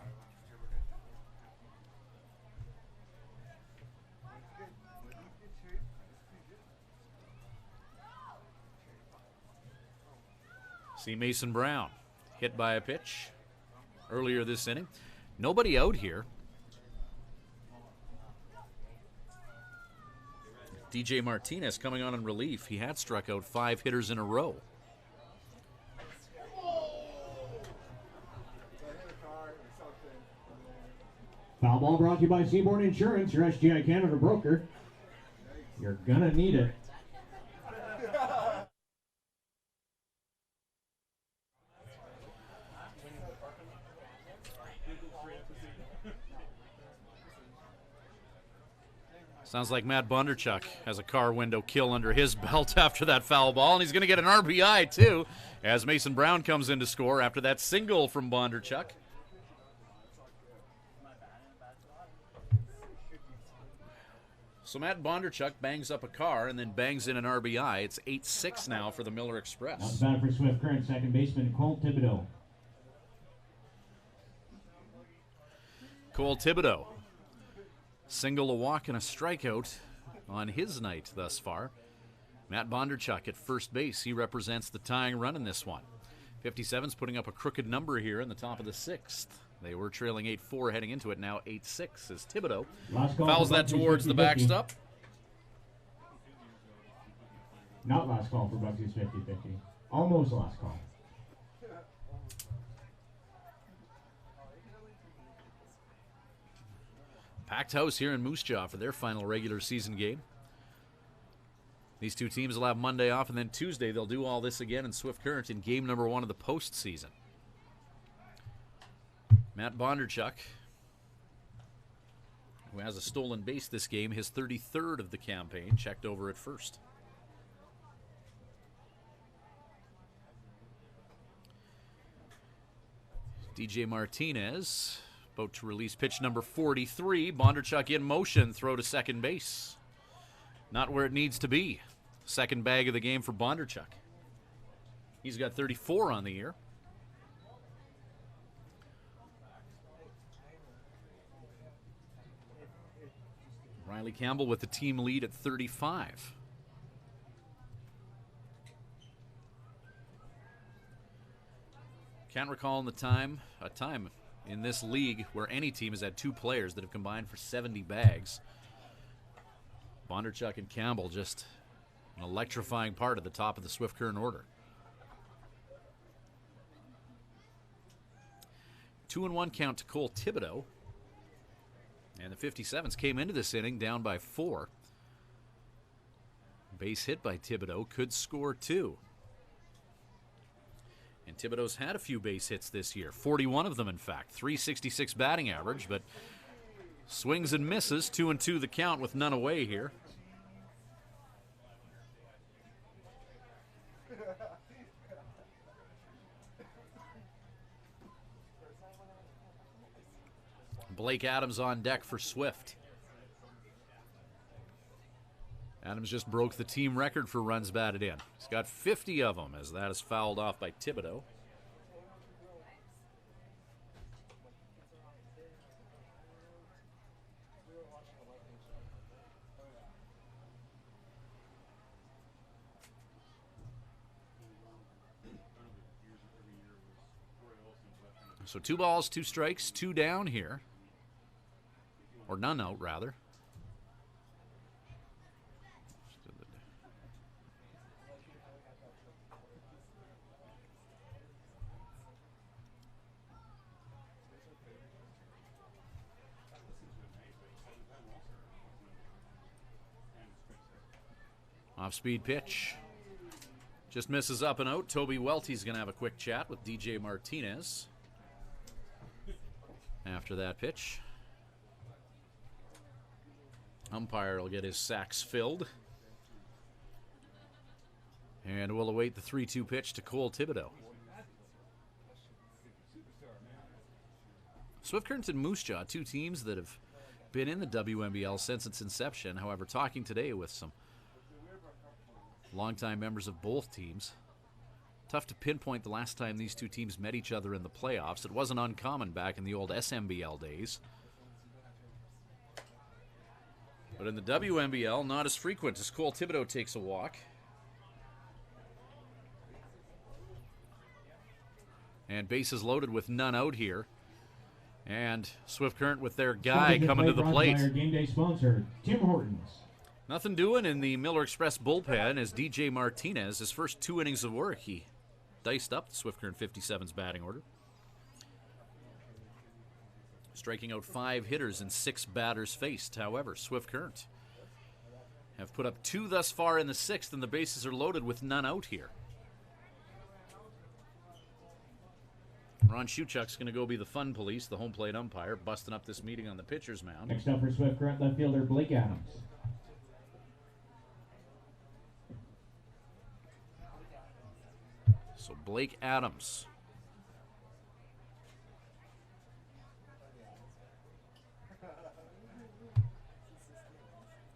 See Mason Brown hit by a pitch earlier this inning. Nobody out here. DJ Martinez coming on in relief. He had struck out 5 hitters in a row. Foul ball brought to you by Seaboard Insurance, your SGI Canada broker. You're gonna need it. Sounds like Matt Bondarchuk has a car window kill under his belt after that foul ball, and he's going to get an RBI too, as Mason Brown comes in to score after that single from Bondarchuk. So Matt Bondarchuk bangs up a car and then bangs in an RBI. It's 8-6 now for the Miller Express. That's bad for Swift Current, second baseman Cole Thibodeau. Cole Thibodeau. Single, a walk, and a strikeout on his night thus far. Matt Bondarchuk at first base. He represents the tying run in this one. 57's putting up a crooked number here in the top of the sixth. They were trailing 8-4 heading into it, now 8-6 as Thibodeau fouls that towards the backstop. Not last call for Bugsy's 50-50. Almost last call. Packed house here in Moose Jaw for their final regular season game. These two teams will have Monday off, and then Tuesday they'll do all this again in Swift Current in game number 1 of the postseason. Matt Bondarchuk, who has a stolen base this game, his 33rd of the campaign, checked over at first. DJ Martinez about to release pitch number 43. Bondarchuk in motion, throw to second base. Not where it needs to be. Second bag of the game for Bondarchuk. He's got 34 on the year. Riley Campbell with the team lead at 35. Can't recall a time in this league where any team has had two players that have combined for 70 bags. Bondarchuk and Campbell just an electrifying part at the top of the Swift Current order. 2-1 count to Cole Thibodeau. And the 57's came into this inning down by 4. Base hit by Thibodeau, could score 2. And Thibodeau's had a few base hits this year, 41 of them in fact, .366 batting average, but swings and misses, 2-2 the count with none away here. Blake Adams on deck for Swift. Adams just broke the team record for runs batted in. He's got 50 of them as that is fouled off by Thibodeau. So 2 balls, 2 strikes, 2 down here. Or none out, rather. Off-speed pitch. Just misses up and out. Toby Welty's going to have a quick chat with DJ Martinez after that pitch. Umpire will get his sacks filled. And we'll await the 3-2 pitch to Cole Thibodeau. Swift Current and Moose Jaw, two teams that have been in the WMBL since its inception. However, talking today with some longtime members of both teams, tough to pinpoint the last time these two teams met each other in the playoffs. It wasn't uncommon back in the old SMBL days. But in the WMBL, not as frequent as Cole Thibodeau takes a walk. And bases loaded with none out here. And Swift Current with their guy coming to the plate. Game day sponsor, Tim Hortons. Nothing doing in the Miller Express bullpen as DJ Martinez, his first 2 innings of work, he diced up the Swift Current 57's batting order. Striking out 5 hitters and 6 batters faced. However, Swift Current have put up 2 thus far in the 6th, and the bases are loaded with none out here. Ron Shuchuk's going to go be the fun police, the home plate umpire, busting up this meeting on the pitcher's mound. Next up for Swift Current, left fielder Blake Adams. So Blake Adams.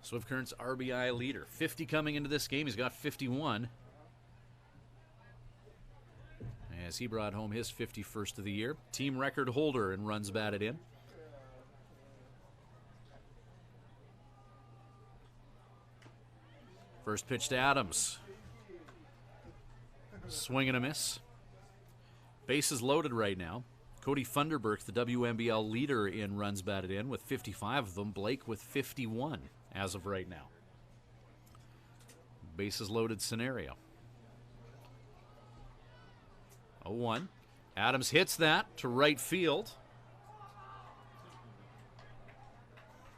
Swift Current's RBI leader. 50 coming into this game. He's got 51. As he brought home his 51st of the year. Team record holder in runs batted in. First pitch to Adams. Swing and a miss. Bases loaded right now. Cody Funderburk, the WMBL leader in runs batted in with 55 of them. Blake with 51 as of right now. Bases loaded scenario. 0-1. Adams hits that to right field.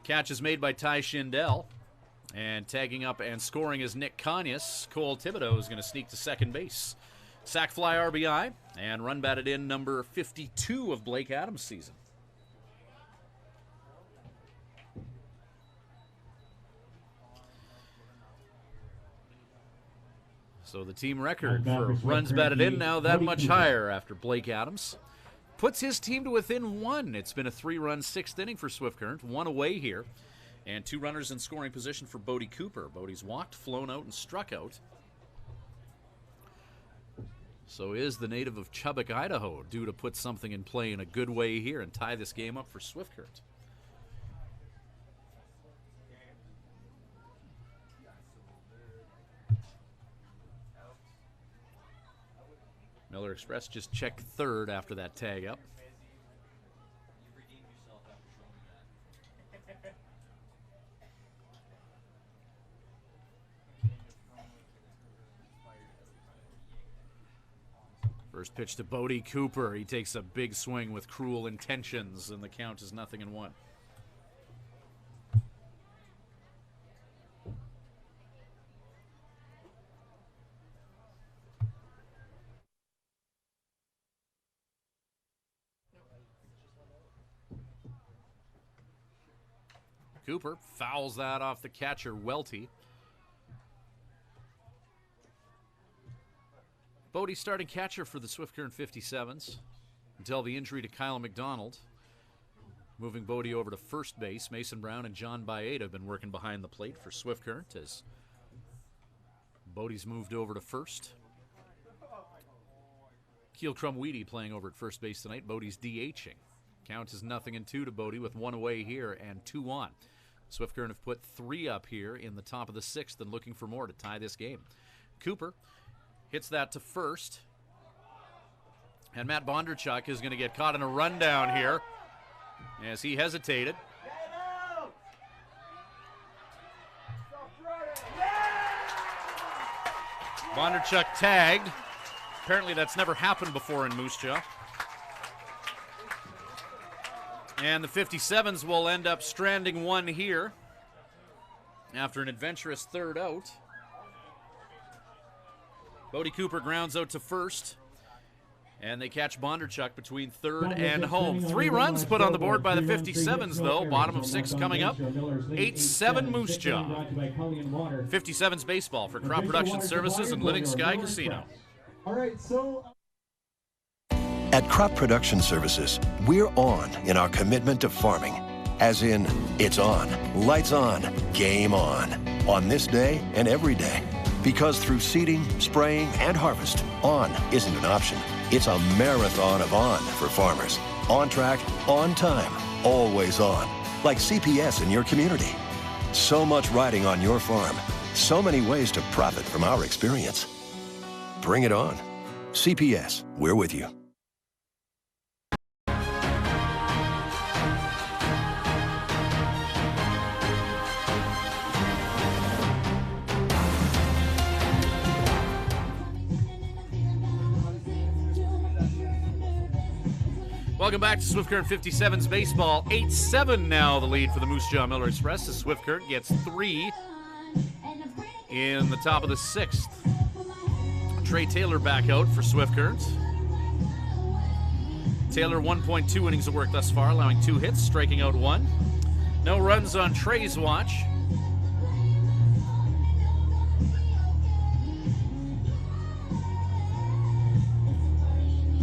Catch is made by Ty Schindel. And tagging up and scoring is Nick Conyas. Cole Thibodeau is going to sneak to second base. Sac fly RBI and run batted in number 52 of Blake Adams' season. So the team record for runs batted in now that much higher after Blake Adams puts his team to within one. It's been a 3-run sixth inning for Swift Current, one away here, and 2 runners in scoring position for Bodie Cooper. Bodie's walked, flown out, and struck out. So is the native of Chubbuck, Idaho, due to put something in play in a good way here and tie this game up for Swift Current. Miller Express just checked third after that tag up. First pitch to Bodie Cooper. He takes a big swing with cruel intentions, and the count is 0-1. Cooper fouls that off the catcher, Welty. Bodie starting catcher for the Swift Current 57's until the injury to Kyle McDonald. Moving Bodie over to first base, Mason Brown and John Baeta have been working behind the plate for Swift Current as Bodie's moved over to first. Keel Crumweedy playing over at first base tonight. Bodie's DHing. Count is 0-2 to Bodie with 1 away here and 2 on. Swift Current have put 3 up here in the top of the 6th and looking for more to tie this game. Cooper hits that to first. And Matt Bondarchuk is going to get caught in a rundown here as he hesitated. Bondarchuk tagged. Apparently that's never happened before in Moose Jaw. And the 57's will end up stranding 1 here after an adventurous third out. Bodie Cooper grounds out to first, and they catch Bondarchuk between third and home. 3 runs put on the board by the 57's, though. Bottom of 6 coming up. 8-7 Moose Jaw. 57's baseball for Crop Production Services and Living Sky Casino. All right, so... At Crop Production Services, we're on in our commitment to farming. As in, it's on, lights on, game on this day and every day. Because through seeding, spraying, and harvest, on isn't an option. It's a marathon of on for farmers. On track, on time, always on. Like CPS in your community. So much riding on your farm. So many ways to profit from our experience. Bring it on. CPS, we're with you. Welcome back to Swift Current 57's baseball. 8-7 now the lead for the Moose Jaw Miller Express as Swift Current gets 3 in the top of the 6th. Trey Taylor back out for Swift Current. Taylor 1.2 innings of work thus far, allowing 2 hits, striking out 1. No runs on Trey's watch.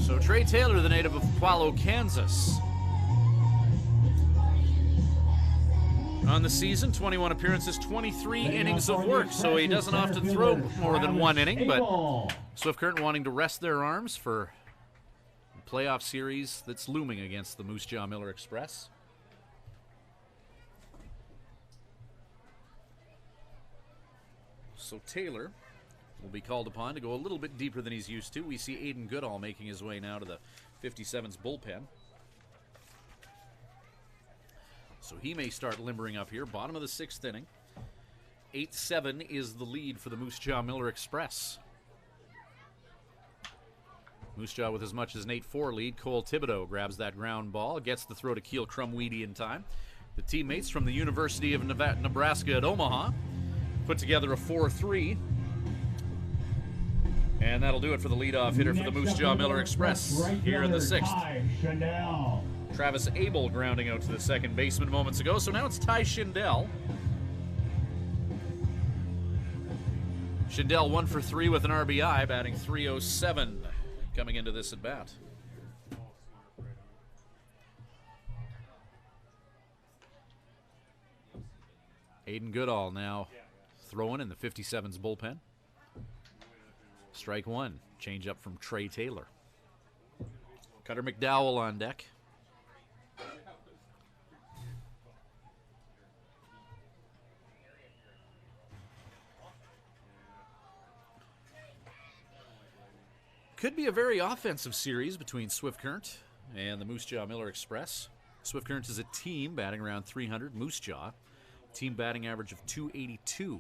So Trey Taylor, the native of Palo, Kansas. On the season, 21 appearances, 23 innings of work, so he doesn't often throw more than 1 inning, but Swift Current wanting to rest their arms for a playoff series that's looming against the Moose Jaw Miller Express. So Taylor will be called upon to go a little bit deeper than he's used to. We see Aiden Goodall making his way now to the 57's bullpen. So he may start limbering up here. Bottom of the 6th inning. 8-7 is the lead for the Moose Jaw Miller Express. Moose Jaw with as much as an 8-4 lead. Cole Thibodeau grabs that ground ball, gets the throw to Keel Crumweedy in time. The teammates from the University of Nebraska at Omaha put together a 4-3. And that'll do it for the leadoff hitter for the Moose Jaw Miller Express here in the 6th. Travis Abel grounding out to the second baseman moments ago. So now it's Ty Schindel. Schindel 1 for 3 with an RBI, batting .307 coming into this at bat. Aiden Goodall now throwing in the 57's bullpen. Strike one. Change up from Trey Taylor. Cutter McDowell on deck. Could be a very offensive series between Swift Current and the Moose Jaw Miller Express. Swift Current is a team batting around 300. Moose Jaw, team batting average of 282.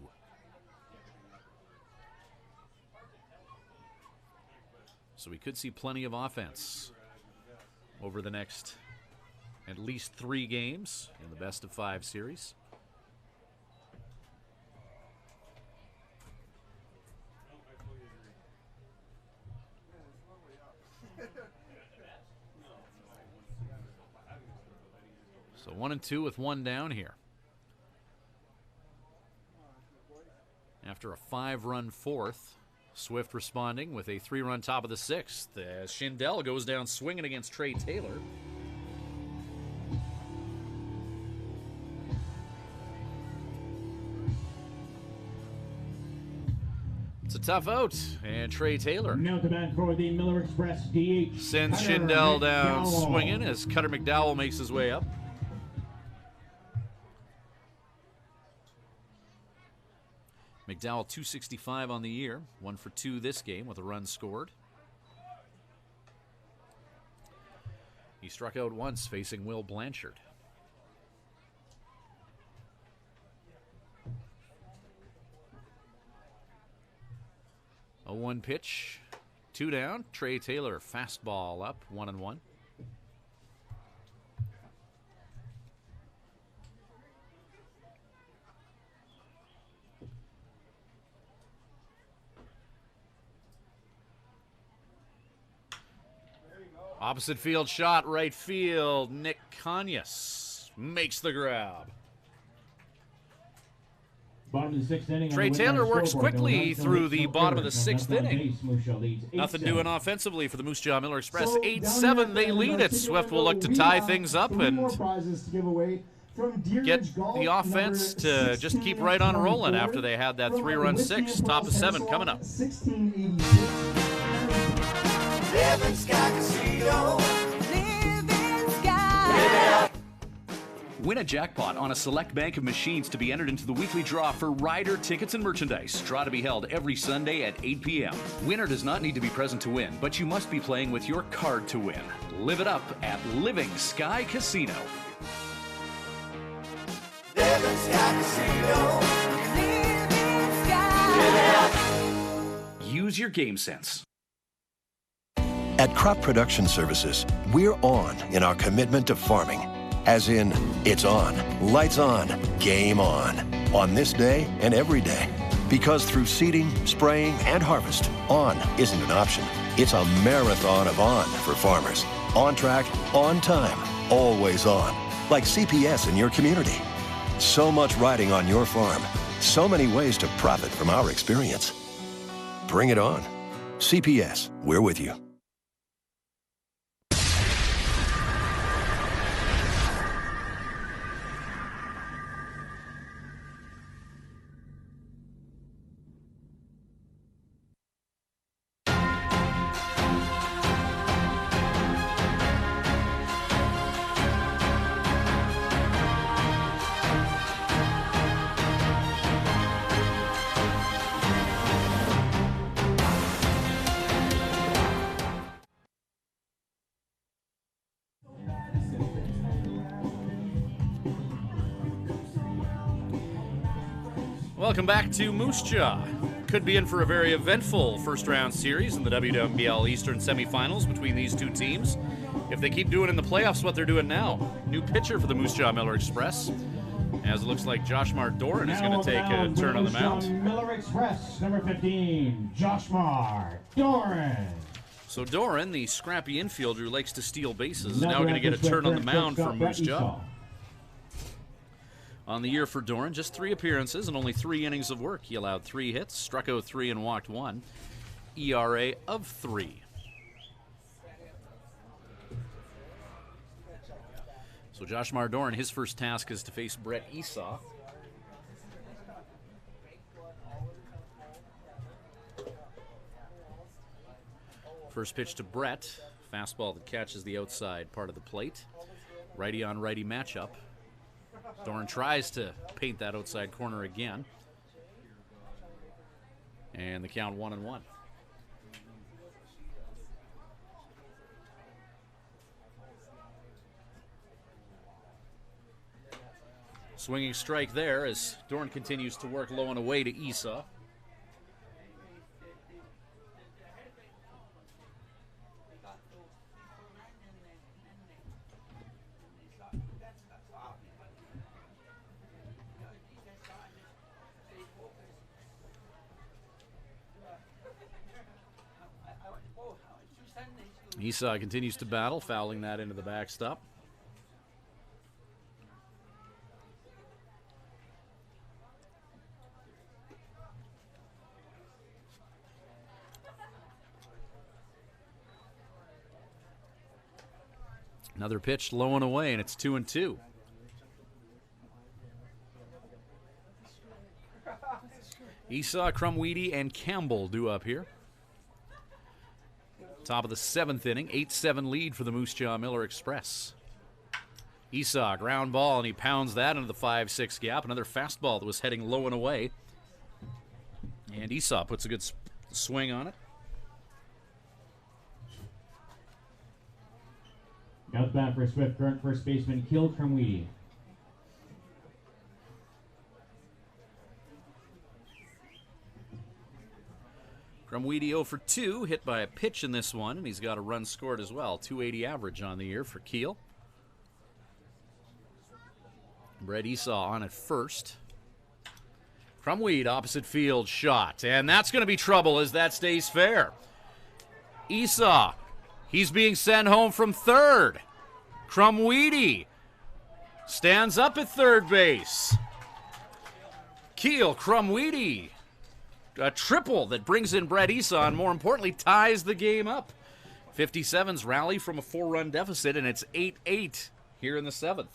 So we could see plenty of offense over the next at least 3 games in the best-of-5 series. So 1-2 with 1 down here. After a 5-run 4th, Swift responding with a 3-run top of the 6th as Schindel goes down swinging against Trey Taylor. It's a tough out, and Trey Taylor now the man for the Miller Express DH sends Cutter Schindel down McDowell. swinging as Cutter McDowell makes his way up. McDowell 265 on the year, 1 for 2 this game with a run scored. He struck out once facing Will Blanchard. A 1 pitch, 2 down. Trey Taylor fastball up, 1-1. Opposite field shot, right field. Nick Conyas makes the grab. Bottom of the 6th inning. Trey Taylor works quickly through the bottom of the 6th inning. Nothing doing offensively for the Moose Jaw Miller Express. 8-7, they lead it. Swift will look to tie things up and get the offense to just keep right on rolling after they had that 3-run 6. Top of 7 coming up. Living Sky Casino. Living Sky. Win a jackpot on a select bank of machines to be entered into the weekly draw for rider tickets and merchandise. Draw to be held every Sunday at 8 p.m. Winner does not need to be present to win, but you must be playing with your card to win. Live it up at Living Sky Casino. Living Sky Casino. Living Sky. Use your game sense. At Crop Production Services, we're on in our commitment to farming. As in, it's on, lights on, game on this day and every day. Because through seeding, spraying, and harvest, on isn't an option. It's a marathon of on for farmers. On track, on time, always on. Like CPS in your community. So much riding on your farm. So many ways to profit from our experience. Bring it on. CPS, we're with you. Welcome back to Moose Jaw. Could be in for a very eventful first-round series in the WMBL Eastern semifinals between these two teams. If they keep doing in the playoffs what they're doing now. New pitcher for the Moose Jaw Miller Express. As it looks like Josh Doran is going to take a turn on the mound. Miller Express, number 15, Josh Doran. So Doran, the scrappy infielder who likes to steal bases, is now going to get a turn on the mound for Moose Jaw. On the year for Doran, just 3 appearances and only 3 innings of work. He allowed 3 hits, struck out 3 and walked 1. ERA of 3. So Josh Doran, his first task is to face Brett Esau. First pitch to Brett. Fastball that catches the outside part of the plate. Righty on righty matchup. Doran tries to paint that outside corner again. And the count 1-1. Swinging strike there as Doran continues to work low and away to Esau. Esau continues to battle, fouling that into the backstop. Another pitch low and away, and it's 2-2. Esau, Crumweedy, and Campbell due up here. Top of the 7th inning, 8-7 lead for the Moose Jaw Miller Express. Esau, ground ball, and he pounds that into the 5-6 gap. Another fastball that was heading low and away. And Esau puts a good swing on it. Now the bat for Swift Current, first baseman Keel Crumweedy. Crumweedy 0 for 2, hit by a pitch in this one, and he's got a run scored as well. 280 average on the year for Keel. Brett Esau on at first. Crumweed, opposite field shot, and that's going to be trouble as that stays fair. Esau, he's being sent home from third. Crumweedy stands up at third base. Keel, Crumweedy. A triple that brings in Brett Esau and, more importantly, ties the game up. 57's rally from a 4-run deficit, and it's 8-8 here in the 7th.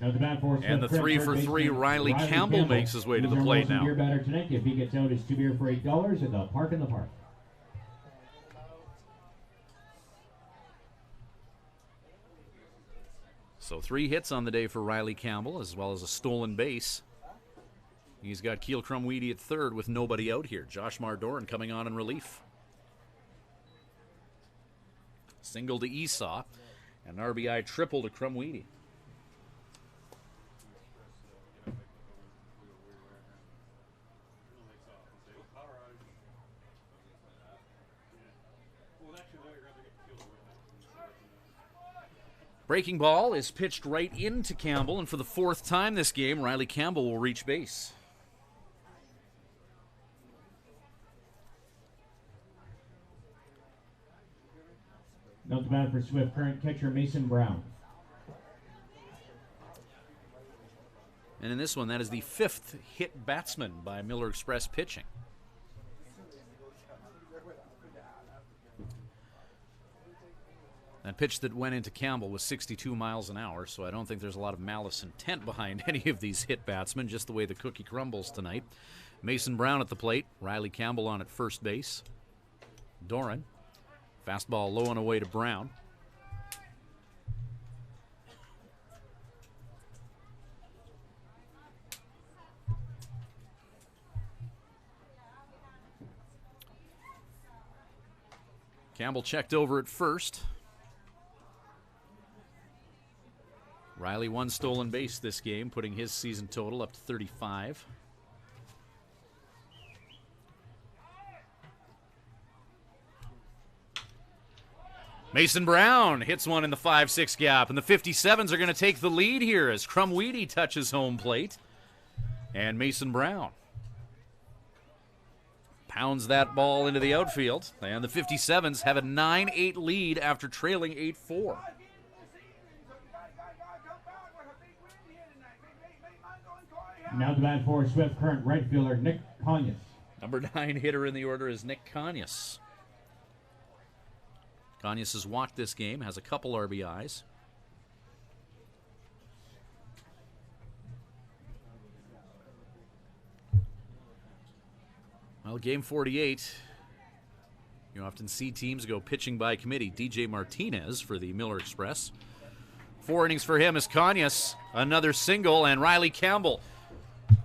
And the 3 for 3 Riley Campbell makes his way to the plate now. Beer batter tonight. If he gets out, it's 2 beer for $8 at the Park in the Park. So 3 hits on the day for Riley Campbell, as well as a stolen base. He's got Keel Crumweedy at third with nobody out here. Josh Doran coming on in relief. Single to Esau, and an RBI triple to Crumweedy. Breaking ball is pitched right into Campbell, and for the 4th time this game, Riley Campbell will reach base. Now the batter for Swift Current, catcher Mason Brown. And in this one, that is the 5th hit batsman by Miller Express pitching. That pitch that went into Campbell was 62 miles an hour, so I don't think there's a lot of malice intent behind any of these hit batsmen, just the way the cookie crumbles tonight. Mason Brown at the plate, Riley Campbell on at first base. Doran, fastball low and away to Brown. Campbell checked over at first. Riley, 1 stolen base this game, putting his season total up to 35. Mason Brown hits one in the 5-6 gap, and the 57's are going to take the lead here as Crumweedy touches home plate. And Mason Brown pounds that ball into the outfield, and the 57's have a 9-8 lead after trailing 8-4. Now the bat for Swift Current right fielder Nick Conyas. Number 9 hitter in the order is Nick Conyas. Conyas has walked this game, has a couple RBIs. Well, game 48, you often see teams go pitching by committee. DJ Martinez for the Miller Express. 4 innings for him as Conyas, another single, and Riley Campbell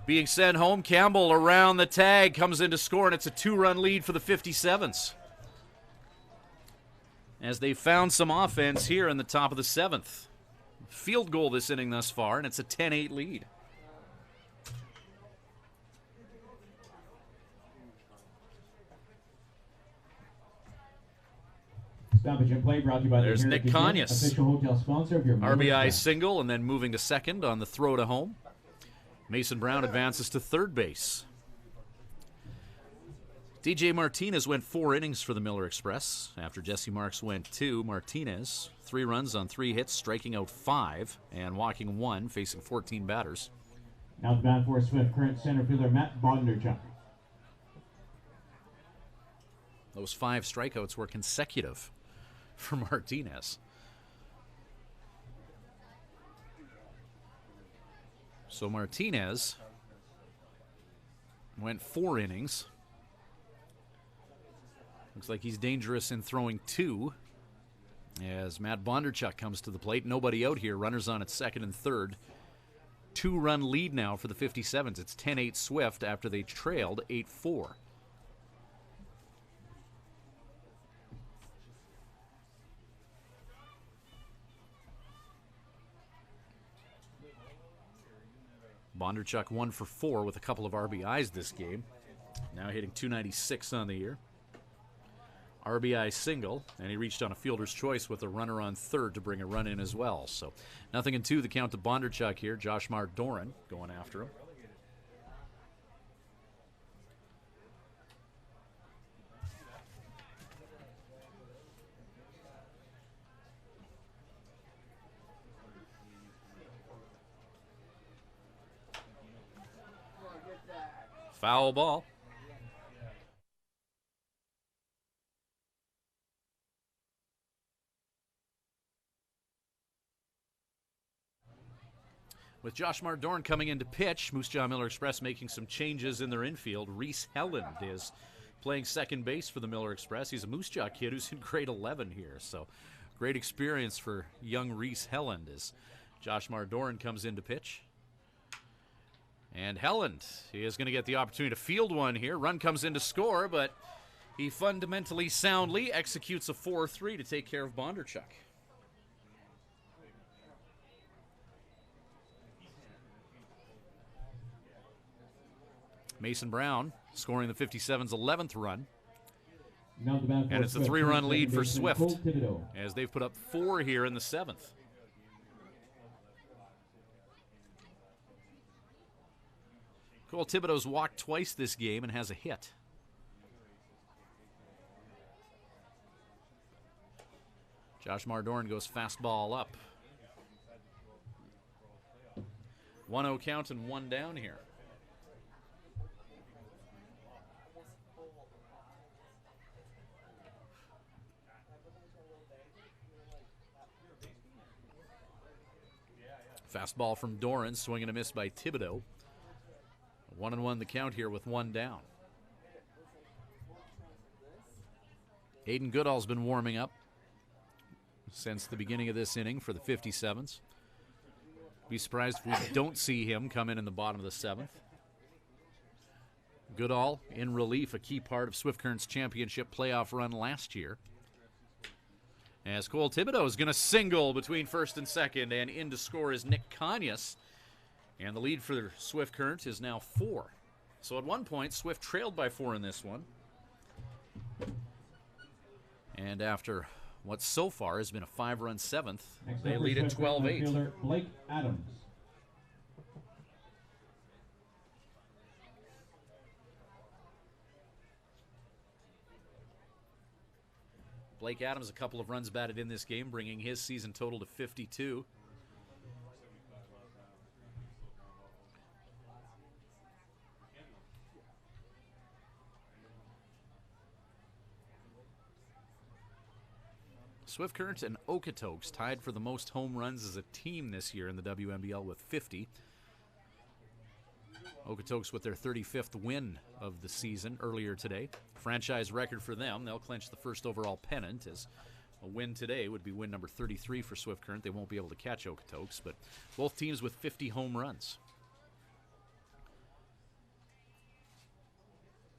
being sent home. Campbell around the tag, comes in to score, and it's a 2-run lead for the 57's. As they found some offense here in the top of the 7th. Field goal this inning thus far, and it's a 10-8 lead. Stoppage in play brought to you by There's Nick Conyas. Official hotel sponsor of your RBI single, and then moving to second on the throw to home. Mason Brown advances to third base. DJ Martinez went 4 innings for the Miller Express. After Jesse Marks went 2, Martinez, 3 runs on 3 hits, striking out 5 and walking 1, facing 14 batters. Now the bat for Swift Current center fielder Matt Bondarchuk. Those 5 strikeouts were consecutive for Martinez. So Martinez went 4 innings. Looks like he's dangerous in throwing 2 as Matt Bondarchuk comes to the plate. Nobody out here. Runners on at second and third. 2-run lead now for the 57's. It's 10-8 Swift after they trailed 8-4. Bondarchuk 1 for 4 with a couple of RBIs this game. Now hitting .296 on the year. RBI single, and he reached on a fielder's choice with a runner on third to bring a run in as well. So 0-2 the count to Bondarchuk here. Josh Mardoran going after him. Foul ball. With Josh Mardoran coming in to pitch, Moose Jaw Miller Express making some changes in their infield. Reese Helland is playing second base for the Miller Express. He's a Moose Jaw kid who's in grade 11 here, so great experience for young Reese Helland as Josh Mardoran comes in to pitch. And Helland, he is going to get the opportunity to field one here. Run comes in to score, but he fundamentally soundly executes a 4-3 to take care of Bondarchuk. Mason Brown scoring the 57's 11th run. And it's a 3-run lead for Swift as they've put up 4 here in the 7th. Cole Thibodeau's walked twice this game and has a hit. Josh Mardoran goes fastball up. 1-0 count and 1 down here. Fastball from Doran, swing and a miss by Thibodeau. 1-1 the count here with 1 down. Hayden Goodall's been warming up since the beginning of this inning for the 57's. Be surprised if we don't see him come in the bottom of the 7th. Goodall in relief, a key part of Swift Current's championship playoff run last year. As Cole Thibodeau is going to single between first and second, and in to score is Nick Kanyas. And the lead for Swift Current is now 4. So at one point, Swift trailed by 4 in this one. And after what so far has been a 5-run 7th, they lead at 12-8. Blake Adams. Blake Adams, a couple of runs batted in this game, bringing his season total to 52. Swift Current and Okotoks tied for the most home runs as a team this year in the WMBL with 50. Okotoks with their 35th win of the season earlier today. Franchise record for them. They'll clinch the first overall pennant, as a win today would be win number 33 for Swift Current. They won't be able to catch Okotoks, but both teams with 50 home runs.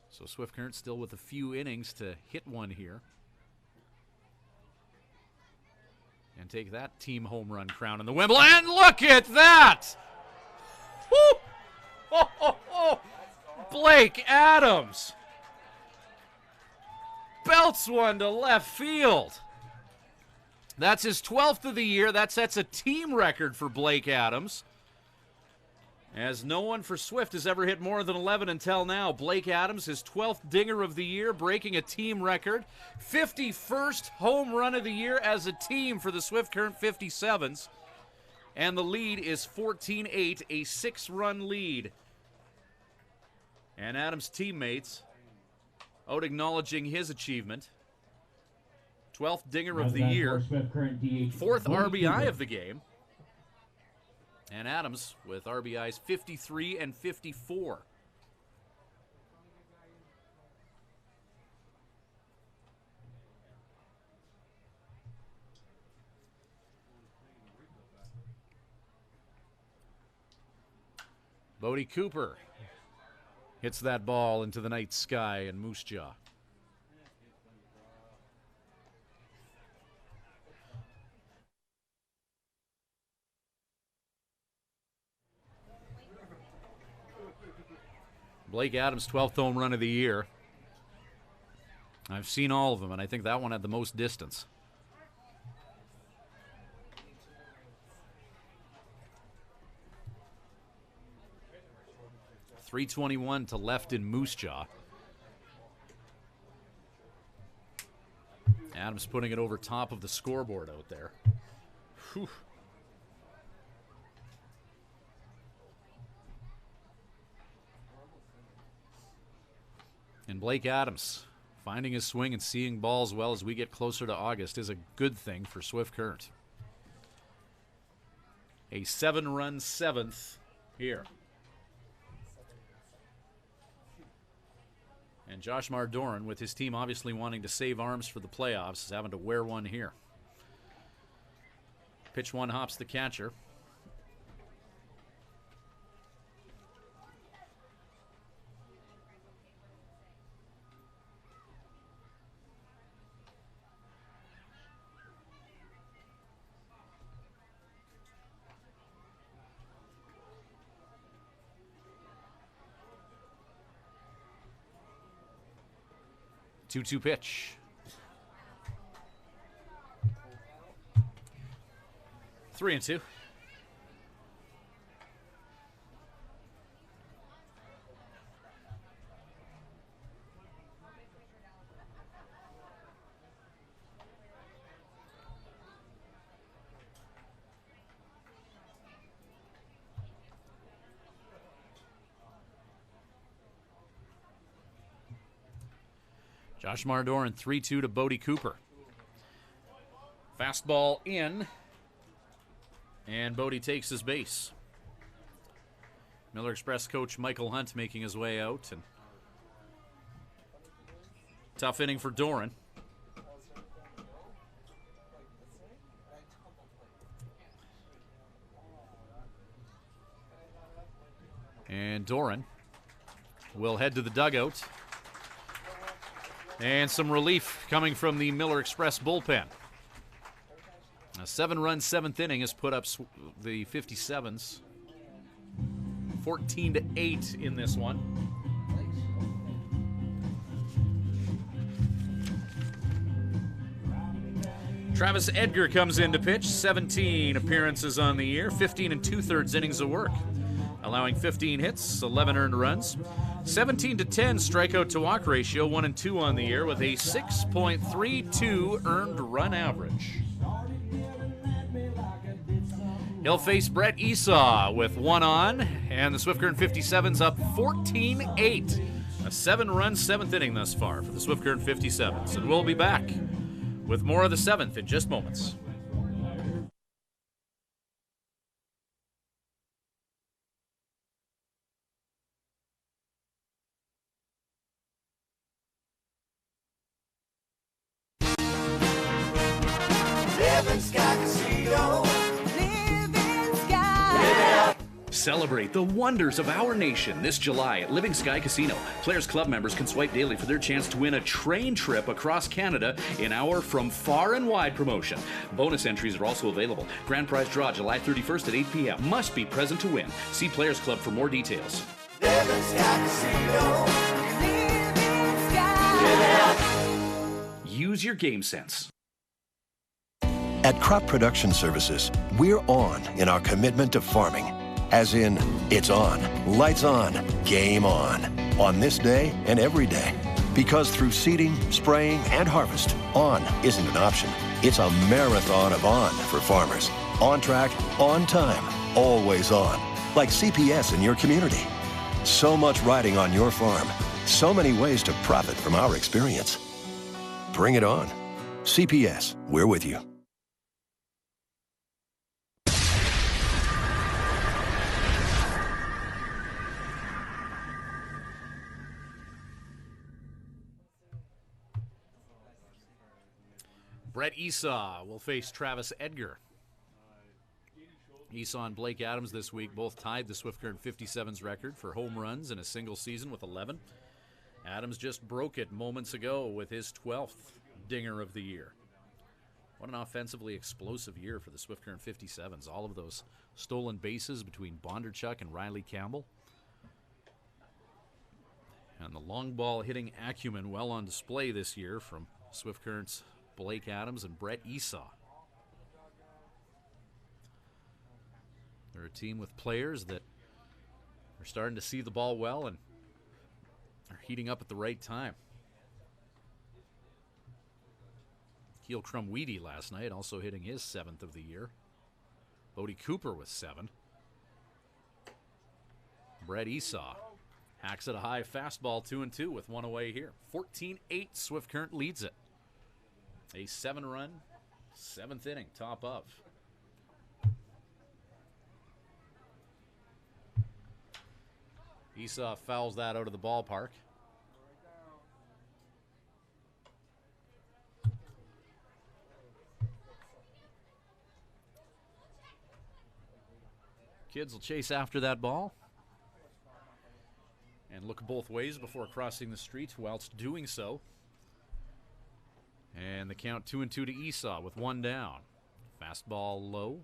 So Swift Current still with a few innings to hit one here and take that team home run crown in the Wimbledon. And look at that! Woo! Oh, oh, oh. Blake Adams belts one to left field. That's his 12th of the year. That sets a team record for Blake Adams, as no one for Swift has ever hit more than 11 until now. Blake Adams, his 12th dinger of the year, breaking a team record. 51st home run of the year as a team for the Swift Current 57's. And the lead is 14-8, a 6-run lead. And Adams' teammates out acknowledging his achievement. 12th dinger of the year, 4th RBI of the game. And Adams with RBIs 53 and 54. Bodie Cooper hits that ball into the night sky in Moose Jaw. Blake Adams' 12th home run of the year. I've seen all of them, and I think that one had the most distance. .321 to left in Moose Jaw. Adams putting it over top of the scoreboard out there. Whew. And Blake Adams finding his swing and seeing balls well as we get closer to August is a good thing for Swift Current. A 7-run 7th here. And Josh Mardoran, with his team obviously wanting to save arms for the playoffs, is having to wear one here. Pitch one hops the catcher. Two-two pitch. 3-2. Josh Mardoran, 3-2 to Bodie Cooper. Fastball in, and Bodie takes his base. Miller Express coach Michael Hunt making his way out, and tough inning for Doran. And Doran will head to the dugout. And some relief coming from the Miller Express bullpen. A 7-run 7th inning has put up the 57's 14-8 in this one. Travis Edgar comes in to pitch. 17 appearances on the year, 15 2/3 innings of work, allowing 15 hits, 11 earned runs. 17-10 strikeout to walk ratio, 1-2 on the year, with a 6.32 earned run average. He'll face Brett Esau with 1 on, and the Swift Current 57's up 14-8. A 7-run 7th inning thus far for the Swift Current 57's. And we'll be back with more of the 7th in just moments. Celebrate the wonders of our nation this July at Living Sky Casino. Players Club members can swipe daily for their chance to win a train trip across Canada in our From Far and Wide promotion. Bonus entries are also available. Grand prize draw July 31st at 8 p.m. Must be present to win. See Players Club for more details. Living Sky Casino. Living Sky. Use your game sense. At Crop Production Services, we're on in our commitment to farming. As in, it's on, lights on, game on this day and every day. Because through seeding, spraying, and harvest, on isn't an option. It's a marathon of on for farmers. On track, on time, always on. Like CPS in your community. So much riding on your farm. So many ways to profit from our experience. Bring it on. CPS, we're with you. Brett Esau will face Travis Edgar. Esau and Blake Adams this week both tied the Swift Current 57's record for home runs in a single season with 11. Adams just broke it moments ago with his 12th dinger of the year. What an offensively explosive year for the Swift Current 57's. All of those stolen bases between Bondarchuk and Riley Campbell. And the long ball hitting acumen well on display this year from Swift Current's Blake Adams and Brett Esau. They're a team with players that are starting to see the ball well and are heating up at the right time. Keel Crumweedy last night also hitting his 7th of the year. Bodie Cooper with 7. Brett Esau hacks at a high fastball, 2-2 with 1 away here. 14-8, Swift Current leads it. A 7-run, 7th inning, top of. Esau fouls that out of the ballpark. Kids will chase after that ball and look both ways before crossing the street whilst doing so. And the count 2-2 to Esau with 1 down. Fastball low,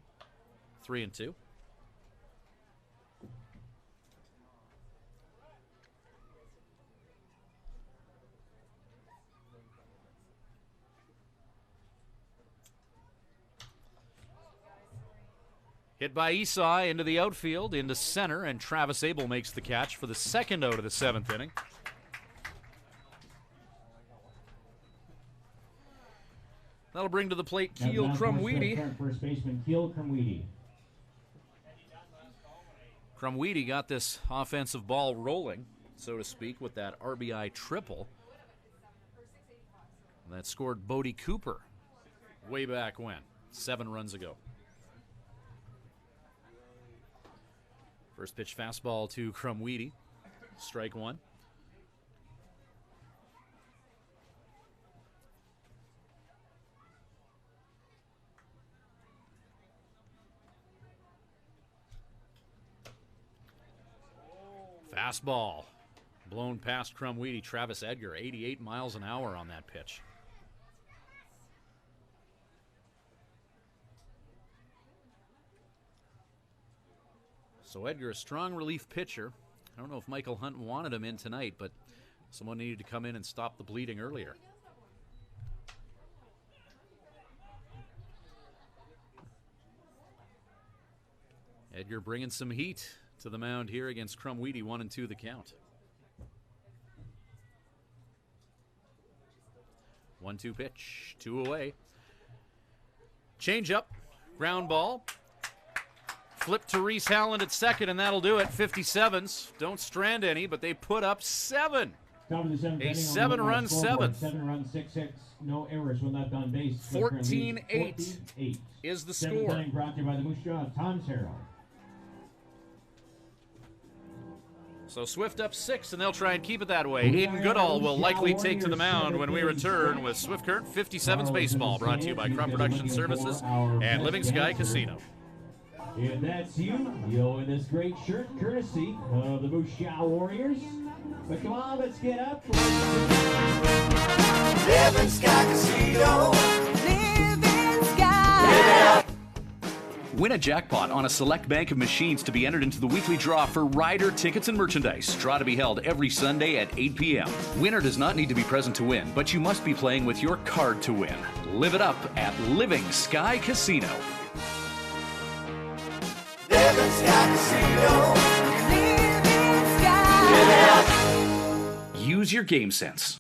3-2. Hit by Esau into the outfield, into center, and Travis Abel makes the catch for the 2nd out of the 7th inning. That'll bring to the plate Keel Crumweedy. First baseman Keel Crumweedy. Crumweedy got this offensive ball rolling, so to speak, with that RBI triple that scored Bodie Cooper way back when, 7 runs ago. First pitch fastball to Crumweedy, strike 1. Fastball blown past Crumweedy. Travis Edgar, 88 miles an hour on that pitch. So Edgar, a strong relief pitcher. I don't know if Michael Hunt wanted him in tonight, but someone needed to come in and stop the bleeding earlier. Edgar bringing some heat to the mound here against Crumweedy. 1-2 the count. 1-2 pitch, 2 away. Change up, ground ball. Flip to Reese Halland at second, and that'll do it. 57's don't strand any, but they put up 7. A 7-run seventh. 7-run 6-6. No errors when left on base. 14-8 is the score. 7th inning brought to you by the Moose Jaw Tom's Herald. So Swift up 6, and they'll try and keep it that way. Aiden Goodall will likely take to the mound when we return with Swift Current 57's Baseball, brought to you by Crop Production Services and Living Sky Casino. If that's you, you'll win this great shirt courtesy of the Moose Jaw Warriors. But come on, let's get up. Living Sky Casino. Living Sky. Win a jackpot on a select bank of machines to be entered into the weekly draw for rider tickets and merchandise. Draw to be held every Sunday at 8 p.m. Winner does not need to be present to win, but you must be playing with your card to win. Live it up at Living Sky Casino. Living Sky Casino. Living Sky. Use your game sense.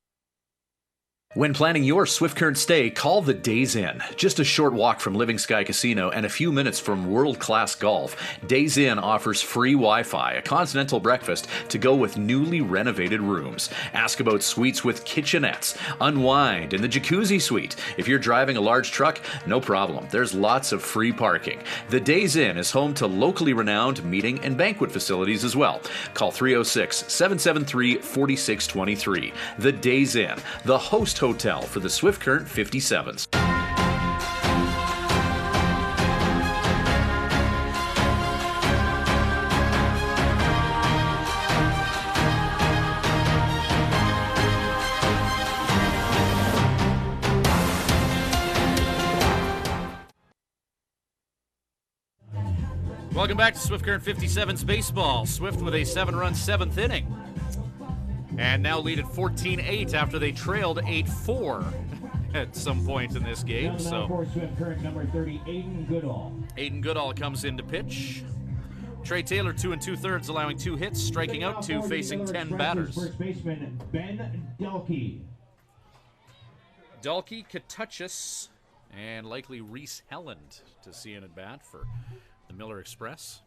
When planning your Swift Current stay, call the Days Inn. Just a short walk from Living Sky Casino and a few minutes from world-class golf, Days Inn offers free Wi-Fi, a continental breakfast to go with newly renovated rooms. Ask about suites with kitchenettes. Unwind in the jacuzzi suite. If you're driving a large truck, no problem. There's lots of free parking. The Days Inn is home to locally renowned meeting and banquet facilities as well. Call 306-773-4623. The Days Inn, the host hotel for the Swift Current 57's. Welcome back to Swift Current 57's Baseball. Swift with a 7-run 7th inning. And now lead at 14-8 after they trailed 8-4 at some point in this game. So For Swift Current number 30, Aiden Goodall. Aiden Goodall comes in to pitch. Trey Taylor 2 2/3, allowing 2 hits, striking out 2, facing 10 batters. First baseman Ben Delkey. Dalkey, Katuchis, and likely Reese Helland to see in at bat for the Miller Express.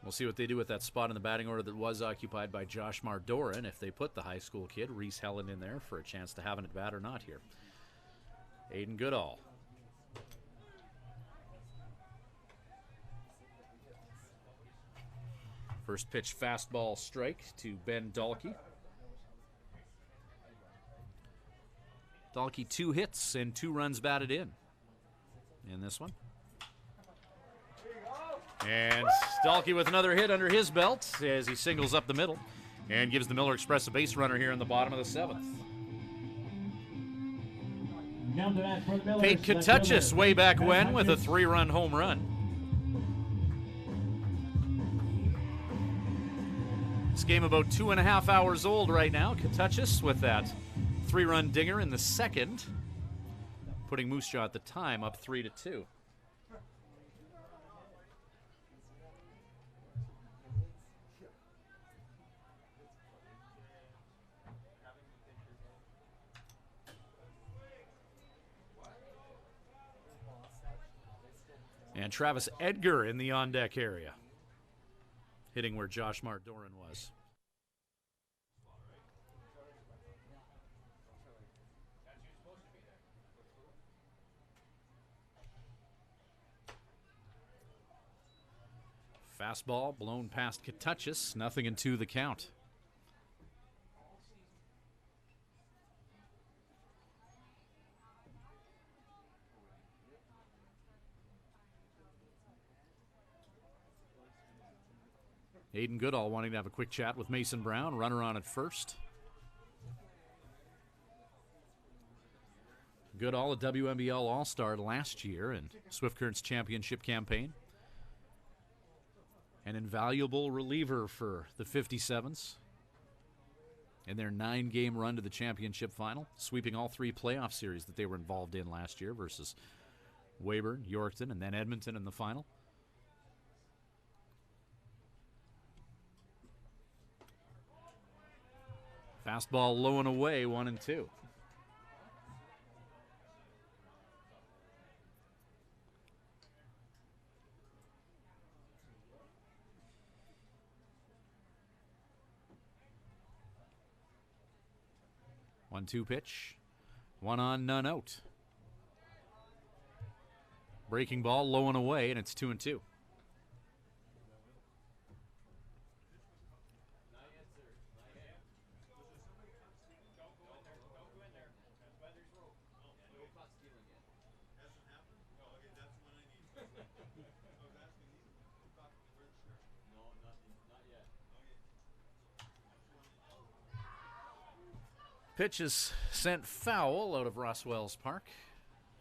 We'll see what they do with that spot in the batting order that was occupied by Josh Mardoran, if they put the high school kid, Reese Helland, in there for a chance to have an at-bat or not here. Aiden Goodall. First pitch fastball strike to Ben Dalkey. Dalkey 2 hits and 2 runs batted in this one. And Dalkey with another hit under his belt as he singles up the middle and gives the Miller Express a base runner here in the bottom of the 7th. Pate Katuchis way back when with a 3-run home run. This game about 2.5 hours old right now. Katuchis with that 3-run dinger in the 2nd, putting Moose Jaw at the time up 3-2. And Travis Edgar in the on-deck area, hitting where Josh Mardoran was. Fastball blown past Katuchis, 0-2 the count. Aiden Goodall wanting to have a quick chat with Mason Brown, runner on at first. Goodall, a WMBL All-Star last year in Swift Current's championship campaign. An invaluable reliever for the 57's in their 9-game run to the championship final, sweeping all 3 playoff series that they were involved in last year versus Weyburn, Yorkton, and then Edmonton in the final. Fastball low and away, 1-2. One-two pitch. 1 on, none out. Breaking ball low and away, and it's 2-2. Pitch is sent foul out of Roswell's Park.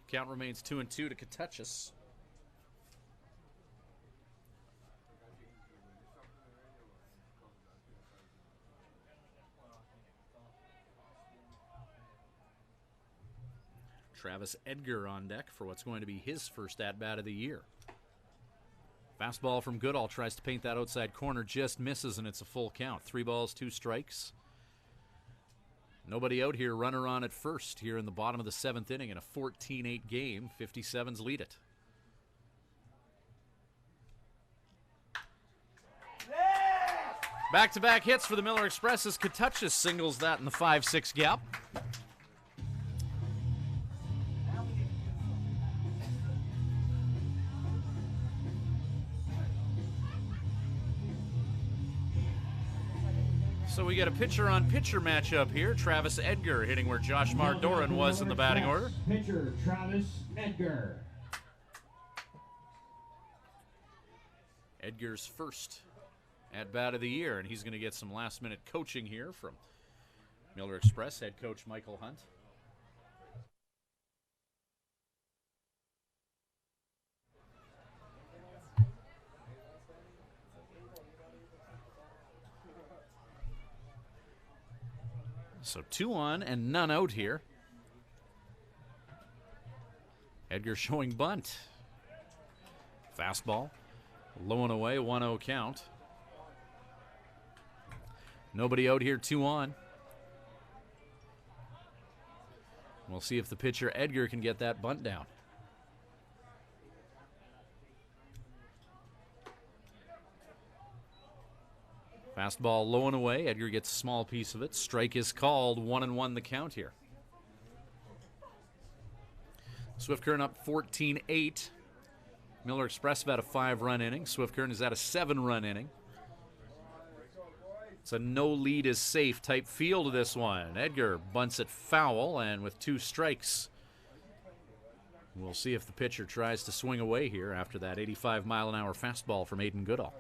Count remains 2-2 to Katuchis. Travis Edgar on deck for what's going to be his first at-bat of the year. Fastball from Goodall tries to paint that outside corner, just misses, and it's a full count. 3 balls, 2 strikes. Nobody out here, runner on at first here in the bottom of the 7th inning in a 14-8 game. 57's lead it. Back-to-back hits for the Miller Express as Katuchis singles that in the 5-6 gap. So we get a pitcher-on-pitcher matchup here. Travis Edgar hitting where Josh Mardoran was in the batting order. Pitcher Travis Edgar. Edgar's first at-bat of the year, and he's going to get some last-minute coaching here from Miller Express head coach Michael Hunt. So 2 on and none out here. Edgar showing bunt. Fastball. Low and away, 1-0 count. Nobody out here, 2 on. We'll see if the pitcher Edgar can get that bunt down. Fastball low and away. Edgar gets a small piece of it. Strike is called. 1-1 the count here. Swift Current up 14-8. Miller Express have had a 5-run inning. Swift Current has had a 7-run inning. It's a no lead is safe type feel to this one. Edgar bunts it foul, and with 2 strikes, we'll see if the pitcher tries to swing away here after that 85-mile-an-hour fastball from Aiden Goodall.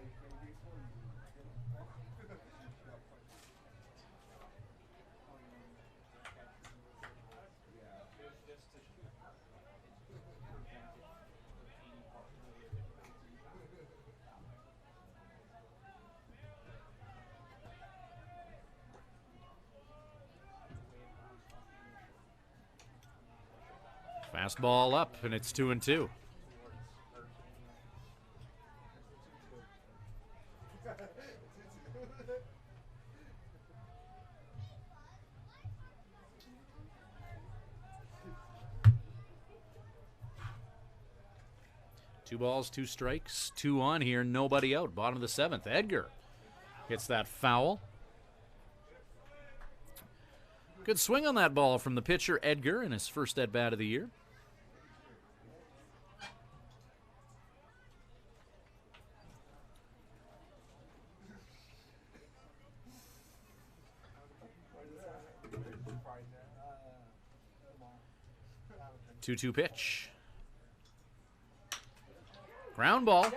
Fastball up, and it's 2-2. Two balls, 2 strikes, 2 on here, nobody out. Bottom of the 7th. Edgar hits that foul. Good swing on that ball from the pitcher Edgar in his first at-bat of the year. Two-two pitch. Ground ball.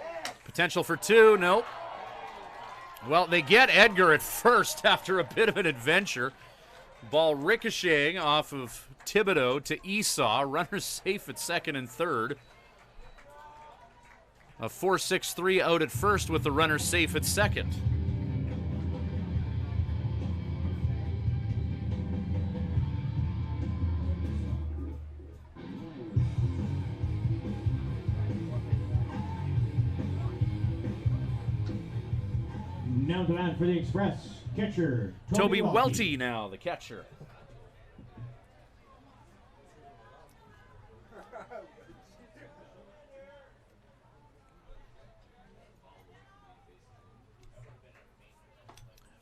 Potential for 2. Nope. Well, they get Edgar at first after a bit of an adventure. Ball ricocheting off of Thibodeau to Esau. Runners safe at second and third. A 4-6-3 out at first with the runner safe at second. Now the man for the Express, catcher, Toby Welty now, the catcher.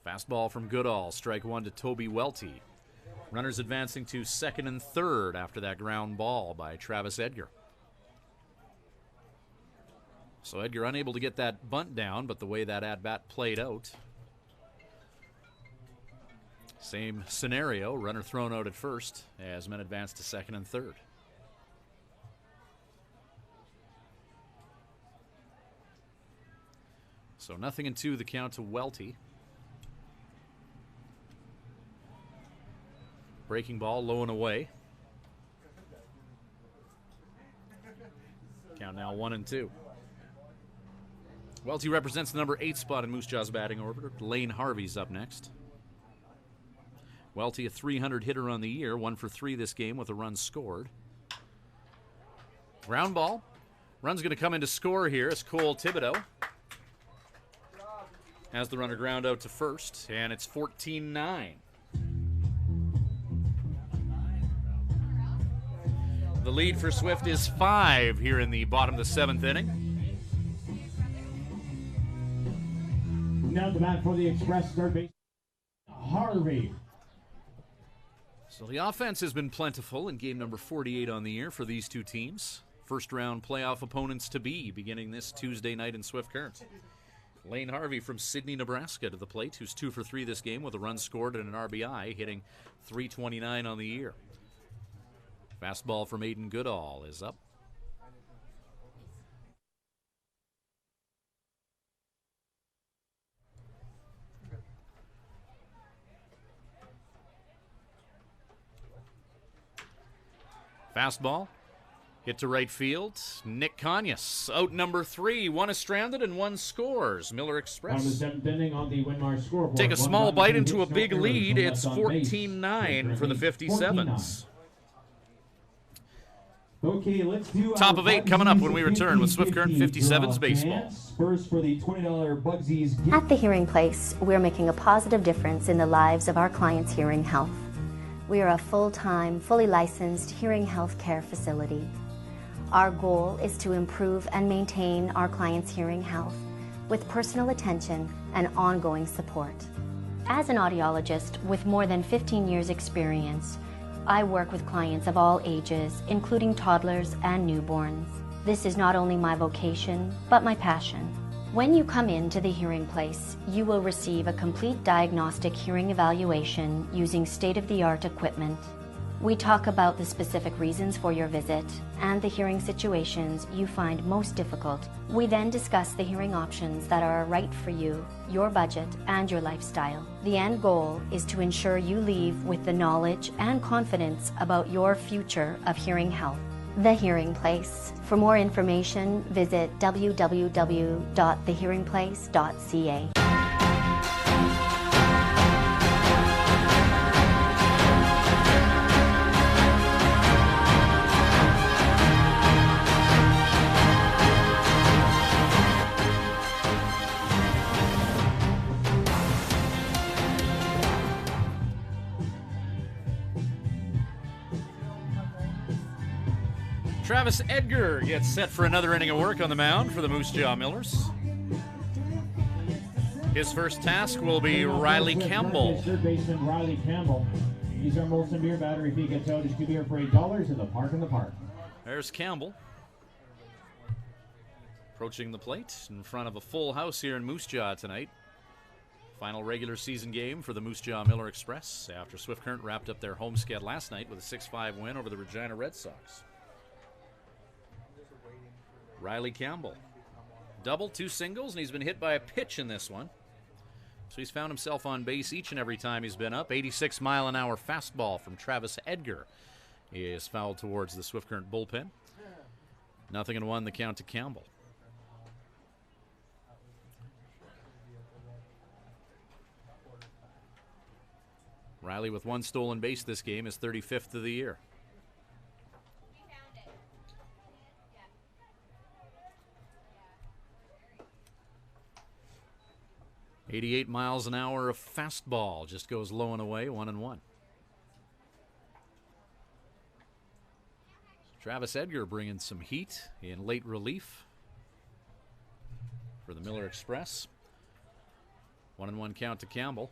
Fastball from Goodall, strike one to Toby Welty. Runners advancing to second and third after that ground ball by Travis Edgar. So Edgar unable to get that bunt down, but the way that at-bat played out. Same scenario, runner thrown out at first as men advance to second and third. So 0-2 the count to Welty. Breaking ball low and away. Count now 1-2. Welty represents the number 8 spot in Moose Jaw's batting order. Lane Harvey's up next. Welty, a 300 hitter on the year, 1 for 3 this game with a run scored. Ground ball. Run's going to come in to score here as Cole Thibodeau has the runner ground out to first, and it's 14-9. The lead for Swift is 5 here in the bottom of the 7th inning. Now the man for the Express, third base, Harvey. So the offense has been plentiful in game number 48 on the year for these two teams. First round playoff opponents to be beginning this Tuesday night in Swift Current. Lane Harvey from Sidney, Nebraska to the plate, who's 2 for 3 this game with a run scored and an RBI, hitting .329 on the year. Fastball from Aiden Goodall is up. Fastball hit to right field. Nick Conyas out number 3. 1 is stranded and 1 scores. Miller Express On the 7th inning on the Winmar scoreboard. take a small bite into a big lead. It's 14-9 for the 57's. Okay, let's do Top of 8 coming up when we return with Swift Current 57's baseball. First for the $20 Bugsies. At the Hearing Place, we're making a positive difference in the lives of our clients' hearing health. We are a full-time, fully licensed hearing health care facility. Our goal is to improve and maintain our clients' hearing health with personal attention and ongoing support. As an audiologist with more than 15 years' experience, I work with clients of all ages, including toddlers and newborns. This is not only my vocation, but my passion. When you come into the Hearing Place, you will receive a complete diagnostic hearing evaluation using state-of-the-art equipment. We talk about the specific reasons for your visit and the hearing situations you find most difficult. We then discuss the hearing options that are right for you, your budget, and your lifestyle. The end goal is to ensure you leave with the knowledge and confidence about your future of hearing health. The Hearing Place. For more information, visit www.thehearingplace.ca. Travis Edgar gets set for another inning of work on the mound for the Moose Jaw Millers. His first task will be Riley Campbell. Third baseman Riley Campbell. He's our Molson Beer battery. If he gets out, it's 2 beer for $8 in the park in the park. There's Campbell. Approaching the plate in front of a full house here in Moose Jaw tonight. Final regular season game for the Moose Jaw Miller Express after Swift Current wrapped up their home sked last night with a 6-5 win over the Regina Red Sox. Riley Campbell. Double, 2 singles, and he's been hit by a pitch in this one. So he's found himself on base each and every time he's been up. 86-mile-an-hour fastball from Travis Edgar is fouled towards the Swift Current bullpen. 0-1 the count to Campbell. Riley with 1 stolen base this game, is 35th of the year. .88 miles an hour of fastball just goes low and away, 1-1. Travis Edgar bringing some heat in late relief for the Miller Express. 1-1 count to Campbell.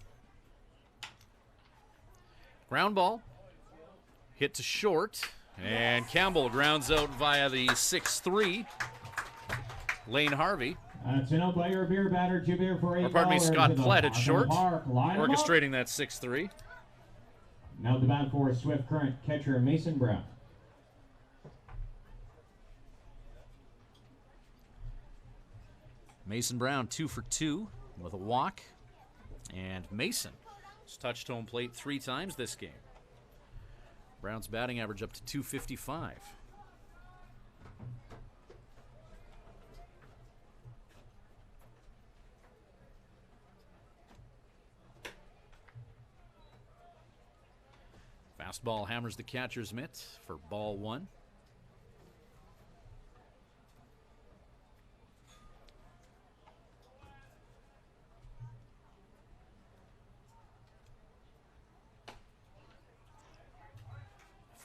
Ground ball, hit to short, and Campbell grounds out via the 6-3. Lane Harvey. It's an out by your beer batter, beer for $8. Scott Plett at short, orchestrating that 6-3. Now the bat for Swift Current catcher Mason Brown. Mason Brown 2 for 2 with a walk, and Mason has touched home plate 3 times this game. Brown's batting average up to .255. Fastball hammers the catcher's mitt for ball 1.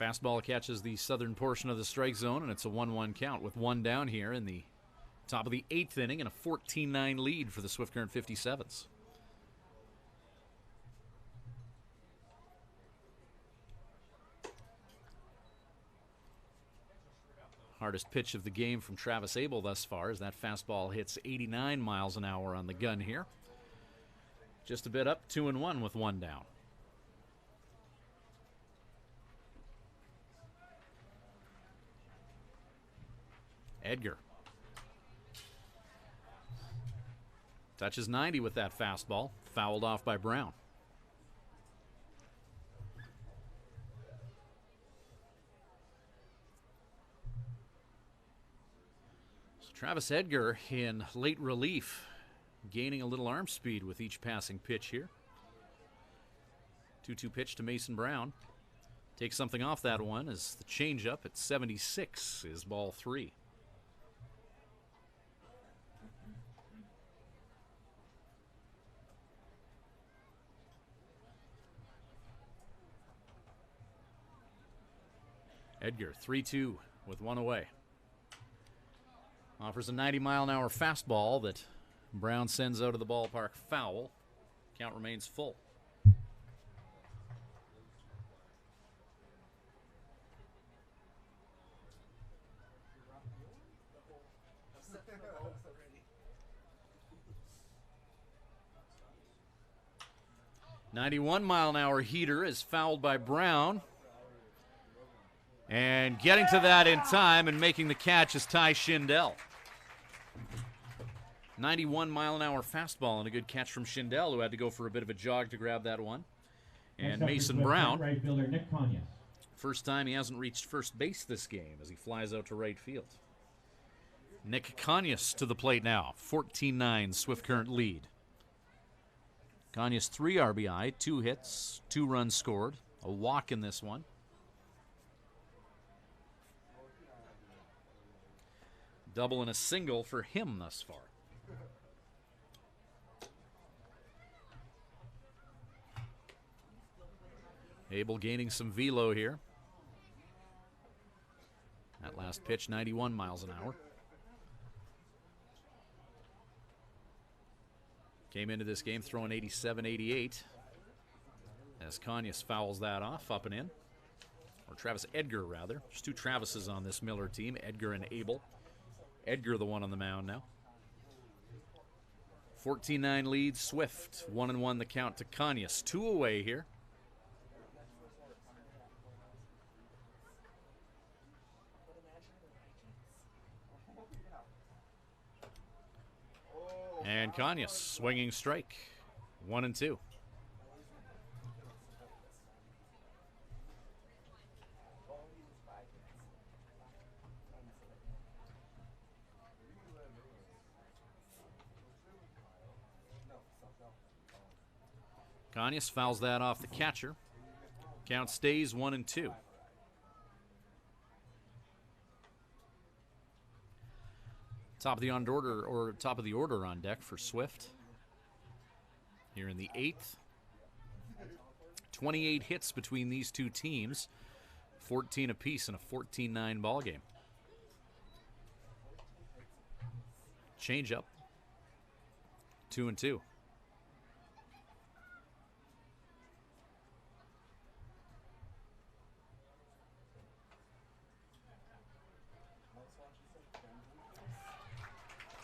Fastball catches the southern portion of the strike zone, and it's a 1-1 count with 1 down here in the top of the 8th inning and a 14-9 lead for the Swift Current 57's. Hardest pitch of the game from Travis Abel thus far as that fastball hits 89 miles an hour on the gun here. Just a bit up, 2-1 with 1 down. Edgar touches 90 with that fastball, fouled off by Brown. So Travis Edgar in late relief, gaining a little arm speed with each passing pitch here. 2-2 pitch to Mason Brown. Takes something off that one as the changeup at 76 is ball 3. Edgar, 3-2 with 1 away. Offers a 90-mile-an-hour fastball that Brown sends out of the ballpark foul. Count remains full. .91-mile-an-hour heater is fouled by Brown. And getting to that in time and making the catch is Ty Schindel. 91-mile-an-hour fastball and a good catch from Schindel, who had to go for a bit of a jog to grab that one. And Mason Brown, right fielder Nick Conyas. First time he hasn't reached first base this game as he flies out to right field. Nick Conyas to the plate now. 14-9 Swift Current lead. Conyas 3 RBI, 2 hits, 2 runs scored, a walk in this one. Double and a single for him thus far. Abel gaining some velo here. That last pitch, 91 miles an hour. Came into this game throwing 87-88 as Conyas fouls that off, up and in. Or Travis Edgar, rather. There's 2 Travises on this Miller team, Edgar and Abel. Edgar the one on the mound now. 14-9 lead, Swift. 1-1 the count to Conyas. 2 away here. And Conyas swinging strike. 1-2. Conyers fouls that off the catcher. Count stays 1-2. Top of the order on deck for Swift. Here in the 8th. 28 hits between these two teams. 14 apiece in a 14-9 ball game. Change up. 2-2.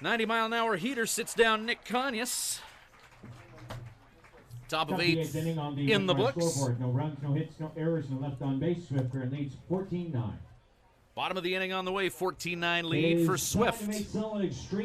.90-mile-an-hour heater sits down Nick Conyers. Top of 8th in the books. Scoreboard. No runs, no hits, no errors, no left on base. Swift current leads 14-9. Bottom of the inning on the way, 14-9 lead for Swift.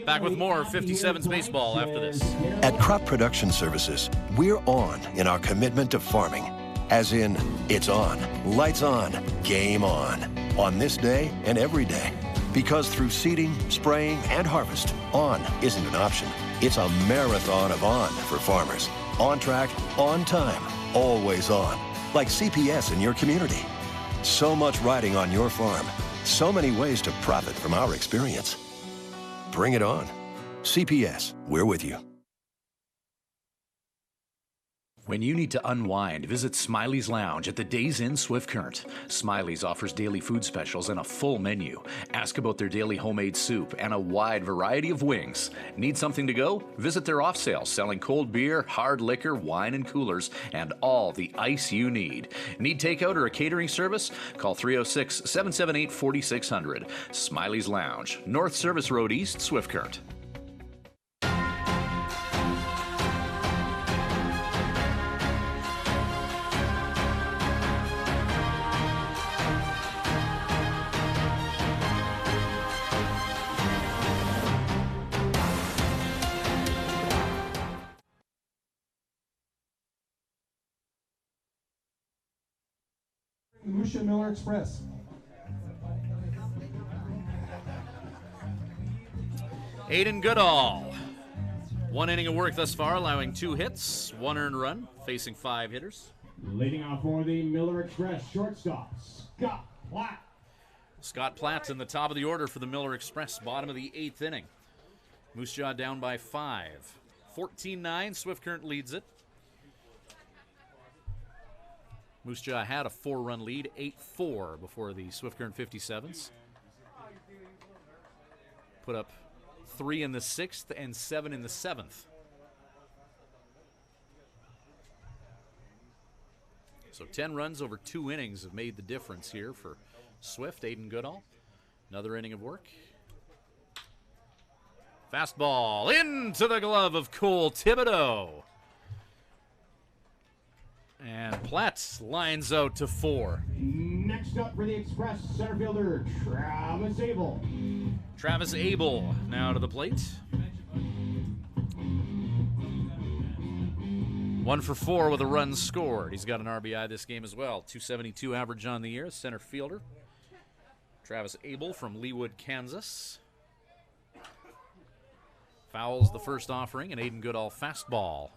Back with more 57's baseball after this. At Crop Production Services, we're on in our commitment to farming. As in, it's on, lights on, game on this day and every day. Because through seeding, spraying, and harvest, on isn't an option. It's a marathon of on for farmers. On track, on time, always on. Like CPS in your community. So much riding on your farm. So many ways to profit from our experience. Bring it on. CPS, we're with you. When you need to unwind, visit Smiley's Lounge at the Days Inn Swift Current. Smiley's offers daily food specials and a full menu. Ask about their daily homemade soup and a wide variety of wings. Need something to go? Visit their off sale, selling cold beer, hard liquor, wine and coolers, and all the ice you need. Need takeout or a catering service? Call 306-778-4600. Smiley's Lounge, North Service Road East, Swift Current. Lucia Miller Express. Aiden Goodall. 1 inning of work thus far, allowing 2 hits, 1 earned run, facing 5 hitters. Leading off for the Miller Express, shortstop, Scott Platt. Scott Platt in the top of the order for the Miller Express, bottom of the 8th inning. Moose Jaw down by 5. 14-9, Swift Current leads it. Moose Jaw had a 4-run lead, 8-4 before the Swift Current 57's. Put up 3 in the 6th and 7 in the 7th. So 10 runs over 2 innings have made the difference here for Swift. Aiden Goodall. Another inning of work. Fastball into the glove of Cole Thibodeau. And Platt lines out to 4. Next up for the Express, center fielder Travis Abel. Travis Abel now to the plate. 1 for 4 with a run scored. He's got an RBI this game as well. .272 average on the year, center fielder. Travis Abel from Leawood, Kansas. Fouls the first offering, an Aiden Goodall fastball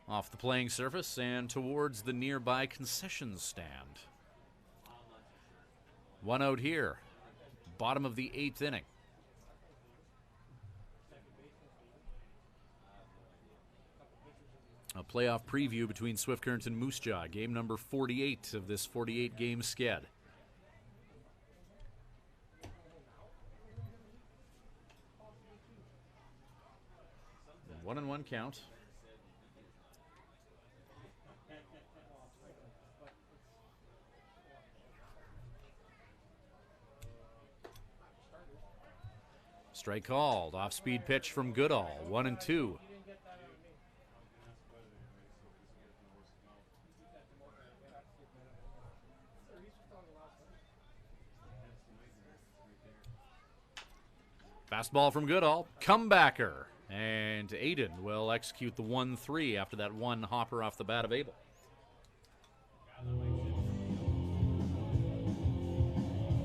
off the playing surface and towards the nearby concession stand. 1 out here, bottom of the 8th inning. A playoff preview between Swift Current and Moose Jaw, game number 48 of this 48-game sked. One and one count. Strike called. Off-speed pitch from Goodall. 1-2. Fastball from Goodall. Comebacker. And Aiden will execute the 1-3 after that one hopper off the bat of Abel.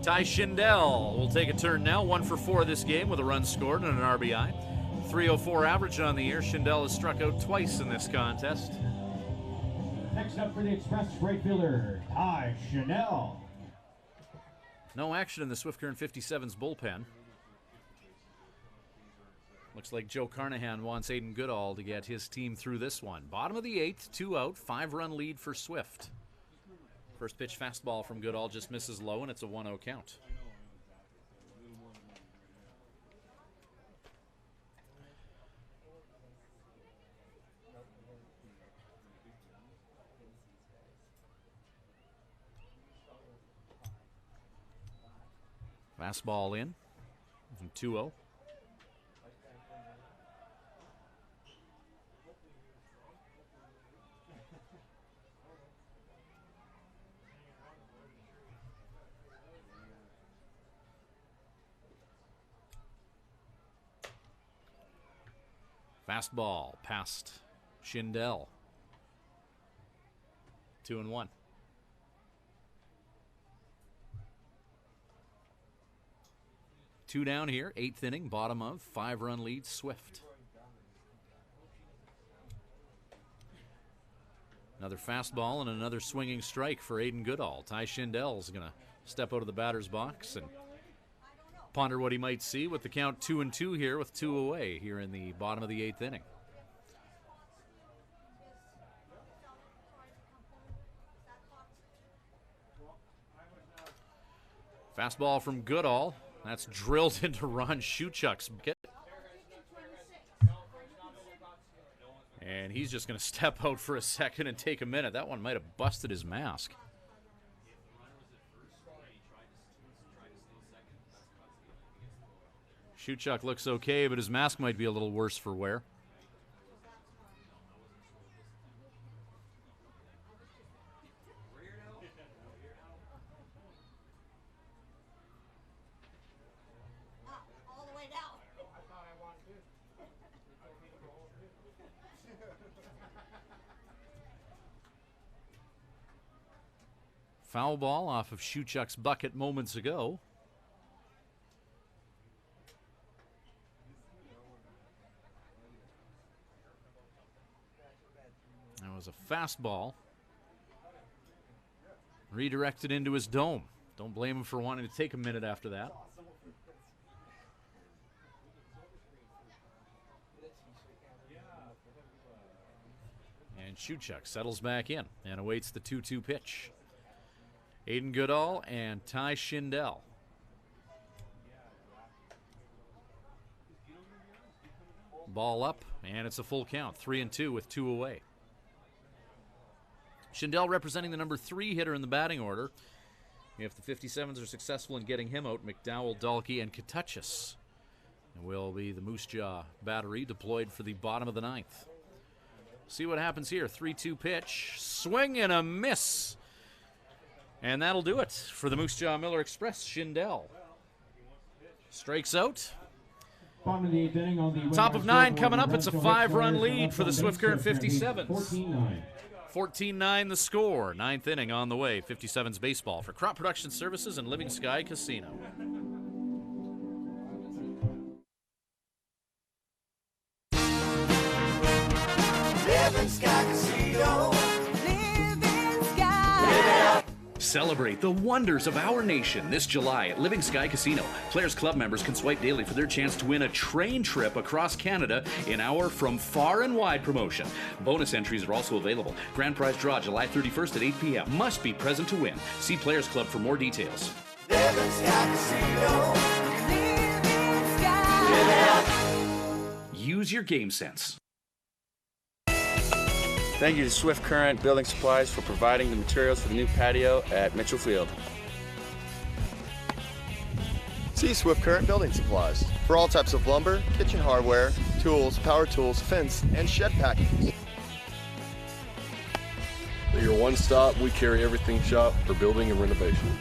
Ty Schindel will take a turn now, 1 for 4 this game with a run scored and an RBI. 304 average on the year. Schindel has struck out twice in this contest. Next up for the Express, right fielder, Ty Schindel. No action in the Swift Current 57's bullpen. Looks like Joe Carnahan wants Aiden Goodall to get his team through this one. Bottom of the 8th, 2 out, 5-run lead for Swift. First pitch fastball from Goodall just misses low, and it's a 1-0 count. Fastball in, 2-0. Fastball past Schindel. 2-1. Two down here, 8th inning, bottom of, 5-run lead, Swift. Another fastball and another swinging strike for Aiden Goodall. Ty Schindel's going to step out of the batter's box and ponder what he might see with the count 2-2 here with 2 away here in the bottom of the 8th inning. Fastball from Goodall. That's drilled into Ron Schuchuk's bucket. And he's just going to step out for a second and take a minute. That one might have busted his mask. Schuchuk looks okay, but his mask might be a little worse for wear. Foul ball off of Schuchuk's bucket moments ago. That was a fastball. Redirected into his dome. Don't blame him for wanting to take a minute after that. And Schuchuk settles back in and awaits the 2-2 pitch. Aiden Goodall and Ty Schindel. Ball up, and it's a full count. 3-2 with 2 away. Schindel representing the number 3 hitter in the batting order. If the 57's are successful in getting him out, McDowell, Dalkey, and Katuchis will be the Moose Jaw battery deployed for the bottom of the 9th. See what happens here. 3-2 pitch. Swing and a miss. And that'll do it for the Moose Jaw Miller Express. Schindel strikes out. Bottom of the 8th inning on the top of 9 coming up. It's a 5-run lead for the Swift Current 57's. 14-9 the score. 9th inning on the way. 57's baseball for Crop Production Services and Living Sky Casino. Living Sky Casino. Celebrate the wonders of our nation this July at Living Sky Casino. Players Club members can swipe daily for their chance to win a train trip across Canada in our From Far and Wide promotion. Bonus entries are also available. Grand prize draw July 31st at 8 p.m. Must be present to win. See Players Club for more details. Living Sky Casino. Living Sky. Use your game sense. Thank you to Swift Current Building Supplies for providing the materials for the new patio at Mitchell Field. See Swift Current Building Supplies for all types of lumber, kitchen hardware, tools, power tools, fence, and shed packing. At your one stop, we carry everything shop for building and renovation.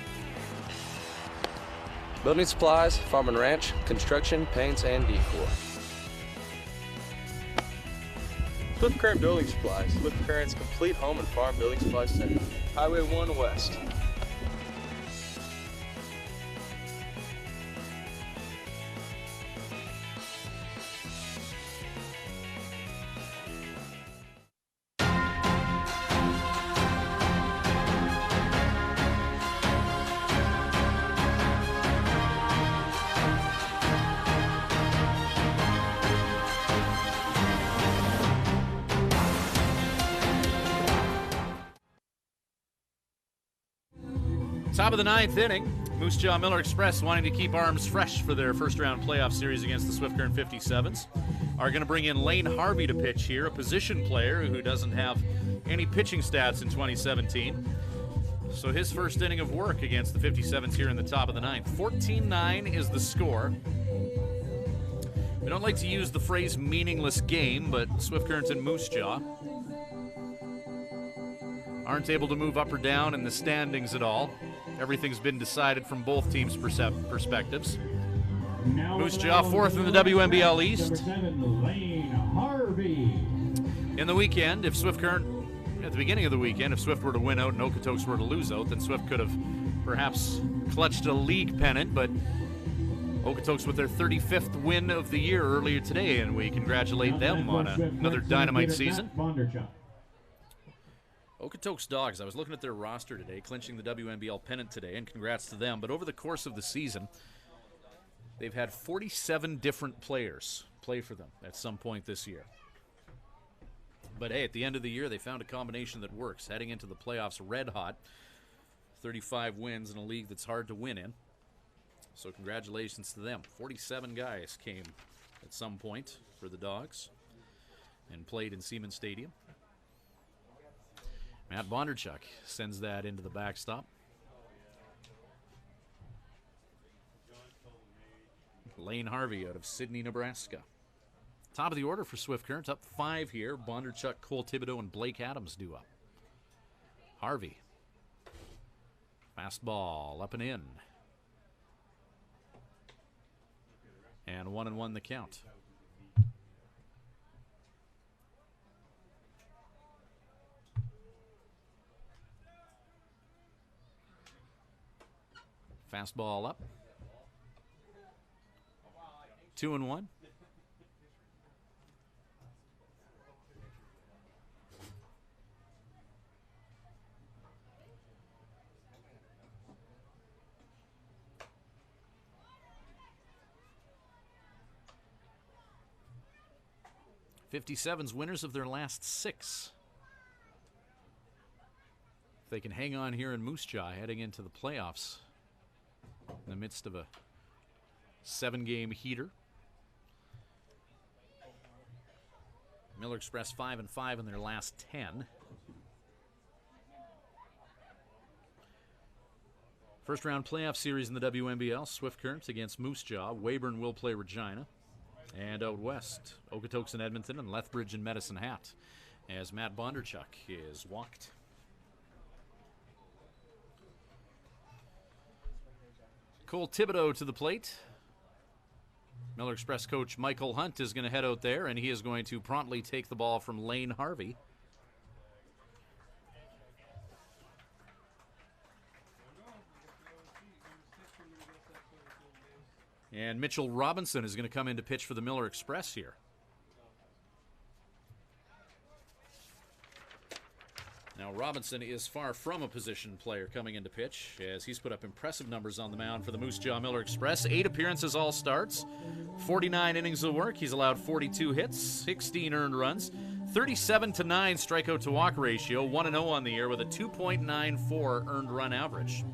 Building supplies, farm and ranch, construction, paints, and decor. Swift Current Building Supplies, Swift Current's complete home and farm building supply center. Highway 1 West. Top of the ninth inning, Moose Jaw Miller Express, wanting to keep arms fresh for their first-round playoff series against the Swift Current 57's, are going to bring in Lane Harvey to pitch here, a position player who doesn't have any pitching stats in 2017. So his first inning of work against the 57's here in the top of the ninth. 14-9 is the score. We don't like to use the phrase meaningless game, but Swift Current and Moose Jaw aren't able to move up or down in the standings at all. Everything's been decided from both teams' perspectives. Moose Jaw fourth in the WMBL East. Lane Harvey. In the weekend, if Swift Current, at the beginning of the weekend, if Swift were to win out and Okotoks were to lose out, then Swift could have perhaps clutched a league pennant, but Okotoks with their 35th win of the year earlier today, and we congratulate them on another dynamite season. Okotoks Dogs, I was looking at their roster today, clinching the WMBL pennant today, and congrats to them. But over the course of the season, they've had 47 different players play for them at some point this year. But hey, at the end of the year, they found a combination that works, heading into the playoffs red hot. 35 wins in a league that's hard to win in. So congratulations to them. 47 guys came at some point for the Dogs and played in Siemens Stadium. Matt Bondarchuk sends that into the backstop. Lane Harvey out of Sidney, Nebraska. Top of the order for Swift Current, up 5 here. Bondarchuk, Cole Thibodeau, and Blake Adams due up. Harvey. Fastball up and in. And 1-1 the count. Fastball up. 2-1. .57's winners of their last 6. If they can hang on here in Moose Jaw heading into the playoffs in the midst of a 7-game heater. Miller Express 5-5 in their last 10. First round playoff series in the WMBL. Swift Current against Moose Jaw. Weyburn will play Regina. And out west, Okotoks and Edmonton, and Lethbridge and Medicine Hat, as Matt Bondarchuk is walked. Cole Thibodeau to the plate. Miller Express coach Michael Hunt is going to head out there, and he is going to promptly take the ball from Lane Harvey. And Mitchell Robinson is going to come in to pitch for the Miller Express here. Now, Robinson is far from a position player coming into pitch, as he's put up impressive numbers on the mound for the Moose Jaw Miller Express. 8 appearances, all starts, 49 innings of work. He's allowed 42 hits, 16 earned runs, 37-9 strikeout to walk ratio, 1-0 on the year with a 2.94 earned run average.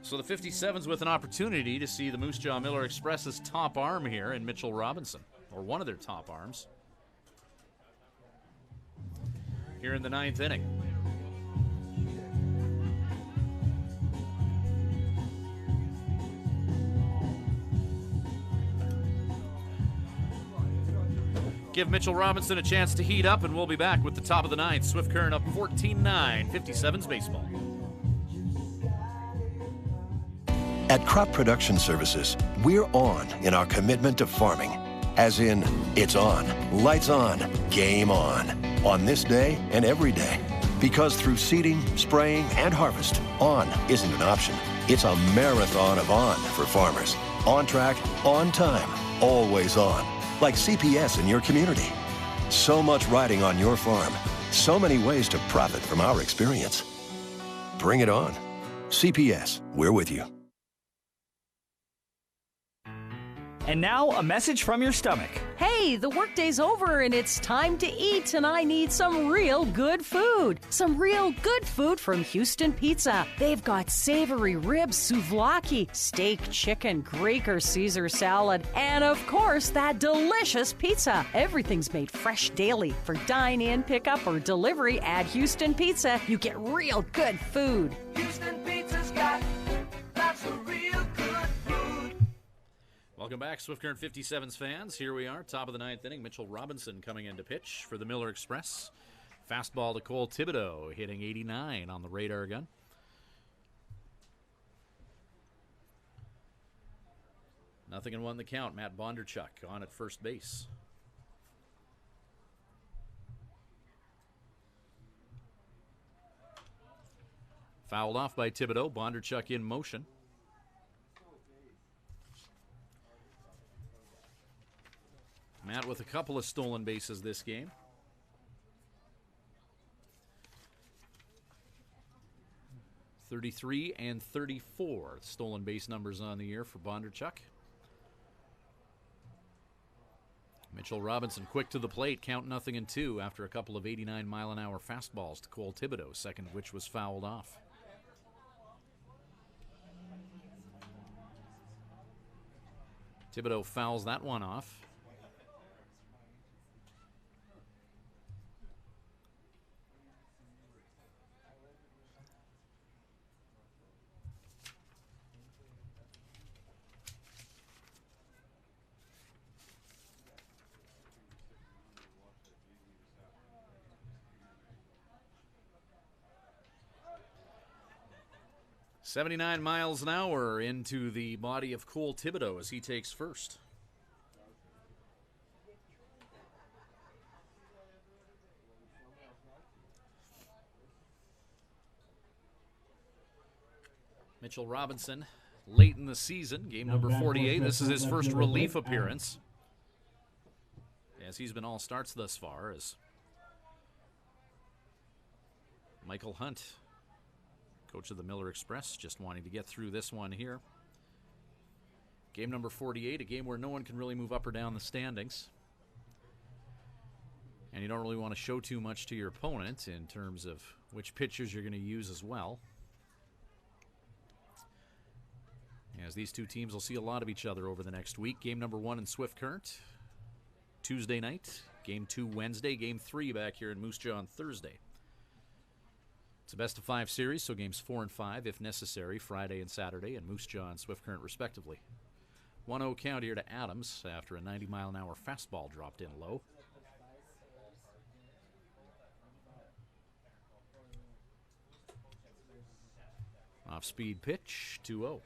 So the 57's with an opportunity to see the Moose Jaw Miller Express's top arm here in Mitchell Robinson, or one of their top arms, here in the 9th inning. Give Mitchell Robinson a chance to heat up, and we'll be back with the top of the 9th. Swift Current up 14-9, 57's baseball. At Crop Production Services, we're on in our commitment to farming. as in it's on, lights on, game on this day and every day. Because through seeding, spraying, and harvest, on isn't an option. It's a marathon of on for farmers. On track, on time, always on. Like CPS in your community. So much riding on your farm. So many ways to profit from our experience. Bring it on. CPS, we're with you. And now, a message from your stomach. Hey, the workday's over and it's time to eat, and I need some real good food. Some real good food from Houston Pizza. They've got savory ribs, souvlaki, steak, chicken, Greek or Caesar salad, and of course, that delicious pizza. Everything's made fresh daily. For dine-in, pickup, or delivery at Houston Pizza, you get real good food. Houston Pizza's got lots of real good food. Welcome back, Swift Current 57's fans. Here we are, top of the ninth inning. Mitchell Robinson coming in to pitch for the Miller Express. Fastball to Cole Thibodeau, hitting 89 on the radar gun. Nothing in one the count. Matt Bondarchuk on at first base. Fouled off by Thibodeau. Bondarchuk in motion. Matt with a couple of stolen bases this game. .33 and 34 stolen base numbers on the year for Bondarchuk. Mitchell Robinson quick to the plate, count 0-2 after a couple of 89-mile-an-hour fastballs to Cole Thibodeau, second of which was fouled off. Thibodeau fouls that one off. .79 miles an hour into the body of Cole Thibodeau as he takes first. Mitchell Robinson, late in the season, game number 48. This is his first relief appearance, as he's been all starts thus far, as Michael Hunt, coach of the Miller Express, just wanting to get through this one here. Game number 48, a game where no one can really move up or down the standings. And you don't really want to show too much to your opponent in terms of which pitchers you're going to use as well. As these two teams will see a lot of each other over the next week. Game number 1 in Swift Current, Tuesday night. Game 2 Wednesday. Game 3 back here in Moose Jaw on Thursday. It's a best-of-5 series, so games 4 and 5, if necessary, Friday and Saturday, and Moose Jaw and Swift Current, respectively. 1-0 count here to Adams after a 90-mile-an-hour fastball dropped in low. Off-speed pitch, 2-0.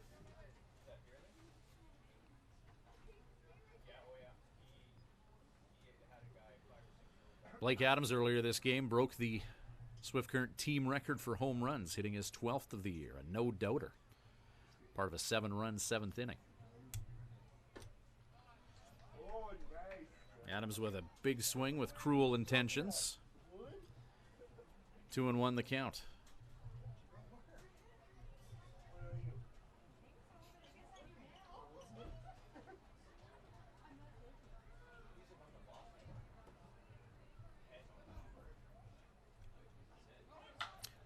Blake Adams earlier this game broke the Swift Current team record for home runs, hitting his 12th of the year, a no-doubter. Part of a 7-run 7th inning. Adams with a big swing with cruel intentions. 2-1 the count.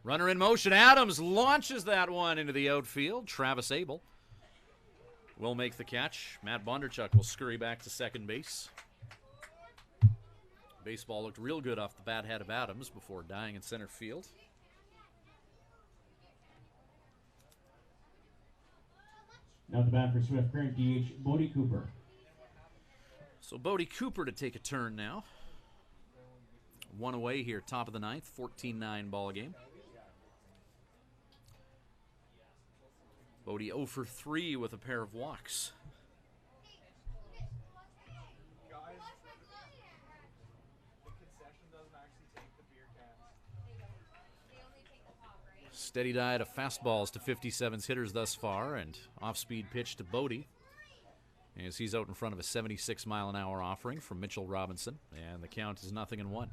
Runner in motion. Adams launches that one into the outfield. Travis Abel will make the catch. Matt Bondarchuk will scurry back to second base. Baseball looked real good off the bat head of Adams before dying in center field. Now the bat for Swift Current, DH Bodie Cooper. So Bodie Cooper to take a turn now. One away here, top of the ninth, 14-9 ball game. Bodie 0 for 3 with a pair of walks. Steady diet of fastballs to 57's hitters thus far, and off-speed pitch to Bodie as he's out in front of a 76-mile-an-hour offering from Mitchell Robinson, and the count is 0-1.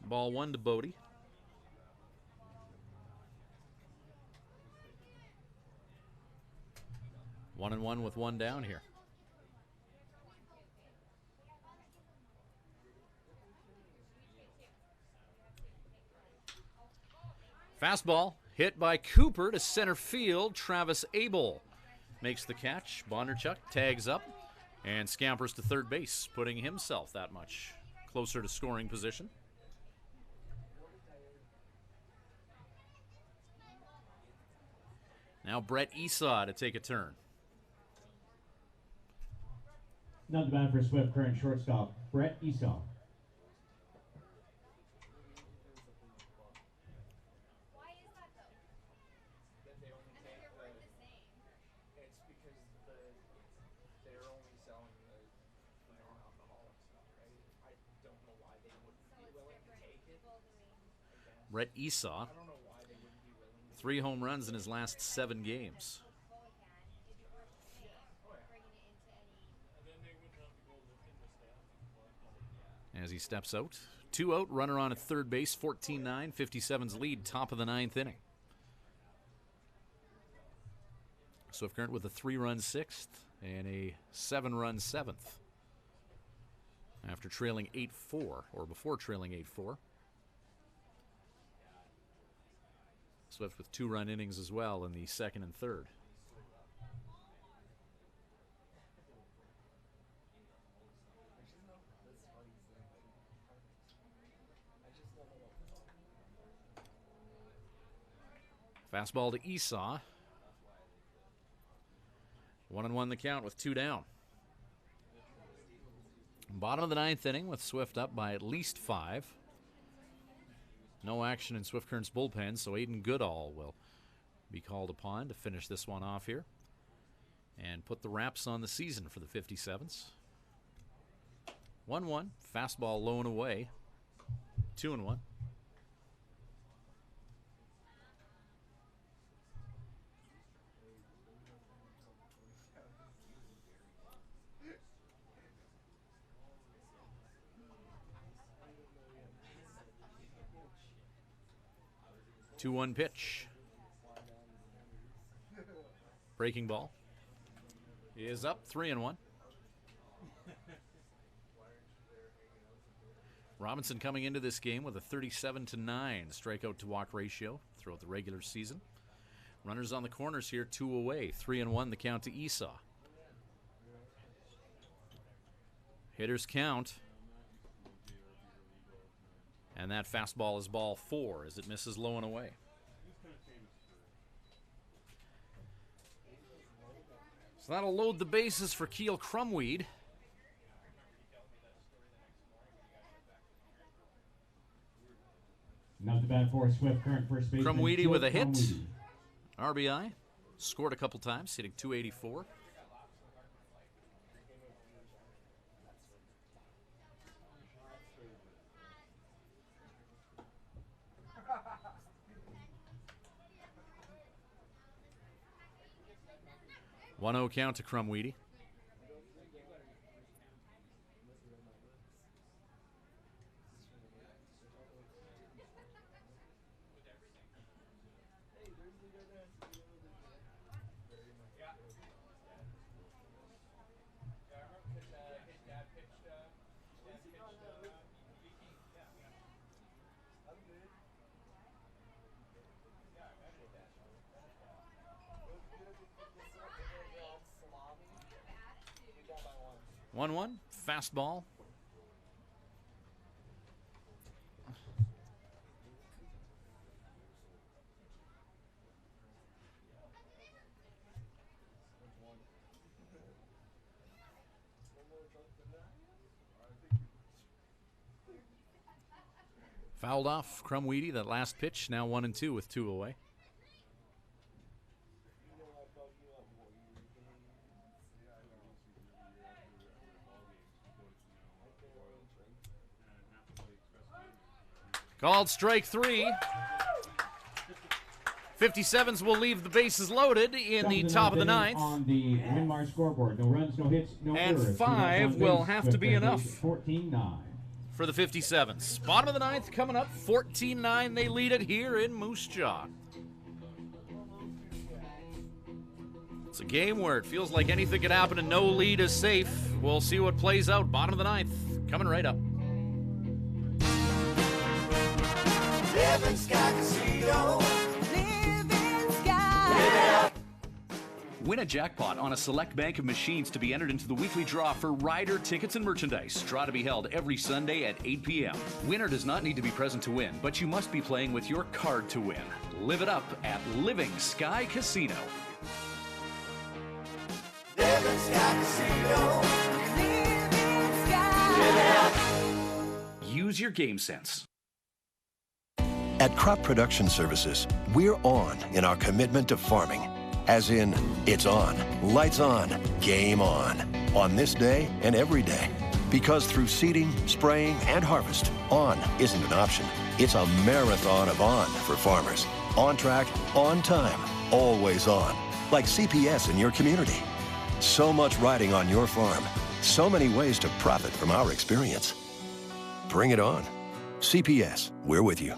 Ball 1 to Bodie. One and one with one down here. Fastball hit by Cooper to center field. Travis Abel makes the catch. Bondarchuk tags up and scampers to third base, putting himself that much closer to scoring position. Now Brett Esau to take a turn. Not the bat for Swift Current shortstop, Brett Esau. Brett Esau, 3 home runs in his last 7 games. As he steps out, 2 out, runner on at third base, 14-9, 57's lead, top of the 9th inning. Swift Current with a 3-run 6th and a 7-run 7th after trailing 8-4, or before trailing 8-4. Swift with 2-run innings as well in the 2nd and 3rd. Fastball to Esau. 1-1 the count with 2 down. Bottom of the 9th inning with Swift up by at least 5. No action in Swift Current's bullpen, so Aiden Goodall will be called upon to finish this one off here and put the wraps on the season for the 57's. 1-1, fastball low and away, 2-1. Two-one pitch. Breaking ball is up, 3-1. Robinson coming into this game with a 37-9 strikeout to walk ratio throughout the regular season. Runners on the corners here, 2 away, 3-1 the count to Esau. Hitters count. And that fastball is ball 4 as it misses low and away. So that'll load the bases for Keel Crumweed. Now the bat for Swift Current first baseman. Crumweedy with a hit. RBI. Scored a couple times, hitting .284. One-0 count to Crumweedy. One, fastball. Fouled off Crumweedy, that last pitch, now 1-2 with 2 away. Called strike 3. 57's will leave the bases loaded in the top of the ninth. On the Winmar scoreboard, no runs, no hits, no and errors. 5 will have to be enough 14-9 for the 57's. Bottom of the ninth coming up, 14-9. They lead it here in Moose Jaw. It's a game where it feels like anything could happen and no lead is safe. We'll see what plays out. Bottom of the ninth coming right up. Living Sky Casino. Win a jackpot on a select bank of machines to be entered into the weekly draw for rider tickets and merchandise. Draw to be held every Sunday at 8 p.m. Winner does not need to be present to win, but you must be playing with your card to win. Live it up at Living Sky Casino. Living Sky Casino. Living Sky. Use your game sense. At Crop Production Services, we're on in our commitment to farming. As in, it's on, lights on, game on this day and every day. Because through seeding, spraying, and harvest, on isn't an option. It's a marathon of on for farmers. On track, on time, always on. Like CPS in your community. So much riding on your farm. So many ways to profit from our experience. Bring it on. CPS, we're with you.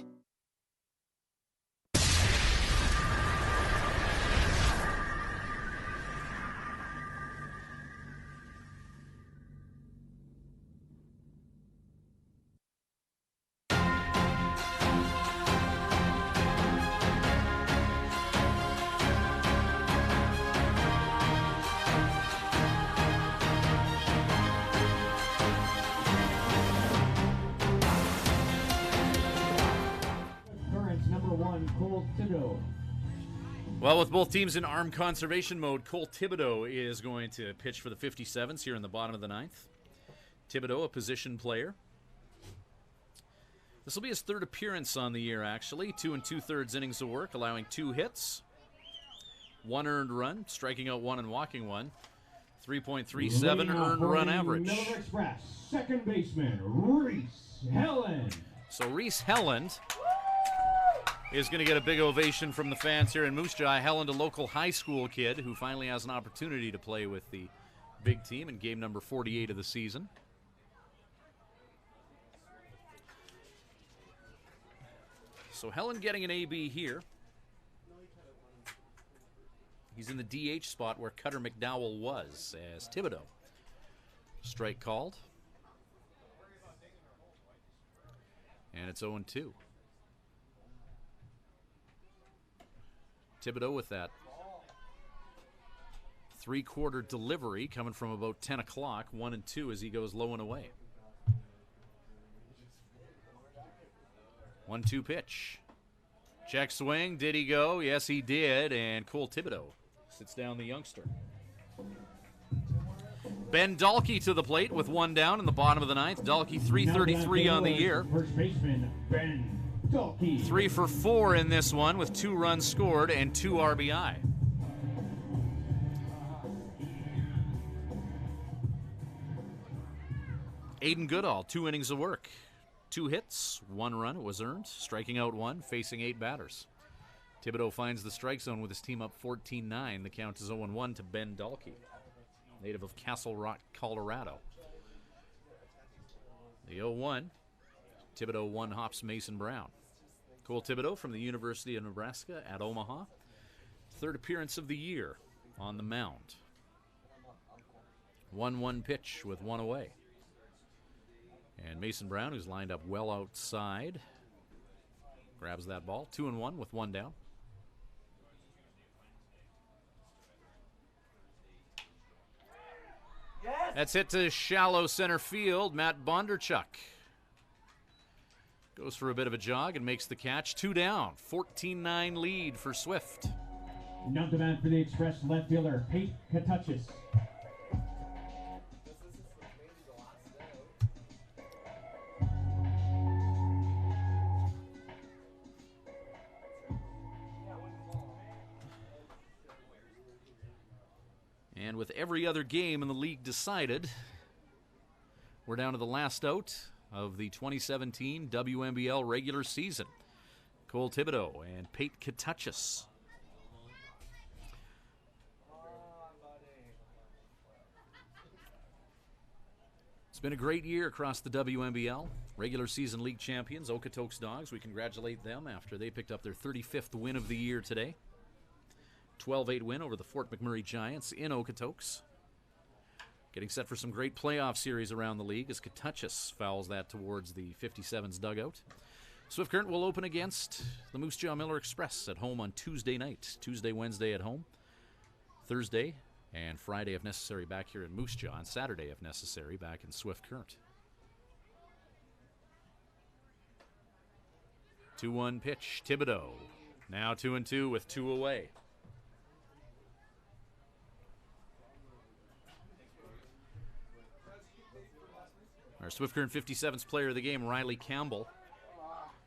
Well, with both teams in arm conservation mode, Cole Thibodeau is going to pitch for the 57's here in the bottom of the ninth. Thibodeau, a position player. This will be his third appearance on the year, actually. 2 2/3 innings of work, allowing 2 hits, 1 earned run, striking out 1 and walking 1. 3.37 earned run average. Miller Express, second baseman, Reese Helland. So Reese Helland is going to get a big ovation from the fans here in Moose Jaw. Helland, a local high school kid who finally has an opportunity to play with the big team in game number 48 of the season. So Helland getting an AB here. He's in the DH spot where Cutter McDowell was as Thibodeau. Strike called. And it's 0-2. Thibodeau with that 3/4 delivery coming from about 10 o'clock, 1-2 as he goes low and away. 1-2 pitch. Check swing. Did he go? Yes, he did. And Cole Thibodeau sits down the youngster. Ben Dalkey to the plate with 1 down in the bottom of the ninth. Dalkey 333 on the year. First baseman, Ben Dalkey. 3 for 4 in this one with 2 runs scored and 2 RBI. Aiden Goodall, 2 innings of work. 2 hits, 1 run was earned, striking out 1, facing 8 batters. Thibodeau finds the strike zone with his team up 14-9. The count is 0-1 to Ben Dalkey, native of Castle Rock, Colorado. The 0-1, Thibodeau 1 hops Mason Brown. Cole Thibodeau from the University of Nebraska at Omaha. 3rd appearance of the year on the mound. 1-1 pitch with 1 away. And Mason Brown, who's lined up well outside, grabs that ball. 2-1 with 1 down. Yes. That's hit to shallow center field. Matt Bondarchuk goes for a bit of a jog and makes the catch. 2 down. 14-9 lead for Swift. Now to bat for the Express left fielder, Pete Katuchis. And with every other game in the league decided, we're down to the last out of the 2017 WMBL regular season. Cole Thibodeau and Pate Katuchis. It's been a great year across the WMBL. Regular season league champions, Okotoks Dogs. We congratulate them after they picked up their 35th win of the year today. 12-8 win over the Fort McMurray Giants in Okotoks. Getting set for some great playoff series around the league as Katuchis fouls that towards the 57's dugout. Swift Current will open against the Moose Jaw Miller Express at home on Tuesday night. Tuesday, Wednesday at home. Thursday and Friday, if necessary, back here in Moose Jaw. And Saturday, if necessary, back in Swift Current. 2-1 pitch, Thibodeau. Now 2-2 with 2 away. Our Swift Current 57's player of the game, Riley Campbell.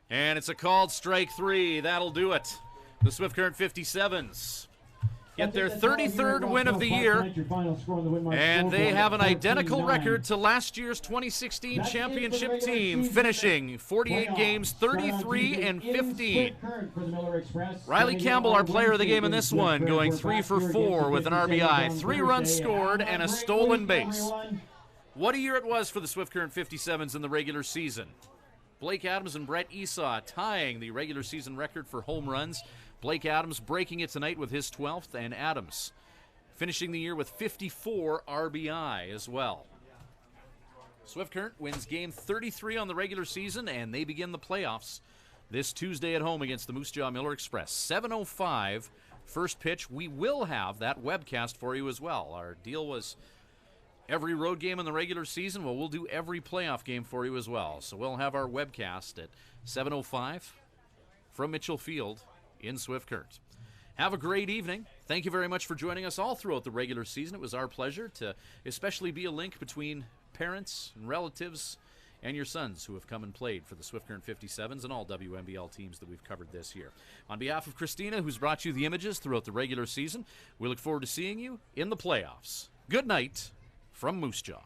And it's a called strike 3. That'll do it. The Swift Current 57's get their 33rd win of the year, and they have an identical record to last year's 2016 championship team, finishing 48 games, 33 and 15. Riley Campbell, our player of the game in this one, going 3 for 4 with an RBI, 3 runs scored, and a stolen base. What a year it was for the Swift Current 57's in the regular season. Blake Adams and Brett Esau tying the regular season record for home runs. Blake Adams breaking it tonight with his 12th, and Adams finishing the year with 54 RBI as well. Swift Current wins game 33 on the regular season, and they begin the playoffs this Tuesday at home against the Moose Jaw Miller Express. 7:05 first pitch. We will have that webcast for you as well. Our deal was every road game in the regular season. Well, we'll do every playoff game for you as well. So we'll have our webcast at 7:05 from Mitchell Field in Swift Current. Have a great evening. Thank you very much for joining us all throughout the regular season. It was our pleasure to especially be a link between parents and relatives and your sons who have come and played for the Swift Current 57's and all WMBL teams that we've covered this year. On behalf of Christina, who's brought you the images throughout the regular season, we look forward to seeing you in the playoffs. Good night from Moose Jaw.